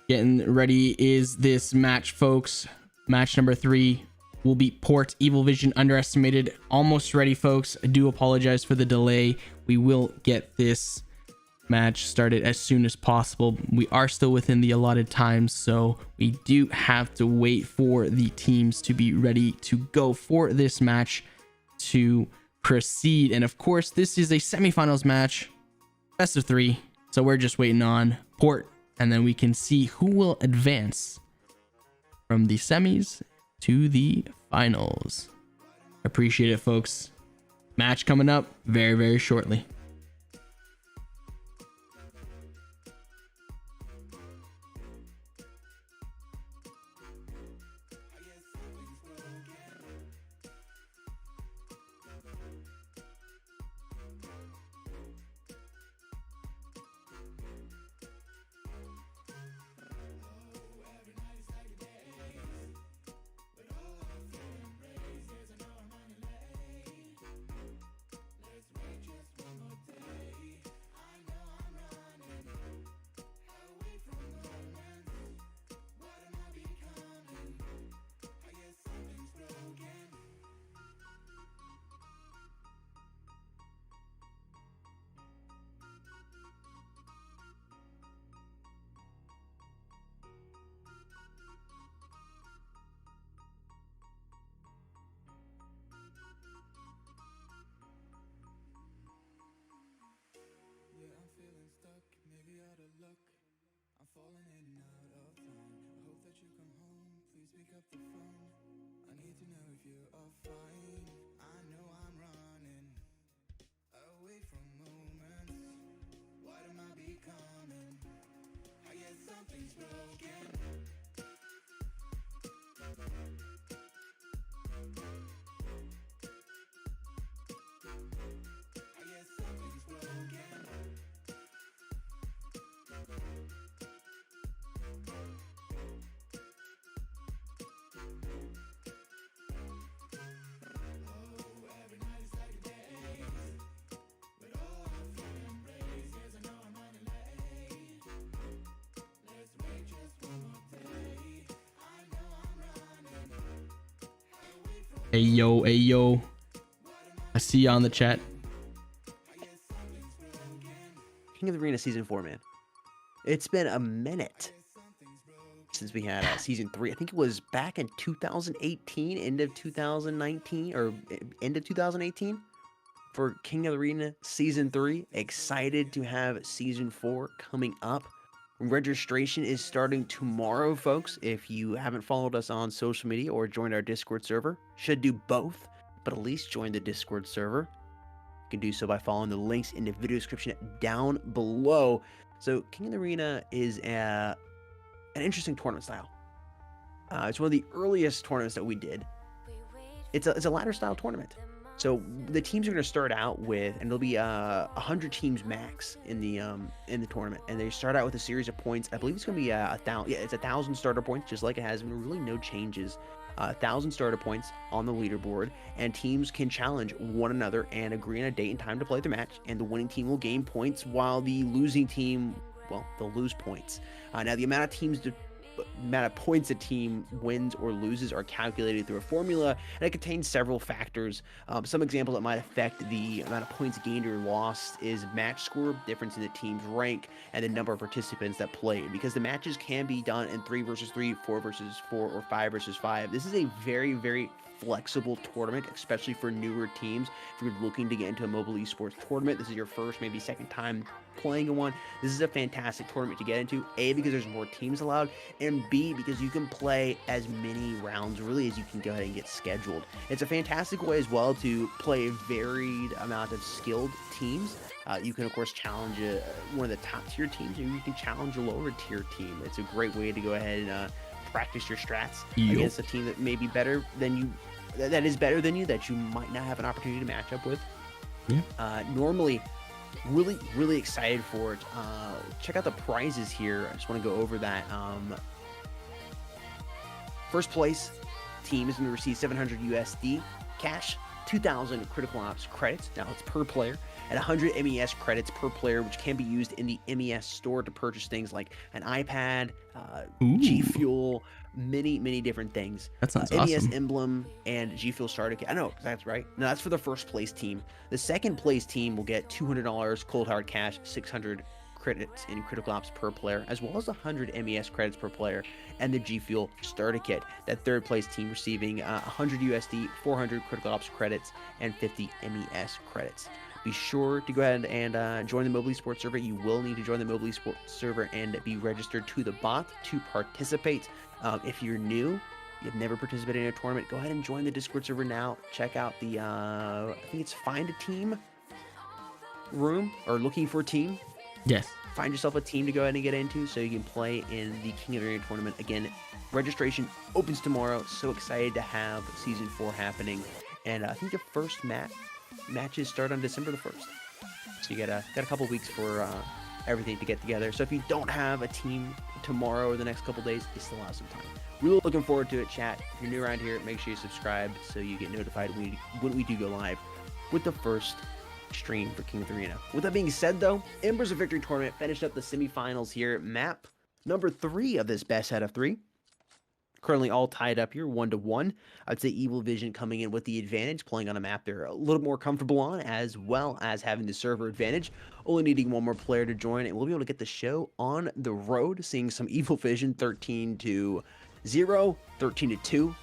Getting ready is this match, folks. Match number 3 will be Port Evil Vision Underestimated. Almost ready, folks. I do apologize for the delay. We will get this match started as soon as possible. We are still within the allotted time, so we do have to wait for the teams to be ready to go for this match to proceed. And of course, this is a semifinals match, best of 3. So we're just waiting on Port, and then we can see who will advance from the semis to the finals. Appreciate it, folks. Match coming up very, very shortly. Let's wait just one more falling in and out of time. I hope that you come home. Please pick up the phone. I need to know if you are fine. I know I'm running away from moments. What am I becoming? I guess something's broken. I guess something's broken. Oh, every night is like a daze. But all I feel embrace. Yes, I know I'm running late. Let's wait just one more day. I know I'm running away from Hey yo, hey yo. I see you on the chat. King of the Arena Season 4, man. It's been a minute since we had Season 3. I think it was back in 2018, end of 2019, or end of 2018 for King of the Arena Season 3. Excited to have Season 4 coming up. Registration is starting tomorrow, folks. If you haven't followed us on social media or joined our Discord server, should do both, but at least join the Discord server. You can do so by following the links in the video description down below. So King of the Arena is an interesting tournament style. It's one of the earliest tournaments that we did. It's a ladder style tournament. So the teams are going to start out with, and there'll be 100 teams max in the tournament, and they start out with a series of points. I believe it's going to be 1,000. Yeah, it's 1,000 starter points, just like it has been. Really, no changes. 1,000 starter points on the leaderboard, and teams can challenge one another and agree on a date and time to play their match, and the winning team will gain points while the losing team, well, they'll lose points. Now the amount of points a team wins or loses are calculated through a formula, and it contains several factors. Some examples that might affect the amount of points gained or lost is match score, difference in the team's rank, and the number of participants that played. Because the matches can be done in 3 versus 3, 4 versus 4, or 5 versus 5. This is a very, very flexible tournament, especially for newer teams. If you're looking to get into a mobile esports tournament, this is your first, maybe second time playing in one, this is a fantastic tournament to get into. A, because there's more teams allowed, and B, because you can play as many rounds really as you can go ahead and get scheduled. It's a fantastic way as well to play a varied amount of skilled teams. You can of course challenge one of the top tier teams, or you can challenge a lower tier team. It's a great way to go ahead and practice your strats against a team that may be better than you, that is better than you, that you might not have an opportunity to match up with. Normally really excited for it. Check out the prizes here. I just want to go over that. First place team is going to receive 700 USD cash, 2,000 critical ops credits. Now it's per player, and 100 MES credits per player, which can be used in the MES store to purchase things like an iPad, G Fuel, many different things. That sounds MES awesome. emblem and G Fuel starter kit. I know that's right. No, that's for the first place team. The second place team will get $200 cold hard cash, 600 credits in critical ops per player, as well as 100 MES credits per player, and the G Fuel starter kit. That third place team receiving 100 USD, 400 critical ops credits, and 50 MES credits. Be sure to go ahead and join the Mobile Esports server. You will need to join the Mobile Esports server and be registered to the bot to participate. If you're new, you've never participated in a tournament, go ahead and join the Discord server now. Check out the, I think it's Find a Team room, or looking for a team. Yes. Find yourself a team to go ahead and get into so you can play in the King of the Arena tournament. Again, registration opens tomorrow. So excited to have Season 4 happening. And I think the first matches start on December the 1st. So you got a couple weeks for everything to get together. So if you don't have a team tomorrow or the next couple days, you still have some time. Really looking forward to it, chat. If you're new around here, make sure you subscribe so you get notified when we do go live with the first stream for King of the Arena. With that being said, though, Embers of Victory tournament finished up the semifinals here. Map number 3 of this best out of 3. Currently all tied up here, 1-1. I'd say Evil Vision coming in with the advantage, playing on a map they're a little more comfortable on, as well as having the server advantage. Only needing one more player to join, and we'll be able to get the show on the road, seeing some Evil Vision 13-0, 13-2.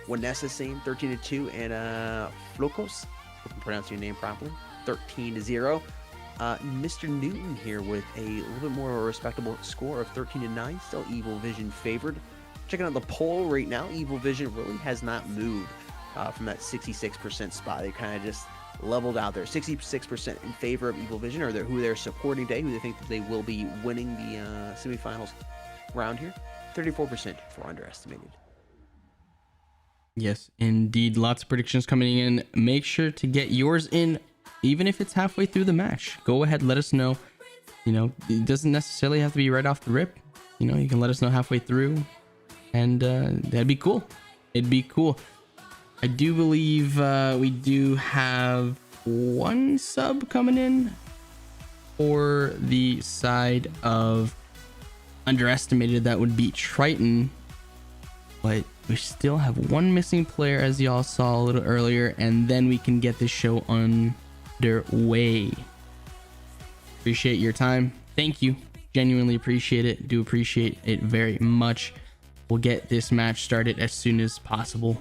Vanessa saying 13-2, and Flocos, if I'm pronouncing your name properly, 13-0. Mr. Newton here with a little bit more of a respectable score of 13-9. Still Evil Vision favored. Checking out the poll right now, Evil Vision really has not moved from that 66% spot. They kind of just leveled out there. 66% in favor of Evil Vision, or who they're supporting today, who they think that they will be winning the semifinals round here. 34% for underestimated. Yes, indeed. Lots of predictions coming in. Make sure to get yours in, even if it's halfway through the match. Go ahead, let us know. You know, it doesn't necessarily have to be right off the rip. You know, you can let us know halfway through, and that'd be cool. It'd be cool. I do believe we do have one sub coming in for the side of underestimated. That would be Triton, but we still have one missing player, as y'all saw a little earlier, and then we can get this show underway. Appreciate your time. Thank you. Genuinely appreciate it. Do appreciate it very much. We'll get this match started as soon as possible.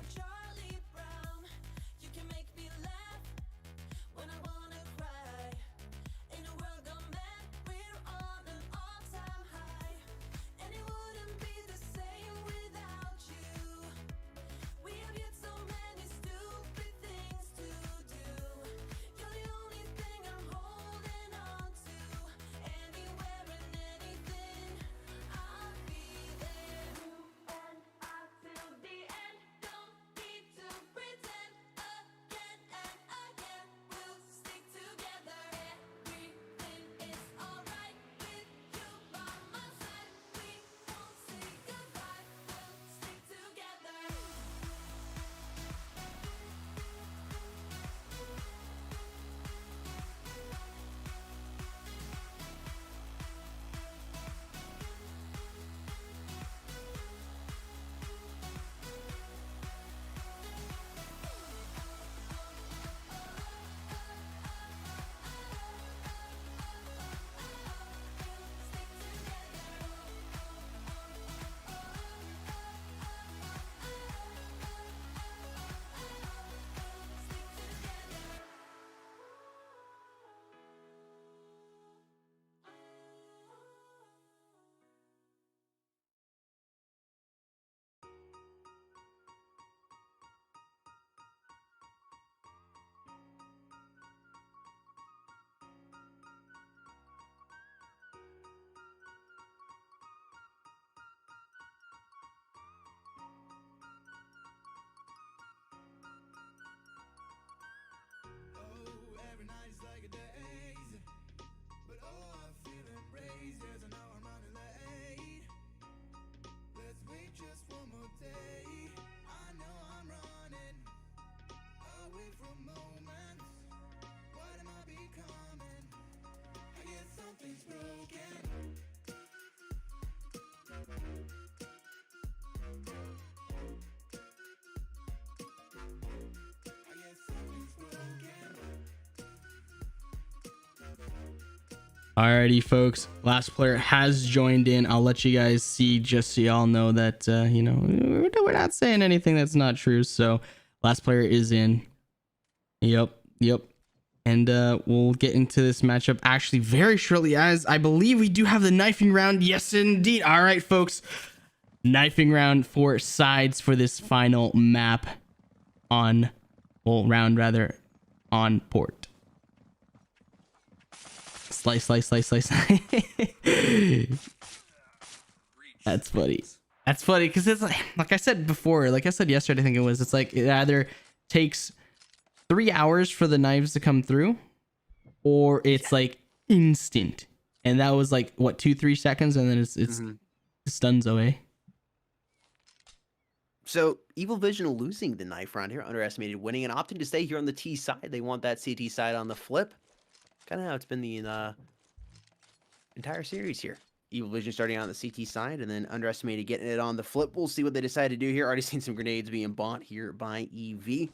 Alrighty, folks. Last player has joined in. I'll let you guys see, just so y'all know that you know, we're not saying anything that's not true. So, last player is in. Yep. And we'll get into this matchup actually very shortly, as I believe we do have the knifing round. Yes, indeed. All right, folks. Knifing round for sides for this final map on, well, round rather, on port. Slice. That's funny. That's funny because it's like I said before, like I said yesterday, I think it was, it's like it either takes 3 hours for the knives to come through, or it's like instant. And that was like what, 2-3 seconds, and then it's dunzo, eh? So Evil Vision losing the knife round here, underestimated winning, and opting to stay here on the T side. They want that CT side on the flip. Kind of how it's been the entire series here. Evil Vision starting on the CT side, and then underestimated getting it on the flip. We'll see what they decide to do here. Already seen some grenades being bought here by EV.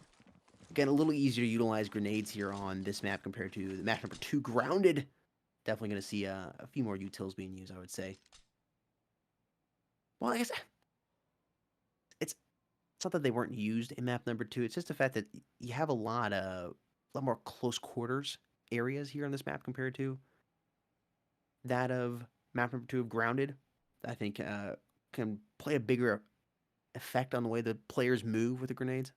Again, a little easier to utilize grenades here on this map compared to the map number 2, Grounded. Definitely going to see a few more utils being used, I would say. Well, I guess it's not that they weren't used in map number 2. It's just the fact that you have a lot more close quarters areas here on this map compared to that of map number 2 of Grounded. I think can play a bigger effect on the way the players move with the grenades.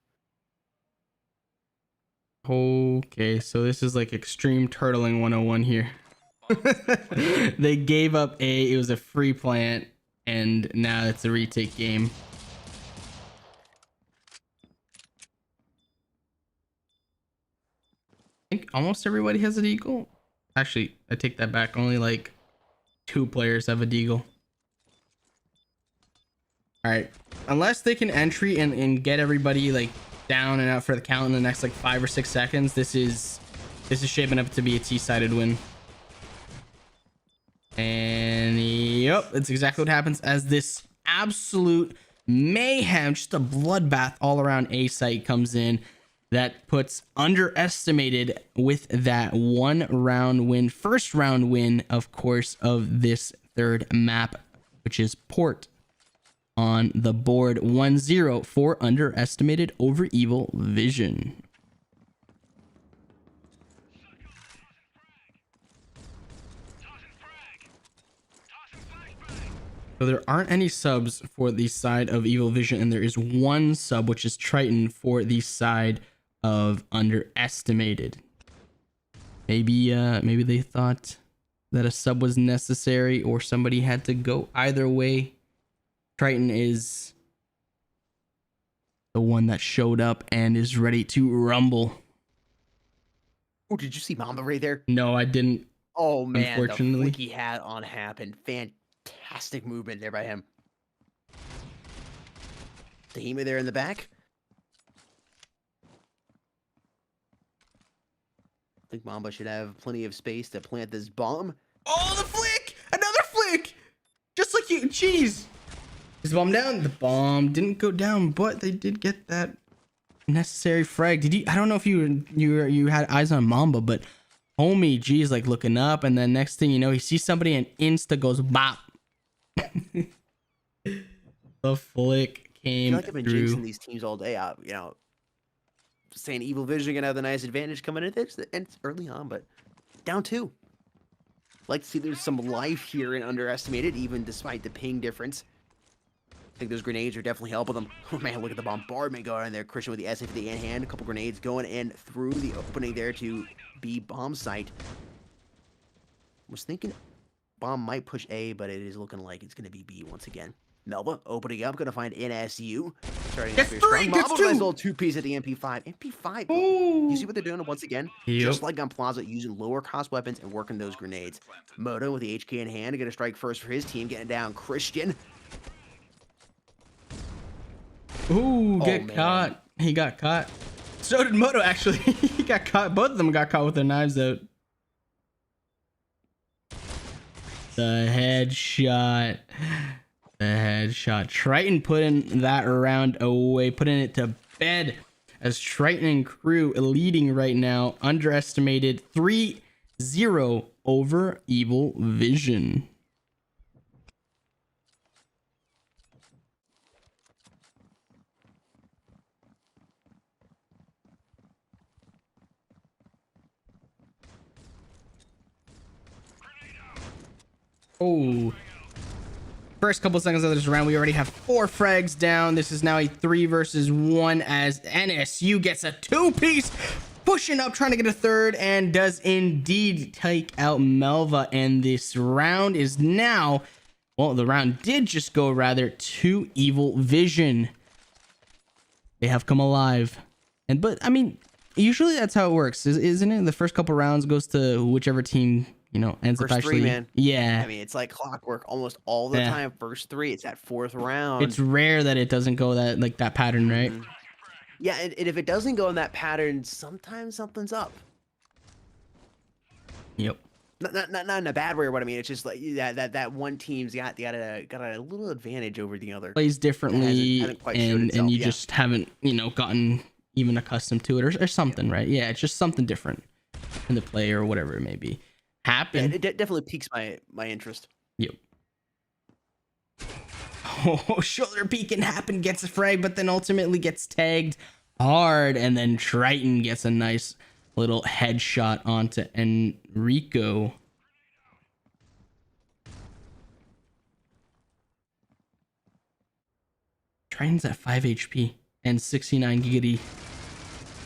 Okay, so this is like extreme turtling 101 here. They gave up A, it was a free plant, and now it's a retake game. I think almost everybody has a deagle. Actually, I take that back. Only like 2 players have a deagle. All right, unless they can entry and get everybody like down and out for the count in the next like 5 or 6 seconds, this is shaping up to be a T-sided win. And yep, that's exactly what happens as this absolute mayhem, just a bloodbath all around A site comes in. That puts Underestimated with that 1 round win, first round win, of course, of this 3rd map, which is Port, on the board. 1-0 for Underestimated over Evil Vision. So there aren't any subs for the side of Evil Vision, and there is 1 sub, which is Triton, for the side of Underestimated. Maybe they thought that a sub was necessary, or somebody had to go. Either way, Triton is the one that showed up and is ready to rumble. Oh, did you see Mamba right there? No, I didn't. Oh man, Unfortunately. the flick he had on happened. Fantastic movement there by him. Tahima there in the back. I think Mamba should have plenty of space to plant this bomb. Oh, the flick! Another flick! Just like you. Jeez. Is the bomb down? The bomb didn't go down, but they did get that necessary frag. Did you? I don't know if you had eyes on Mamba, but homie G's like looking up, and then next thing you know, he sees somebody and insta goes bop. The flick I came feel like I've been through. jinxing these teams all day. You know, saying Evil Vision gonna have the nice advantage coming in. And it's early on, but down 2. Like to see there's some life here in Underestimated, even despite the ping difference. I think those grenades are definitely helping them. Oh man, look at the bombardment going in there. Christian with the SA-50 in hand. A couple grenades going in through the opening there to B bomb site. Was thinking bomb might push A, but it is looking like it's going to be B once again. Melba opening up, going to find NSU. Starting Gets off 3, strong. gets Mamba, nice 2. little 2-piece at the MP5. MP5. Ooh. You see what they're doing once again? Yep. Just like on Plaza, using lower cost weapons and working those grenades. Moto with the HK in hand, going to strike first for his team, getting down Christian. Ooh, get man. caught. He got caught. So did Moto, actually. He got caught. Both of them got caught with their knives out. The headshot. The headshot. Triton putting that round away, putting it to bed as Triton and crew leading right now. Underestimated 3-0 over Evil Vision. Oh, first couple seconds of this round, we already have 4 frags down. This is now a 3 versus 1 as NSU gets a 2-piece, pushing up, trying to get a 3rd, and does indeed take out Melva. And this round is now, well, the round did just go rather to Evil Vision. They have come alive. But I mean, usually that's how it works, isn't it? The first couple rounds goes to whichever team, you know, ends First up actually. 3, man. Yeah. I mean, it's like clockwork almost all the time. First 3, it's that 4th round. It's rare that it doesn't go that pattern, right? Yeah, and if it doesn't go in that pattern, sometimes something's up. Yep. Not in a bad way or what I mean. It's just like that one team's got a little advantage over the other. Plays differently, hasn't quite showed and itself, you yeah. just haven't, you know, gotten even accustomed to it or something, right? Yeah, it's just something different in the play or whatever it may be. Yeah, it definitely piques my interest. Yep. Oh, shoulder peek can happen, gets a frag, but then ultimately gets tagged hard, and then Triton gets a nice little headshot onto Enrico. Triton's at 5 HP and 69 giggity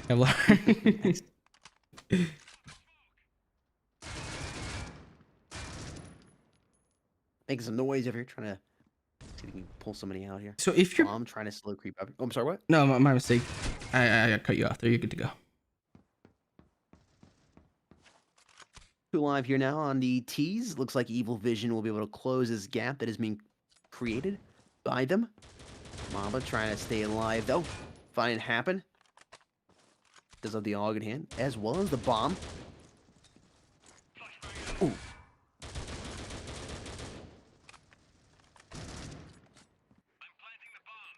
Kevlar. Making some noise if you're trying to see if you can pull somebody out here. So if you're... I'm trying to slow creep up. Oh, I'm sorry, what? No, my mistake. I cut you off there. You're good to go. Two live here now on the T's. Looks like Evil Vision will be able to close this gap that is being created by them. Mamba trying to stay alive though. Find it happen. Does have the AUG in hand, as well as the bomb. Ooh.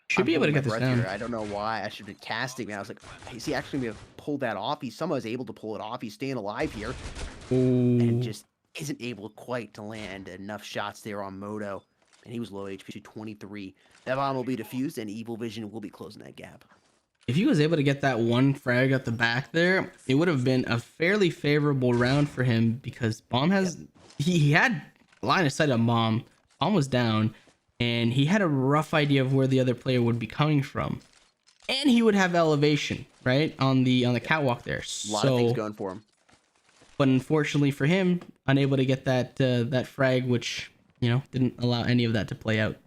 Should be able to get this breath down. here. I don't know why. I should have been casting, man. I was like, is he actually going to pull that off? He somehow is able to pull it off. He's staying alive here. Ooh. And just isn't able quite to land enough shots there on Moto. And he was low HP to 23. That bomb will be defused, and Evil Vision will be closing that gap. If he was able to get that one frag at the back there, it would have been a fairly favorable round for him because Bomb has... He had line of sight on Bomb. Bomb was down. And he had a rough idea of where the other player would be coming from, and he would have elevation right on the catwalk there. A lot of things going for him. But unfortunately for him, unable to get that that frag, which didn't allow any of that to play out.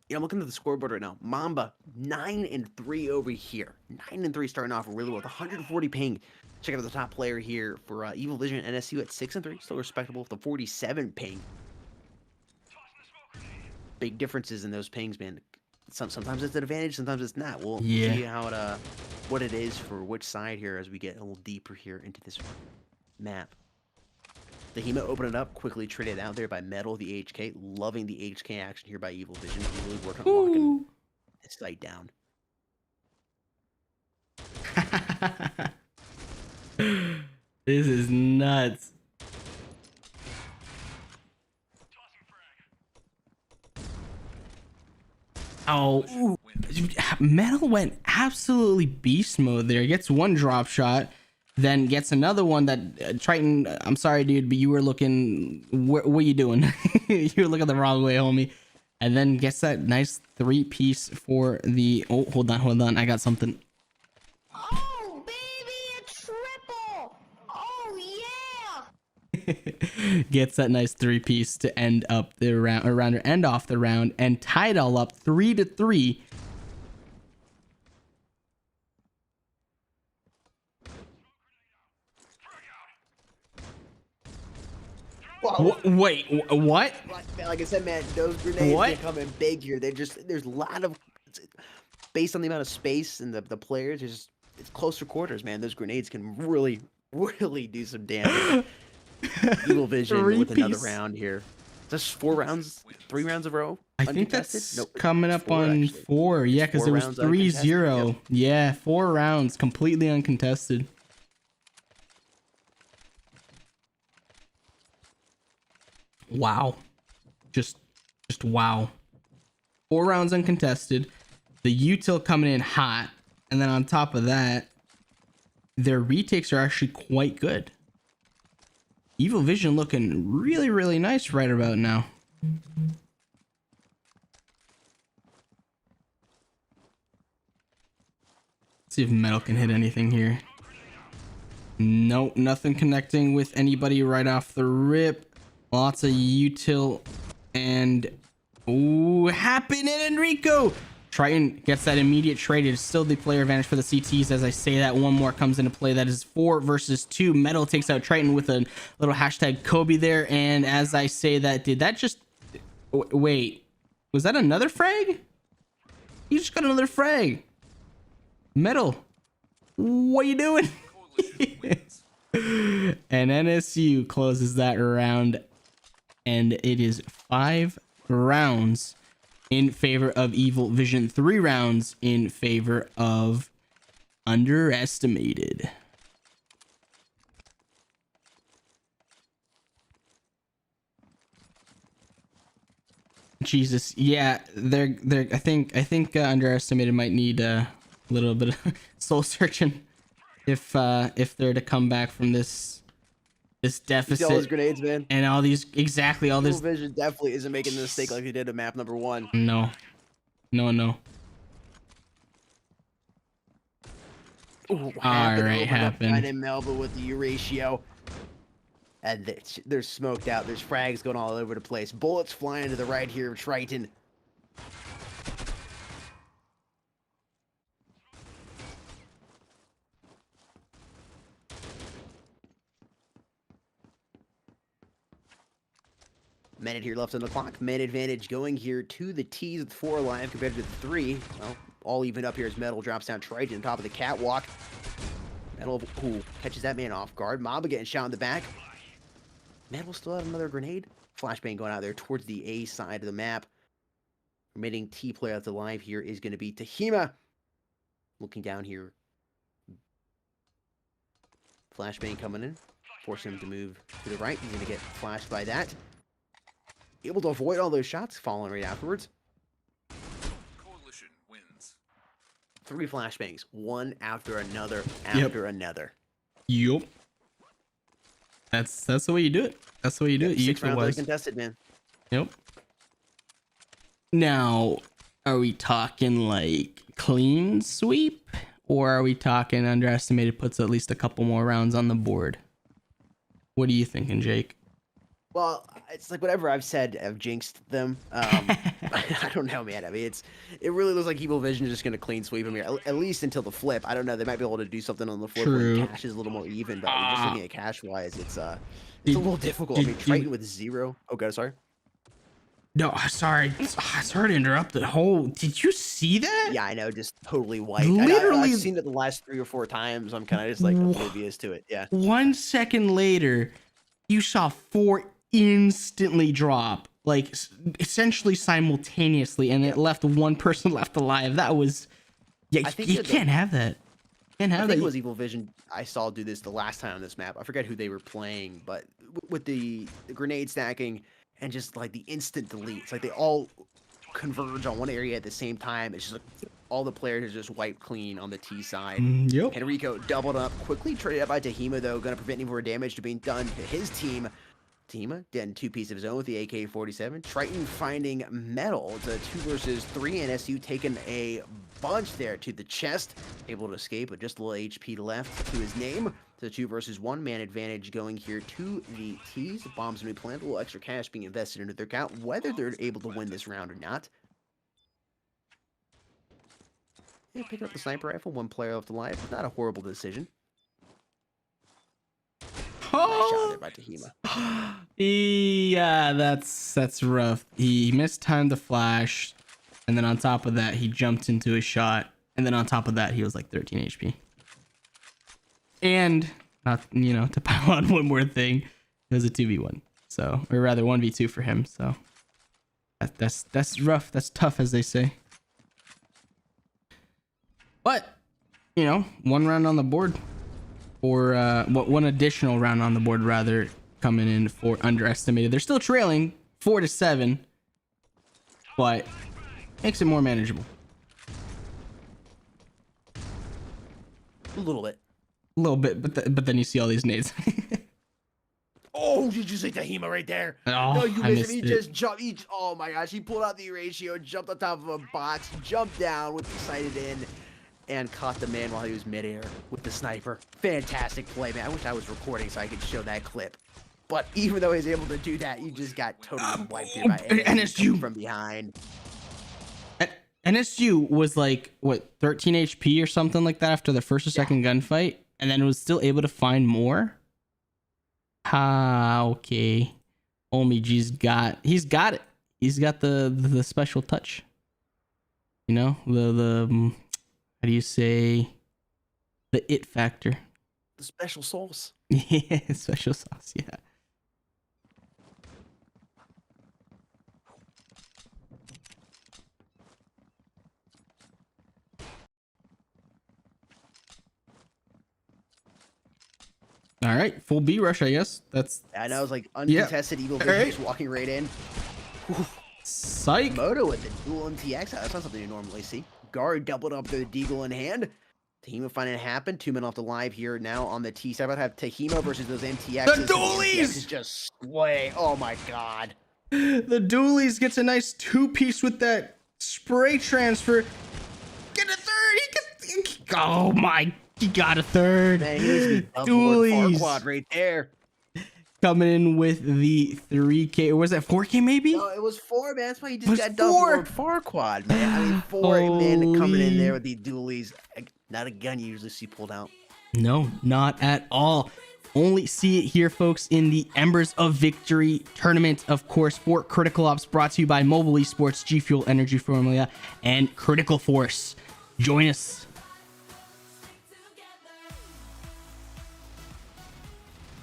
Yeah, I'm looking at the scoreboard right now. Mamba 9-3 over here. 9-3 starting off really well with 140 ping. Check out the top player here for Evil Vision and NSU at 6-3, still respectable with the 47 ping. Big differences in those pings, man. Sometimes it's an advantage, sometimes it's not. We'll see how it, what it is for which side here as we get a little deeper here into this map. The Hema opened it up, quickly traded out there by Metal, the HK. Loving the HK action here by Evil Vision. Really working on locking his sight down. This is nuts. Oh, Metal went absolutely beast mode there. Gets one drop shot, then gets another one that Triton. I'm sorry, dude, but you were looking. What are you doing? You were looking the wrong way, homie. And then gets that nice 3-piece for the. Oh, hold on. I got something. Oh, baby, a triple! Oh, yeah! Gets that nice 3-piece to end up the round, or end off the round, and tie it all up 3-3. Wait, what? Like I said, man, those grenades are coming big here. There's a lot of, based on the amount of space and the players, it's closer quarters, man. Those grenades can really do some damage. Evil Vision with another round here. Just 4 rounds, 3 rounds in a row. I think that's coming up on actually. 4. Yeah, because it was 3-0. Yep. Yeah, 4 rounds, completely uncontested. Wow. Just wow. 4 rounds uncontested. The util coming in hot. And then on top of that, their retakes are actually quite good. Evil Vision looking really nice right about now. Let's see if Metal can hit anything here. Nope, nothing connecting with anybody right off the rip. Lots of util and Happen in Enrico. Triton gets that immediate trade. It is still the player advantage for the CTs. As I say that, one more comes into play. That is 4 versus 2. Metal takes out Triton with a little hashtag Kobe there. And as I say that, did that just... Wait. Was that another frag? You just got another frag. Metal. What are you doing? And NSU closes that round. And it is 5 rounds in favor of Evil Vision, 3 rounds in favor of Underestimated. Jesus, yeah, they're I think Underestimated might need a little bit of soul searching. if they're to come back from this You see all those deficit grenades, man? and all these all Evil this. Vision definitely isn't making the mistake like he did at map number 1. No. Ooh, happened. Right in Melba with the ratio. And they're smoked out. There's frags going all over the place. Bullets flying to the right here of Triton. Minute here left on the clock. Man advantage going here to the T's with 4 alive compared to the 3. Well, all even up here as Metal drops down Triton on top of the catwalk. Metal, ooh, catches that man off guard. Maba getting shot in the back. Metal still out another grenade. Flashbang going out there towards the A side of the map. Remaining T player that's alive here is going to be Tahima. Looking down here. Flashbang coming in. Forcing him to move to the right. He's going to get flashed by that. Able to avoid all those shots, falling right afterwards. Coalition wins. 3 flashbangs, one after another, another. Yup. That's the way you do it. That's the way you do it. 6 rounds Equalize. contested, man. Yep. Now, are we talking like clean sweep, or are we talking underestimated puts at least a couple more rounds on the board? What are you thinking, Jake? Well, it's like whatever I've said, I've jinxed them. I don't know, man. I mean, it really looks like Evil Vision is just going to clean sweep them here, at least until the flip. I don't know. They might be able to do something on the flip True. where cash is a little more even, but just looking at cash-wise, it's a little difficult. I mean, Triton with 0. Oh, God, sorry. No, sorry to interrupt the whole. Did you see that? Yeah, I know, just totally white. Literally- I've seen it the last 3 or 4 times. I'm kind of just like oblivious to it. Yeah. 1 second later, you saw 4 instantly drop, like essentially simultaneously, and it left 1 person left alive. That was, yeah, I think you can't have that. Can't have I that. think it was Evil Vision I saw do this the last time on this map. I forget who they were playing, but with the grenade stacking and just like the instant deletes, like they all converge on one area at the same time. It's just like all the players are just wiped clean on the T side. Yep. Henrico doubled up, quickly traded up by Tahima though, gonna prevent any more damage to being done to his team. Tahima getting 2 pieces of his own with the AK-47. Triton finding Metal. It's a 2 versus 3, and SU taking a bunch there to the chest. Able to escape, but just a little HP left to his name. The 2 versus 1 man advantage going here to the T's. Bombs will be planted, a little extra cash being invested into their count, whether they're able to win this round or not. Yeah, picking up the sniper rifle, 1 player left alive. Not a horrible decision. Nice shot there by Tahima. Yeah, that's rough. He mistimed the flash, and then on top of that, he jumped into a shot, and then on top of that, he was like 13 HP. And not, to pile on one more thing, it was a 2v1, so, or rather 1v2 for him. So that's rough. That's tough, as they say. But 1 round on the board. Or 1 additional round on the board, rather, coming in for underestimated. They're still trailing 4-7, but makes it more manageable. A little bit. A little bit, but then you see all these nades. Oh, did you say Tahima right there? Oh, No, you I missed him. He missed it. just jumped. Oh my gosh, he pulled out the ratio, jumped on top of a box, jumped down with the sighted in, and caught the man while he was midair with the sniper. Fantastic play, man. I wish I was recording so I could show that clip. But even though he's able to do that, you just got totally wiped here by NSU from behind. NSU was like, what, 13 HP or something like that after the first or second gunfight, and then was still able to find more? Okay. Omg got it. He's got the special touch. The how do you say, the it factor? The special sauce. Yeah, special sauce, yeah. All right, full B rush, I guess. That's I know, it was like uncontested Evil Vision just walking right in. psych. Moto with the dual MTX. That's not something you normally see. Guard doubled up with the deagle in hand. Tahima finding it happen. 2 men left alive here now on the T side. About to have Tahima versus those MTXs. The dualies! MTXs just slay. Oh my god. The dualies gets a nice 2-piece with that spray transfer. Get a third. Oh my, he got a third. Man, he needs to be Dualies quad right there. coming in with the 3K, or was that 4K maybe? No, it was 4, man. That's why he It just was got done 4. for far quad, man. I mean, 4 men coming in Holy. there with the dualies. Not a gun you usually see pulled out. No, not at all. Only see it here, folks, in the Embers of Victory tournament, of course, for Critical Ops, brought to you by Mobile Esports, G Fuel Energy Formula, and Critical Force. Join us.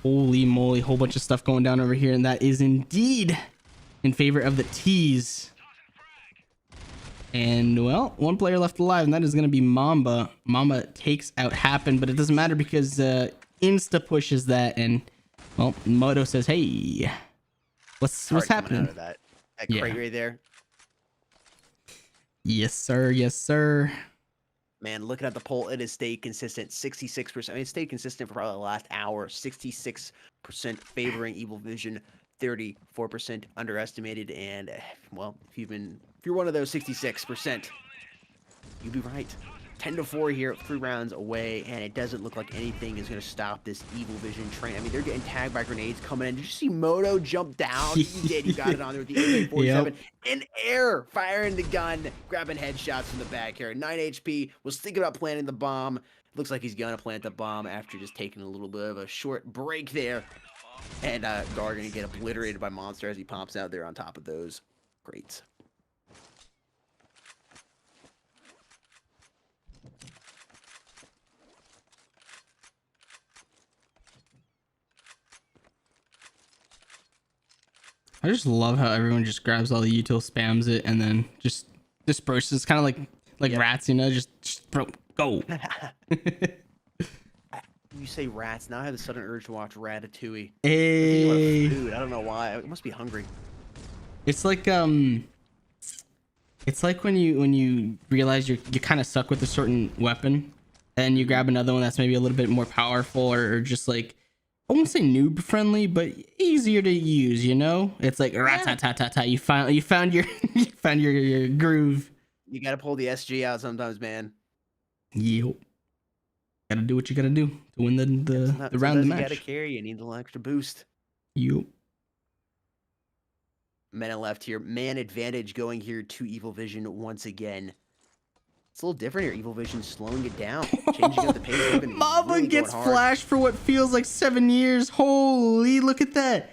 Holy moly, whole bunch of stuff going down over here, and that is indeed in favor of the T's. And, well, one player left alive, and that is going to be Mamba. Mamba takes out Happen, but it doesn't matter because Insta pushes that, and, well, Moto says, hey, what's Coming happening? out of that Yeah. crate right there. Yes, sir. Yes, sir. Man, looking at the poll, it has stayed consistent. 66%. I mean, it stayed consistent for probably the last hour. 66% favoring Evil Vision, 34% underestimated. And, well, if you're one of those 66%, you'd be right. 10-4 here, 3 rounds away, and it doesn't look like anything is going to stop this Evil Vision train. I mean, they're getting tagged by grenades coming in. Did you see Moto jump down? You did. You got it on there with the AK-47. Yep. In air, firing the gun, grabbing headshots from the back here. 9 HP, was thinking about planting the bomb. Looks like he's going to plant the bomb after just taking a little bit of a short break there. And Gar going to get obliterated by Monster as he pops out there on top of those crates. I just love how everyone just grabs all the util, spams it, and then just disperses. Kind of like Yeah. rats, you know, just throw, go. You say rats, now I have the sudden urge to watch Ratatouille. Hey. Food. I don't know why. I must be hungry. It's like when you realize you kind of suck with a certain weapon, and you grab another one that's maybe a little bit more powerful, or just like, I won't say noob friendly, but easier to use. You know, it's like rat-tat-tat-tat-tat. You found your your groove. You gotta pull the SG out sometimes, man. Yep. Gotta do what you gotta do to win the round of the You gotta match. carry. You need a little extra boost. Yep. Men left here. Man advantage going here to Evil Vision once again. It's a little different here. Evil Vision slowing it down. Changing up the pace. They've been Mamba really gets going hard. flashed for what feels like 7 years. Holy, look at that.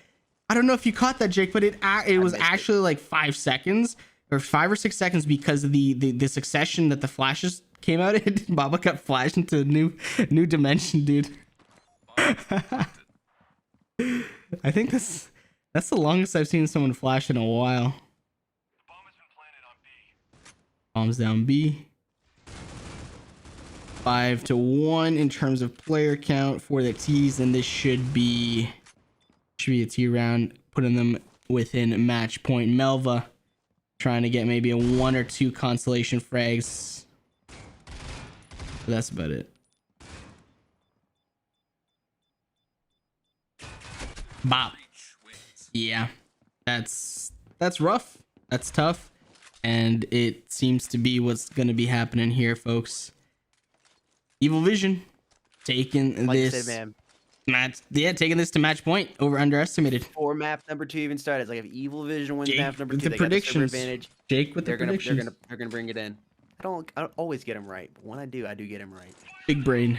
I don't know if you caught that, Jake, but it was missed it. actually like 5 seconds or 5 or 6 seconds because of the succession that the flashes came out in. Mamba got flashed into a new dimension, dude. I think that's the longest I've seen someone flash in a while. Bombs down B. 5-1 in terms of player count for the T's, and this should be a T round, putting them within match point. Melva trying to get maybe a 1 or 2 consolation frags. But that's about it. Bop. Yeah, that's rough. That's tough, and it seems to be what's gonna be happening here, folks. Evil Vision taking Like you this said, man. match. Yeah, taking this to match point over underestimated. Before map number 2 even started, it's like if Evil Vision wins Jake map number with 2, the they got the server predictions. advantage. Jake with the They're gonna predictions. bring it in. I don't always get them right, but when I do get them right. Big brain.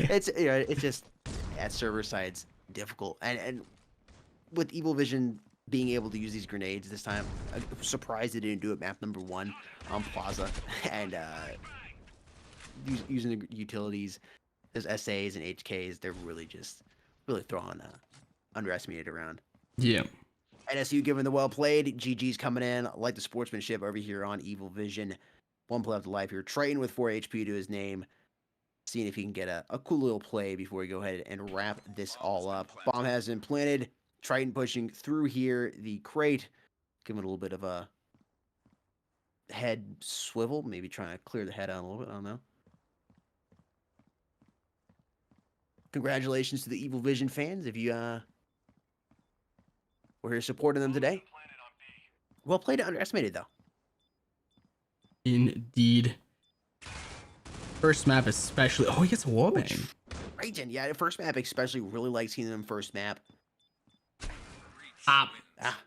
It's it's just at server sides difficult, and with Evil Vision being able to use these grenades this time, I'm surprised they didn't do it map number 1 on Plaza, and using the utilities, those SAs and HKs, they're really throwing underestimated around. Yeah. NSU giving the well played. GG's coming in. I like the sportsmanship over here on Evil Vision. 1 play left alive here. Triton with 4 HP to his name. Seeing if he can get a cool little play before we go ahead and wrap this all up. Bomb has been planted. Triton pushing through here. The crate. Giving it a little bit of a head swivel. Maybe trying to clear the head out a little bit. I don't know. congratulations to the Evil Vision fans if you were here supporting them today. Well played, underestimated though. Indeed. First map especially. Oh, he gets a wallbang. Raging, yeah, the first map especially really like seeing them first map. Ah. Ah,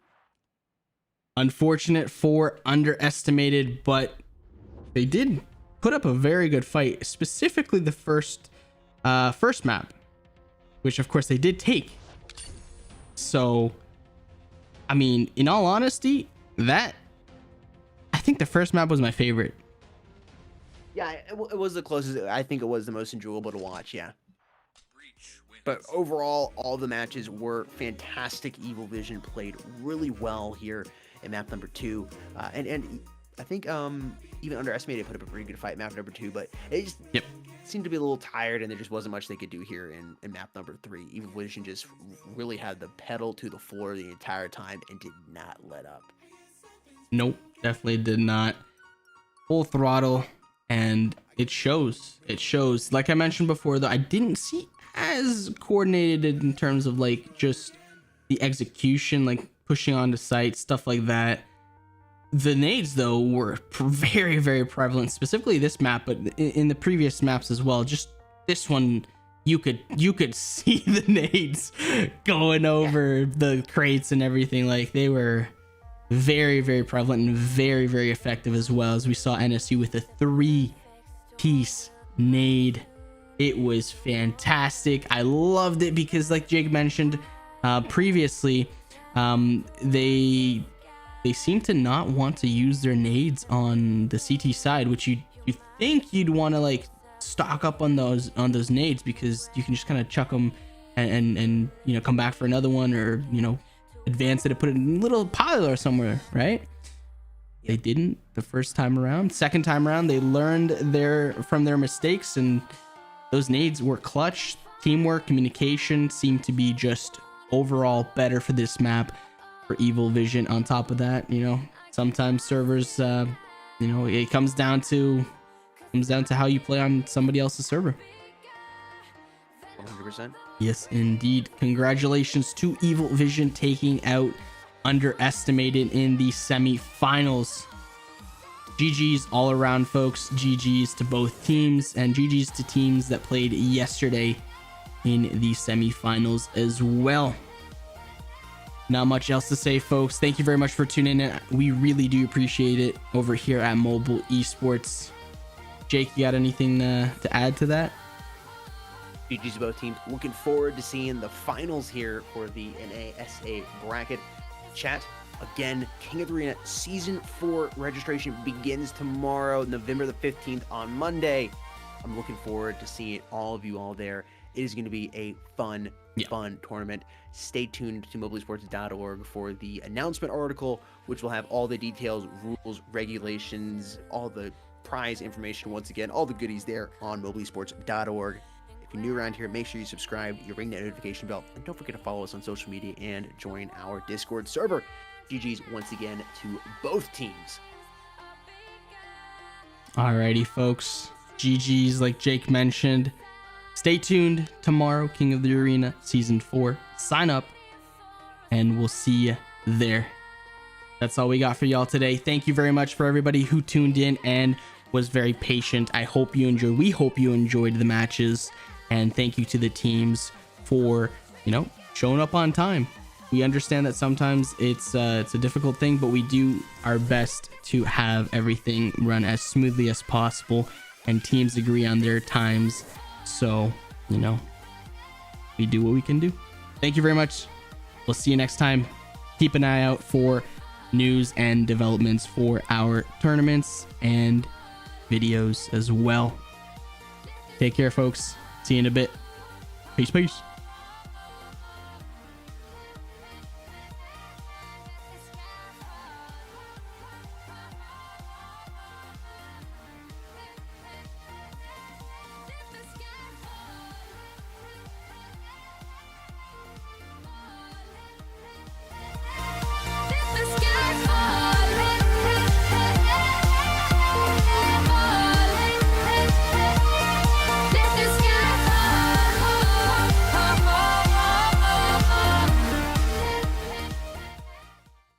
Unfortunate for underestimated, but they did put up a very good fight, specifically the first map, which of course they did take. So, I mean, in all honesty, I think the first map was my favorite. yeah, it was the closest. I think it was the most enjoyable to watch, yeah. But overall, all the matches were fantastic. Evil Vision played really well here in map number 2. And I think even underestimated put up a pretty good fight in map number 2, but it just seemed to be a little tired, and there just wasn't much they could do here in map number 3. Evil Vision just really had the pedal to the floor the entire time and did not let up. Nope, definitely did not. Full throttle, and it shows. It shows. Like I mentioned before, though, I didn't see as coordinated in terms of like just the execution, like pushing onto site, stuff like that. The nades though were very, very prevalent, specifically this map, but in the previous maps as well. Just this one, you could see the nades going over the crates and everything. Like they were very, very prevalent and very, very effective, as well as we saw NSU with a 3-piece nade. It was fantastic. I loved it because, like Jake mentioned previously, they seem to not want to use their nades on the CT side, which you think you'd want to like stock up on those nades, because you can just kind of chuck them and you know, come back for another one, or you know, advance it and put it in a little pile or somewhere, right? They didn't the first time around. Second time around, they learned from their mistakes, and those nades were clutch. Teamwork, communication seemed to be just overall better for this map for Evil Vision. On top of that, you know, sometimes servers, you know, it comes down to how you play on somebody else's server. 100%. Yes, indeed. Congratulations to Evil Vision taking out underestimated in the semi-finals. GG's all around, folks. GG's to both teams, and GG's to teams that played yesterday in the semi-finals as well. Not much else to say, folks. Thank you very much for tuning in. We really do appreciate it over here at Mobile Esports. Jake, you got anything to add to that? GG's to both teams. Looking forward to seeing the finals here for the NASA bracket. Chat, again, King of the Arena Season 4 registration begins tomorrow, November the 15th on Monday. I'm looking forward to seeing all of you all there. It is going to be a fun tournament. Stay tuned to mobilesports.org for the announcement article, which will have all the details, rules, regulations, all the prize information, once again, all the goodies there on mobilesports.org. If you're new around here, make sure you subscribe, you ring that notification bell, and don't forget to follow us on social media and join our Discord server. GG's once again to both teams. Alrighty, folks. GG's, like Jake mentioned. Stay tuned tomorrow, King of the Arena Season 4. Sign up, and we'll see you there. That's all we got for y'all today. Thank you very much for everybody who tuned in and was very patient. We hope you enjoyed the matches, and thank you to the teams for, you know, showing up on time. We understand that sometimes it's a difficult thing, but we do our best to have everything run as smoothly as possible, and teams agree on their times. So, you know, we do what we can do. Thank you very much. We'll see you next time. Keep an eye out for news and developments for our tournaments and videos as well. Take care, folks. See you in a bit. Peace.